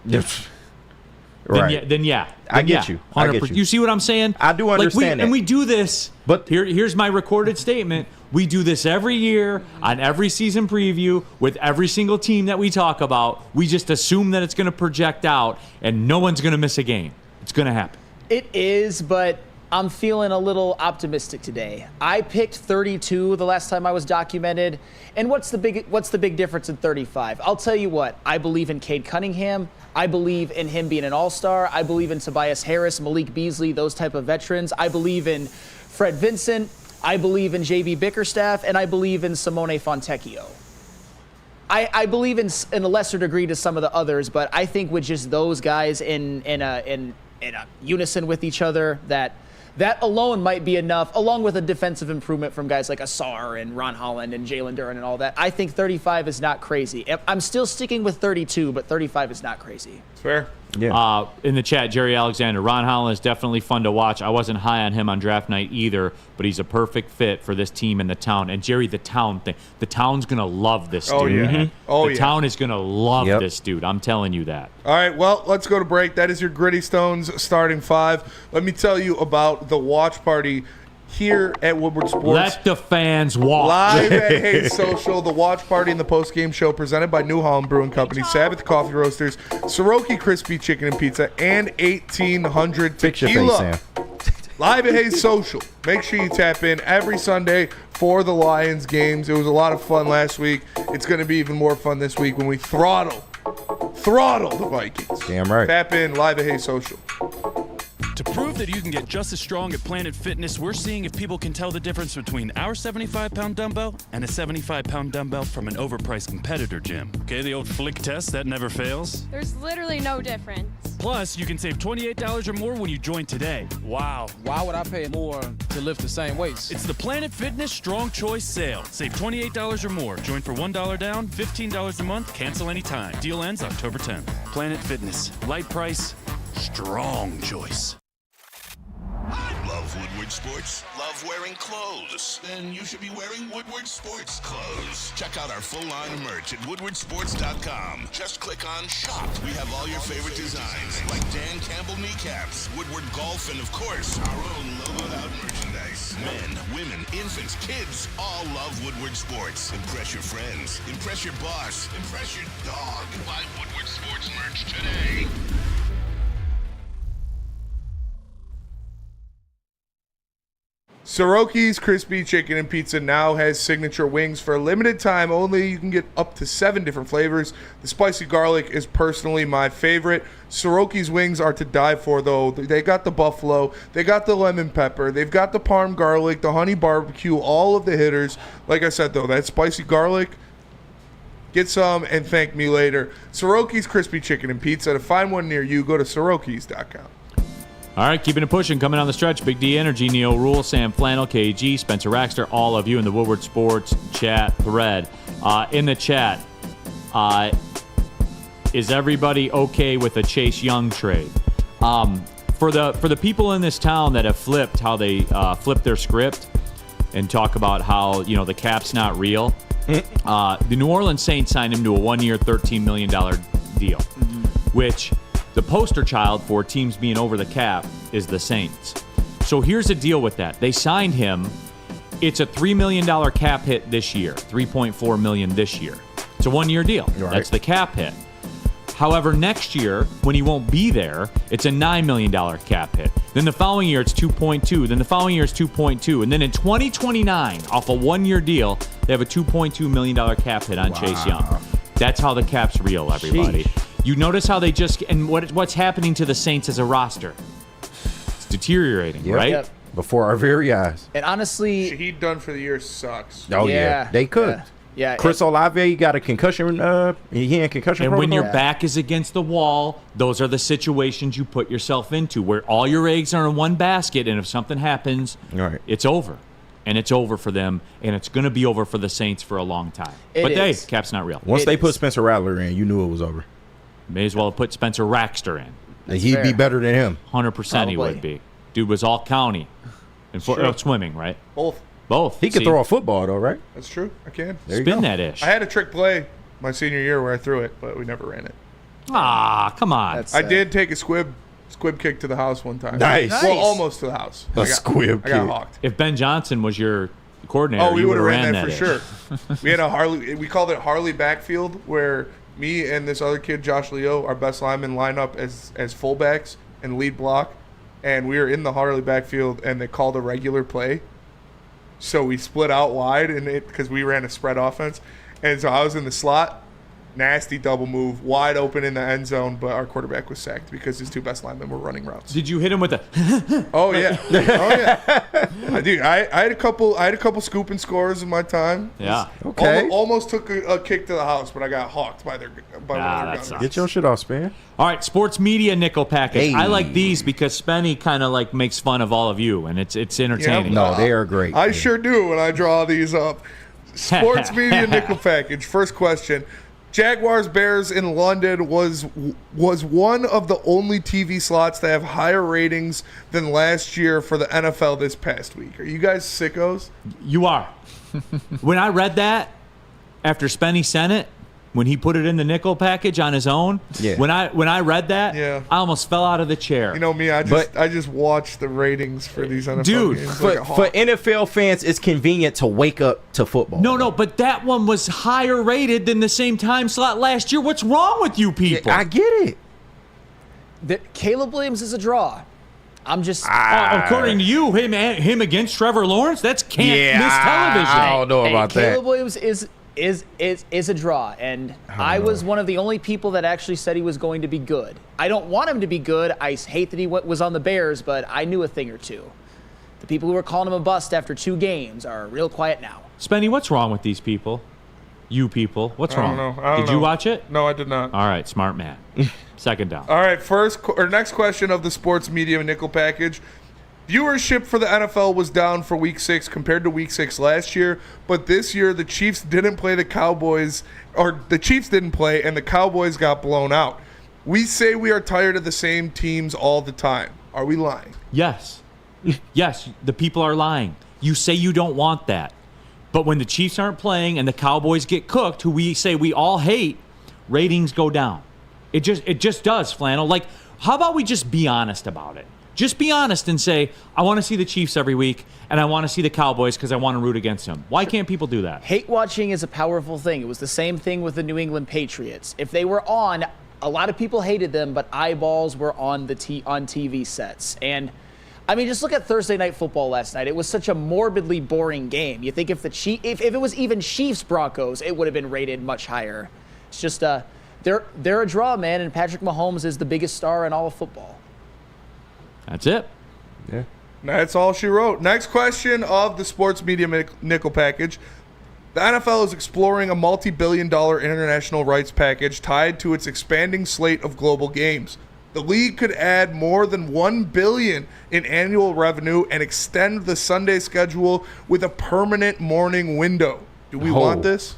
Right. Then yeah. I get you. 100%. You see what I'm saying? I do understand that. And we do this. But here's my recorded statement. We do this every year on every season preview with every single team that we talk about. We just assume that it's going to project out, and no one's going to miss a game. It's going to happen. It is, but I'm feeling a little optimistic today. I picked 32 the last time I was documented. And what's the big difference in 35? I'll tell you what. I believe in Cade Cunningham. I believe in him being an all-star. I believe in Tobias Harris, Malik Beasley, those type of veterans. I believe in Fred Vincent. I believe in J.B. Bickerstaff, and I believe in Simone Fontecchio. I believe in a lesser degree to some of the others, but I think with just those guys in a unison with each other, that alone might be enough, along with a defensive improvement from guys like Asar and Ron Holland and Jalen Duren and all that. I think 35 is not crazy. I'm still sticking with 32, but 35 is not crazy. It's fair. Yeah. In the chat, Jerry Alexander, Ron Holland is definitely fun to watch. I wasn't high on him on draft night either, but he's a perfect fit for this team in the town. And Jerry, the town thing, the town's going to love this dude. Oh, yeah. Man. Oh, the town is going to love this dude. I'm telling you that. All right, well, let's go to break. That is your Gritty Stones starting 5. Let me tell you about the watch party here at Woodward Sports. Let the fans watch. Live at Hayes Social, the watch party and the post-game show presented by New Holland Brewing Company, Sabbath Coffee Roasters, Soroki Crispy Chicken and Pizza, and 1800 Fix your Tequila. face, Sam. Live at Hayes Social. Make sure you tap in every Sunday for the Lions games. It was a lot of fun last week. It's going to be even more fun this week when we throttle the Vikings. Damn right. Tap in Live at Hayes Social. To prove that you can get just as strong at Planet Fitness, we're seeing if people can tell the difference between our 75-pound dumbbell and a 75-pound dumbbell from an overpriced competitor gym. Okay, the old flick test that never fails. There's literally no difference. Plus, you can save $28 or more when you join today. Wow. Why would I pay more to lift the same weights? It's the Planet Fitness Strong Choice Sale. Save $28 or more. Join for $1 down, $15 a month, cancel anytime. Deal ends October 10th. Planet Fitness. Light price, strong choice. Love Woodward Sports? Love wearing clothes? Then you should be wearing Woodward Sports clothes. Check out our full line of merch at woodwardsports.com. Just click on Shop. We have all your favorite designs, like Dan Campbell kneecaps, Woodward Golf, and of course, our own logoed out merchandise. Men, women, infants, kids, all love Woodward Sports. Impress your friends. Impress your boss. Impress your dog. Buy Woodward Sports merch today. Soroki's Crispy Chicken and Pizza now has signature wings for a limited time only. You can get up to 7 different flavors. The spicy garlic is personally my favorite. Soroki's wings are to die for, though. They got the buffalo, they got the lemon pepper, they've got the parm garlic, the honey barbecue, all of the hitters. Like I said, though, that spicy garlic, get some and thank me later. Soroki's Crispy Chicken and Pizza. To find one near you, go to Sorokis.com. All right, keeping it pushing. Coming on the stretch, Big D Energy, Neil Rule, Sam Flannel, KG, Spencer Raxter, all of you in the Woodward Sports chat thread. In the chat, is everybody okay with a Chase Young trade? For the people in this town that have flipped how they flip their script and talk about how the cap's not real, the New Orleans Saints signed him to a 1-year, $13 million deal, which the poster child for teams being over the cap is the Saints. So here's the deal with that. They signed him. It's a $3 million cap hit this year, $3.4 million this year. It's a 1-year deal. Right. That's the cap hit. However, next year, when he won't be there, it's a $9 million cap hit. Then the following year, it's 2.2. Then the following year, it's 2.2. And then in 2029, off a 1-year deal, they have a $2.2 million cap hit on Chase Young. That's how the cap's real, everybody. Sheesh. You notice how they what's happening to the Saints as a roster? It's deteriorating, right? Yep. Before our very eyes. And honestly, Shaheed Dunn for the year sucks. Oh yeah, they could. Yeah. Chris Olave got a concussion. He in concussion. And protocol. when your back is against the wall, those are the situations you put yourself into, where all your eggs are in one basket, and if something happens, it's over. And it's over for them, and it's going to be over for the Saints for a long time. Hey, cap's not real. Once they put Spencer Rattler in, you knew it was over. May as well have put Spencer Raxter in. He'd be better than him. 100% he would be. Dude was all county. And swimming, right? Both. He could throw a football, though, right? That's true. I can. Spin that ish. I had a trick play my senior year where I threw it, but we never ran it. Come on. I did take a squib kick to the house one time. Nice. Well, almost to the house. Squib kick. I got hawked. If Ben Johnson was your coordinator, we would have ran that for ish. sure. We had a Harley. We called it Harley backfield, where me and this other kid, Josh Leo, our best lineman, line up as fullbacks and lead block, and we were in the Harley backfield, and they called a regular play. So we split out wide, and because we ran a spread offense, and so I was in the slot. Nasty double move, wide open in the end zone, but our quarterback was sacked because his 2 best linemen were running routes. Did you hit him with a? Oh yeah, I had a couple scoop and scores in my time. Yeah, okay. Almost took a kick to the house, but I got hawked by one of their gunners. Get your shit off, Span. All right, sports media nickel package. Hey. I like these because Spenny kind of like makes fun of all of you, and it's entertaining. No, they are great. I sure do when I draw these up. Sports media nickel package. First question. Jaguars Bears in London was one of the only TV slots to have higher ratings than last year for the NFL this past week. Are you guys sickos? You are. When I read that after Spenny sent it, when he put it in the nickel package on his own, when I read that, I almost fell out of the chair. You know me, I just watch the ratings for these NFL games. For NFL fans, it's convenient to wake up to football. No, but that one was higher rated than the same time slot last year. What's wrong with you people? I get it. Caleb Williams is a draw. I'm just according to you, him against Trevor Lawrence, that's can't miss television. I don't know about that. Caleb Williams is a draw, and I was one of the only people that actually said he was going to be good. I don't want him to be good. I hate that he was on the Bears, but I knew a thing or two. The people who were calling him a bust after 2 games are real quiet now. Spenny, what's wrong with these people? You people, what's wrong? I don't know. You watch it? No, I did not. All right, smart man. Second down. All right, next question of the sports media nickel package. Viewership for the NFL was down for Week 6 compared to Week 6 last year, but this year the Chiefs didn't play the Cowboys, or the Chiefs didn't play, and the Cowboys got blown out. We say we are tired of the same teams all the time. Are we lying? Yes. Yes, the people are lying. You say you don't want that. But when the Chiefs aren't playing and the Cowboys get cooked, who we say we all hate, ratings go down. It just does, Flannel. Like, how about we just be honest about it? Just be honest and say, I want to see the Chiefs every week, and I want to see the Cowboys because I want to root against them. Why can't people do that? Hate watching is a powerful thing. It was the same thing with the New England Patriots. If they were on, a lot of people hated them, but eyeballs were on on TV sets. And I mean, just look at Thursday Night Football last night. It was such a morbidly boring game. You think if it was even Chiefs Broncos, it would have been rated much higher. It's just they're a draw, man, and Patrick Mahomes is the biggest star in all of football. That's it. Yeah. That's all she wrote. Next question of the sports media nickel package. The NFL is exploring a multi-billion-dollar international rights package tied to its expanding slate of global games. The league could add more than $1 billion in annual revenue and extend the Sunday schedule with a permanent morning window. Do we want this?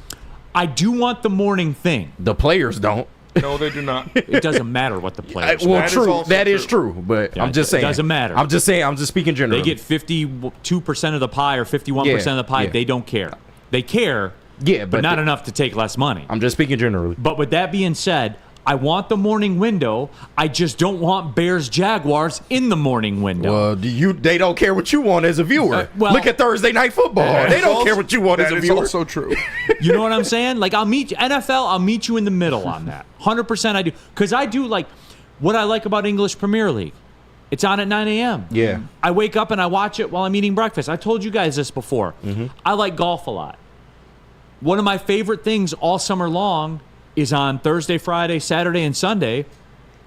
I do want the morning thing. The players don't. No, they do not. It doesn't matter what the players do. Well, that is true. But I'm just saying. It doesn't matter. I'm just saying. I'm just speaking generally. They get 52% of the pie or 51% of the pie. Yeah. They don't care. They care, but not enough to take less money. I'm just speaking generally. But with that being said, I want the morning window. I just don't want Bears-Jaguars in the morning window. Well, they don't care what you want as a viewer. Look at Thursday Night Football. They don't care what you want as a viewer. That is also true. You know what I'm saying? Like, I'll meet you in the middle on that. 100% I do. Because I do like what I like about English Premier League. It's on at 9 a.m. Yeah. I wake up and I watch it while I'm eating breakfast. I told you guys this before. I like golf a lot. One of my favorite things all summer long is on Thursday, Friday, Saturday, and Sunday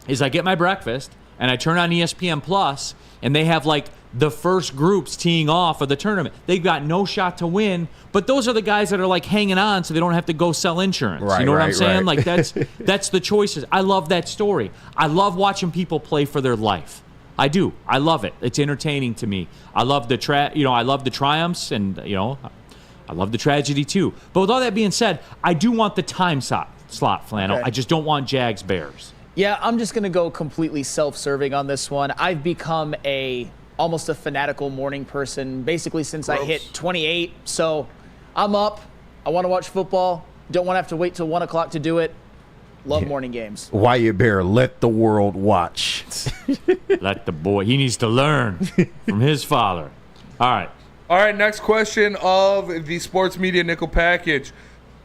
is I get my breakfast and I turn on ESPN Plus and they have like the first groups teeing off of the tournament. They've got no shot to win, but those are the guys that are like hanging on so they don't have to go sell insurance. Right, you know what I'm saying? right. Like that's the choices. I love that story. I love watching people play for their life. I do. I love it. It's entertaining to me. I love I love the triumphs and I love the tragedy too. But with all that being said, I do want the time slot, Flannel. Okay. I just don't want Jags Bears. Yeah, I'm just going to go completely self-serving on this one. I've become almost a fanatical morning person basically since I hit 28. So I'm up. I want to watch football. Don't want to have to wait till 1 o'clock to do it. Love morning games. Wyatt Bear, let the world watch. Let the boy. He needs to learn from his father. All right, next question of the sports media nickel package.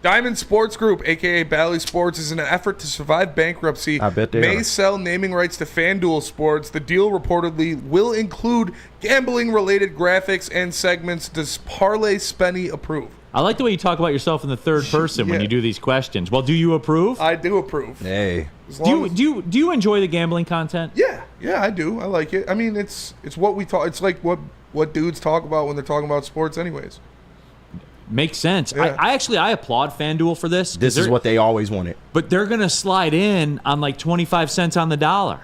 Diamond Sports Group, a.k.a. Bally Sports, is in an effort to survive bankruptcy. I bet they may are. sell naming rights to FanDuel Sports. The deal reportedly will include gambling-related graphics and segments. Does Parlay Spenny approve? I like the way you talk about yourself in the third person when you do these questions. Well, do you approve? I do approve. Hey. Do you enjoy the gambling content? Yeah, I do. I like it. I mean, it's what we talk. It's like what dudes talk about when they're talking about sports, anyways. Makes sense. Yeah. I applaud FanDuel for this. This is what they always wanted. But they're gonna slide in on like 25 cents on the dollar.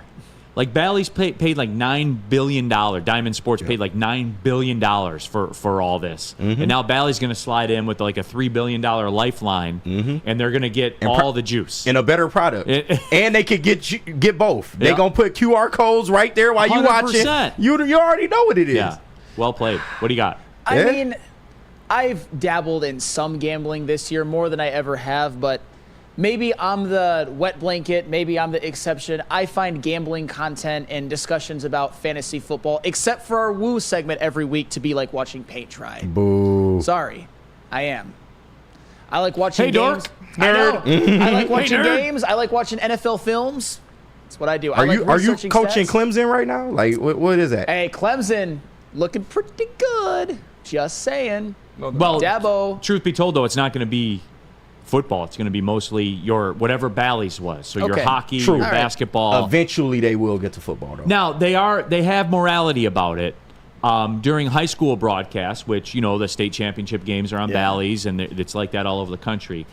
Like Bally's paid like $9 billion. Diamond Sports paid like $9 billion for all this. And now Bally's going to slide in with like a $3 billion lifeline, and they're going to get all the juice. And a better product. And they could get both. They're going to put QR codes right there while you watch it. You already know what it is. Yeah. Well played. What do you got? I mean, I've dabbled in some gambling this year, more than I ever have, but maybe I'm the wet blanket. Maybe I'm the exception. I find gambling content and discussions about fantasy football, except for our Woo segment every week, to be like watching paint dry. Boo. Sorry. I am. I like watching games. Dork. I know. I like watching games. I like watching NFL films. That's what I do. Are you coaching Clemson right now? Like, what is that? Hey, Clemson looking pretty good. Just saying. Well, Dabo. Truth be told, though, it's not going to be football. It's going to be mostly your whatever Bally's was. So your hockey, your basketball. Eventually, they will get to football, though. Now they have morality about it. During high school broadcasts, which the state championship games are on Bally's, and it's like that all over the country.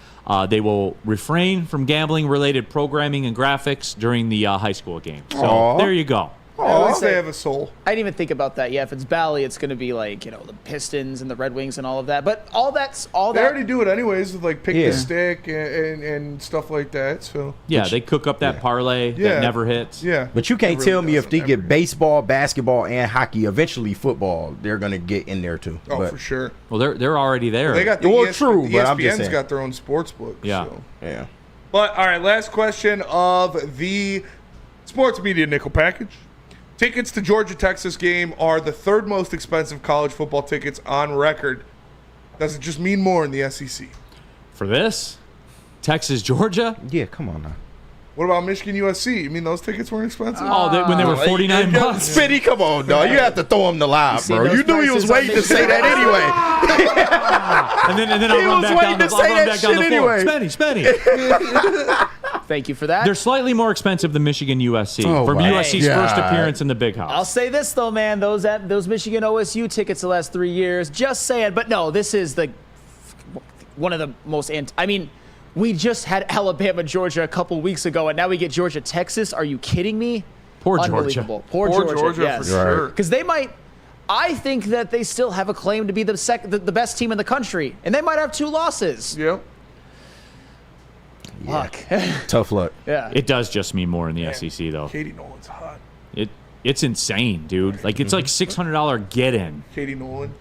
They will refrain from gambling-related programming and graphics during the high school games. So there you go. At least they have a soul. I didn't even think about that. Yeah, if it's Bally, it's going to be like, the Pistons and the Red Wings and all of that. But all that. They already do it anyways with like pick the stick and stuff like that. So they cook up that parlay that never hits. Yeah. But you can't tell me if they get baseball, basketball, and hockey, eventually football, they're going to get in there too. Oh, for sure. Well, they're already there. Well, they got true, but I'm just ESPN's saying. got their own sports book. Yeah. So. Yeah. But all right, last question of the sports media nickel package. Tickets to Georgia-Texas game are the third most expensive college football tickets on record. Does it just mean more in the SEC? For this? Texas, Georgia? Yeah, come on now. What about Michigan USC? You mean those tickets weren't expensive? When they were $49 bucks. Spitty, come on, dog. You have to throw him the live, bro. You knew he was waiting to say that anyway. and then I'll run back down the floor. Spenny. Thank you for that. They're slightly more expensive than Michigan USC from USC's first appearance in the Big House. I'll say this though, man, those Michigan OSU tickets the last 3 years, just saying. But no, this is one of the most. We just had Alabama, Georgia a couple weeks ago, and now we get Georgia, Texas. Are you kidding me? Poor Unbelievable. Georgia. Poor Georgia, yes. For sure. Because they might. I think that they still have a claim to be the best team in the country, and they might have 2 losses. Yep. Luck. Tough luck. Yeah. It does just mean more in the SEC, though. Katie Nolan's hot. It's insane, dude. Like, it's like $600 get-in. Katie Nolan.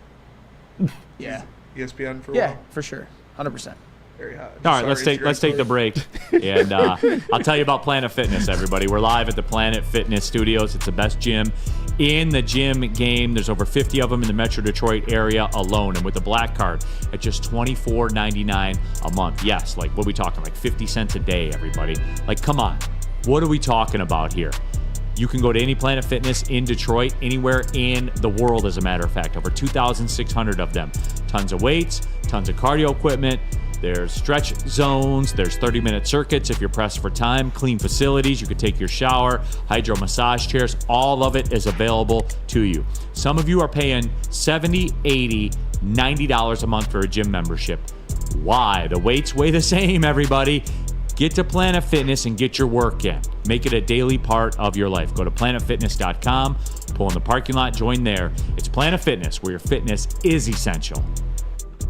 Yeah. ESPN for a Yeah, while. for sure. 100%. Very hot. All right, let's take the break, and I'll tell you about Planet Fitness, everybody. We're live at the Planet Fitness Studios. It's the best gym in the gym game. There's over 50 of them in the Metro Detroit area alone, and with the Black Card at just $24.99 a month. Yes, like what are we talking? Like 50 cents a day, everybody. Like, come on, what are we talking about here? You can go to any Planet Fitness in Detroit, anywhere in the world, as a matter of fact. Over 2,600 of them. Tons of weights, tons of cardio equipment. There's stretch zones. There's 30-minute circuits if you're pressed for time. Clean facilities. You can take your shower. Hydro massage chairs. All of it is available to you. Some of you are paying $70, $80, $90 a month for a gym membership. Why? The weights weigh the same, everybody. Get to Planet Fitness and get your work in. Make it a daily part of your life. Go to planetfitness.com, pull in the parking lot, join there. It's Planet Fitness, where your fitness is essential.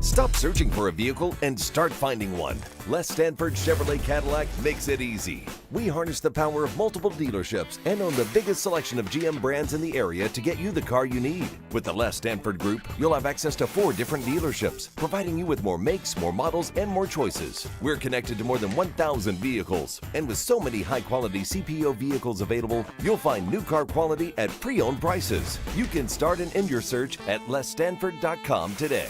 Stop searching for a vehicle and start finding one. Les Stanford Chevrolet Cadillac makes it easy. We harness the power of multiple dealerships and own the biggest selection of GM brands in the area to get you the car you need. With the Les Stanford Group, you'll have access to 4 different dealerships, providing you with more makes, more models, and more choices. We're connected to more than 1,000 vehicles. And with so many high-quality CPO vehicles available, you'll find new car quality at pre-owned prices. You can start and end your search at lesstanford.com today.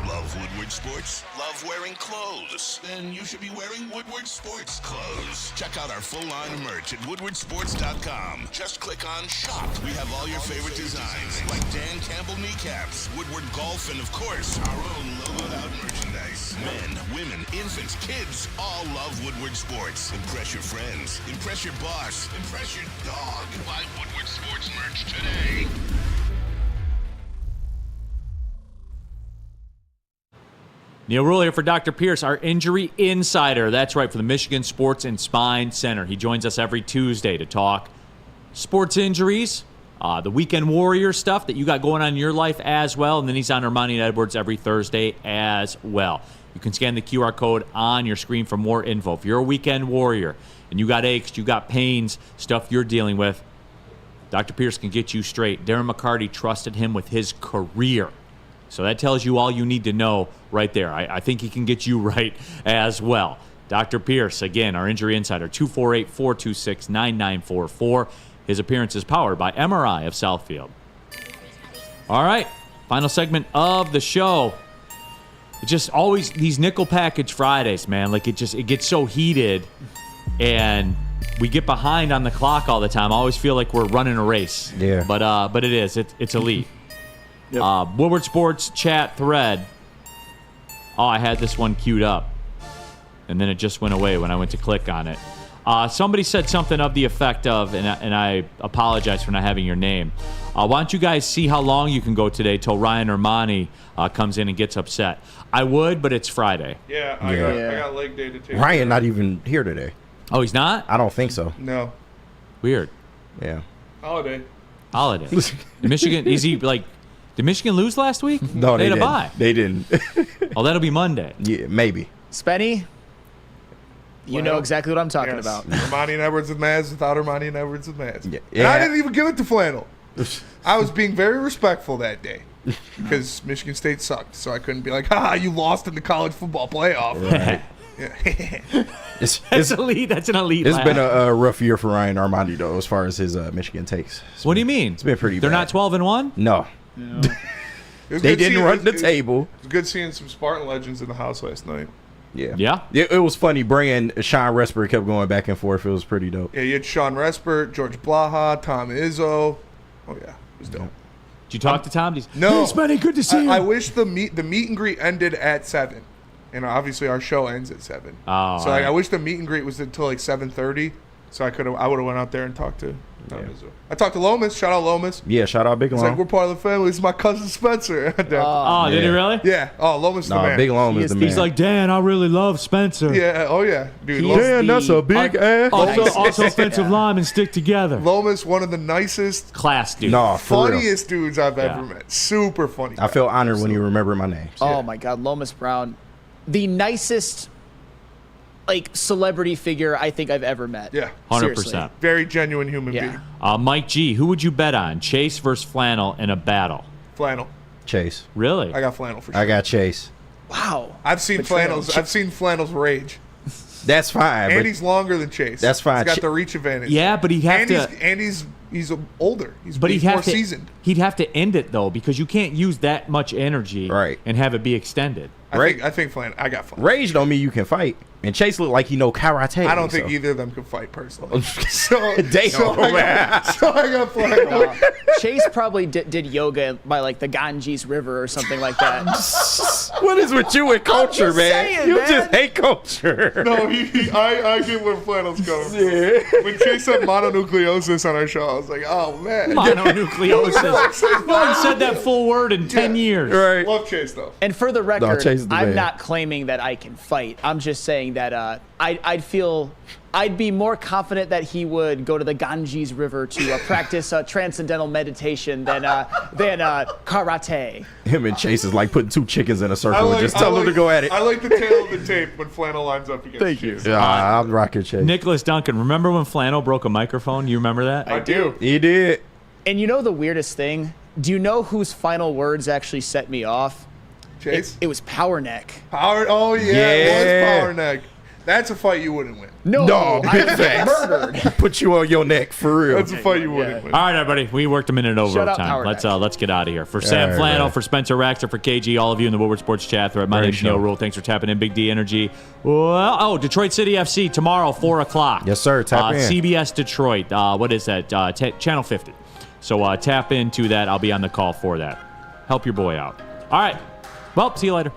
Love Woodward Sports? Love wearing clothes? Then you should be wearing Woodward Sports clothes. Check out our full line of merch at woodwardsports.com. Just click on shop. We have all your favorite designs, like Dan Campbell kneecaps, Woodward golf, and of course, our own logoed out merchandise. Men, women, infants, kids all love Woodward Sports. Impress your friends. Impress your boss. Impress your dog. Buy Woodward Sports merch today. Neil Rule here for Dr. Pierce, our injury insider. That's right, for the Michigan Sports and Spine Center. He joins us every Tuesday to talk sports injuries, the weekend warrior stuff that you got going on in your life as well, and then he's on Ermanni and Edwards every Thursday as well. You can scan the QR code on your screen for more info. If you're a weekend warrior and you got aches, you got pains, stuff you're dealing with, Dr. Pierce can get you straight. Darren McCarty trusted him with his career. So that tells you all you need to know right there. I think he can get you right as well. Dr. Pierce, again, our injury insider, 248-426-9944. His appearance is powered by Amon-Ra of Southfield. All right, final segment of the show. It just always, these nickel package Fridays, man, like it gets so heated and we get behind on the clock all the time. I always feel like we're running a race. Yeah. But it is. It's elite. Yep. Woodward Sports chat thread. Oh, I had this one queued up, and then it just went away when I went to click on it. Somebody said something of the effect of, and I apologize for not having your name. Why don't you guys see how long you can go today till Ryan Ermanni comes in and gets upset? I would, but it's Friday. Yeah, I got leg day to take. Ryan not even here today. Oh, he's not? I don't think so. No. Weird. Yeah. Holiday. Michigan, is he like... Did Michigan lose last week? No, they had didn't. A bye. They didn't. Oh, that'll be Monday. Yeah, maybe. Spenny, you know exactly what I'm talking about. Ermanni and Edwards with Maz without Ermanni and Edwards with Maz. Yeah. And I didn't even give it to Flannel. I was being very respectful that day because Michigan State sucked, so I couldn't be like, you lost in the college football playoff. Right. That's elite. That's an elite. It's been a rough year for Ryan Ermanni, though, as far as his Michigan takes. What do you mean? It's been pretty bad. They're not 12-1? No. They didn't run the table. It was good seeing some Spartan legends in the house last night. Yeah. It was funny. Bringing Sean Resper kept going back and forth. It was pretty dope. Yeah, you had Sean Resper, George Blaha, Tom Izzo. Oh yeah, it was dope. Did you talk to Tom? No, it's Benny. Good to see you. I wish the meet and greet ended at 7, and obviously our show ends at 7. Oh, so I wish the meet and greet was until like 7:30, so I would have went out there and talked to Tom Izzo. I talked to Lomas. Shout out Lomas. Yeah, shout out Big He's Lom. like, we're part of the family. This is my cousin Spencer. Did he really? Yeah. Oh, Lomas is the man. Big Lom is the man. He's like, Dan, I really love Spencer. Yeah. Oh yeah, dude. Dan, that's a big ass. Also offensive linemen stick together. Lomas, one of the nicest, Class dude. No, for real. funniest dudes I've ever met. Super funny. I feel honored when you remember my name. Oh my God, Lomas Brown, the nicest celebrity figure I think I've ever met. Yeah, 100%. Very genuine human being. Mike G, who would you bet on? Chase versus Flannel in a battle? Flannel. Chase. Really? I got Flannel for sure. I got Chase. Wow. I've seen Flannel's. I've seen Flannel's rage. That's fine. And but he's longer than Chase. That's fine. He's got the reach advantage. Yeah, but he'd have to. And he's older. He's But he'd more have to. seasoned. He'd have to end it though, because you can't use that much energy and have it be extended. I think Flannel. I got Flannel. Rage don't mean you can fight. And Chase looked like he know karate. I don't think either of them can fight personally. Damn, so I got Flannel. Chase probably did yoga by the Ganges River or something like that. What is with you and culture, man? saying, You man. just hate culture. No, I get where Flannel's going. Yeah. When Chase said mononucleosis on our show, I was like, oh man. Mononucleosis. No one said that full word in 10 years. Right. Love Chase though. And for the record, Chase is the I'm man. not claiming that I can fight. I'm just saying that I'd be more confident that he would go to the Ganges River to practice transcendental meditation than karate. Him and Chase is like putting two chickens in a circle and just tell them to go at it. I like the tail of the tape when Flannel lines up against Chase. Yeah, I'm rocking Chase. Nicholas Duncan, remember when Flannel broke a microphone? You remember that? I do. He did. And you know the weirdest thing? Do you know whose final words actually set me off? Chase? It was Power Neck. Oh yeah, it was Power Neck. That's a fight you wouldn't win. No, big I facts. murdered. Put you on your neck for real. That's a fight you wouldn't win. All right, everybody. We worked a minute over Shut up, time. Howard Let's get out of here. For Sam right, Flannel, man. for Spencer Raxter, for KG, all of you in the Woodward Sports chat thread. My Great name's Neil show. Rule. Thanks for tapping in. Big D Energy. Well, Detroit City FC tomorrow, 4 o'clock. Yes, sir. Tap in. CBS Detroit. What is that? Channel 50. So tap into that. I'll be on the call for that. Help your boy out. All right. Well, see you later.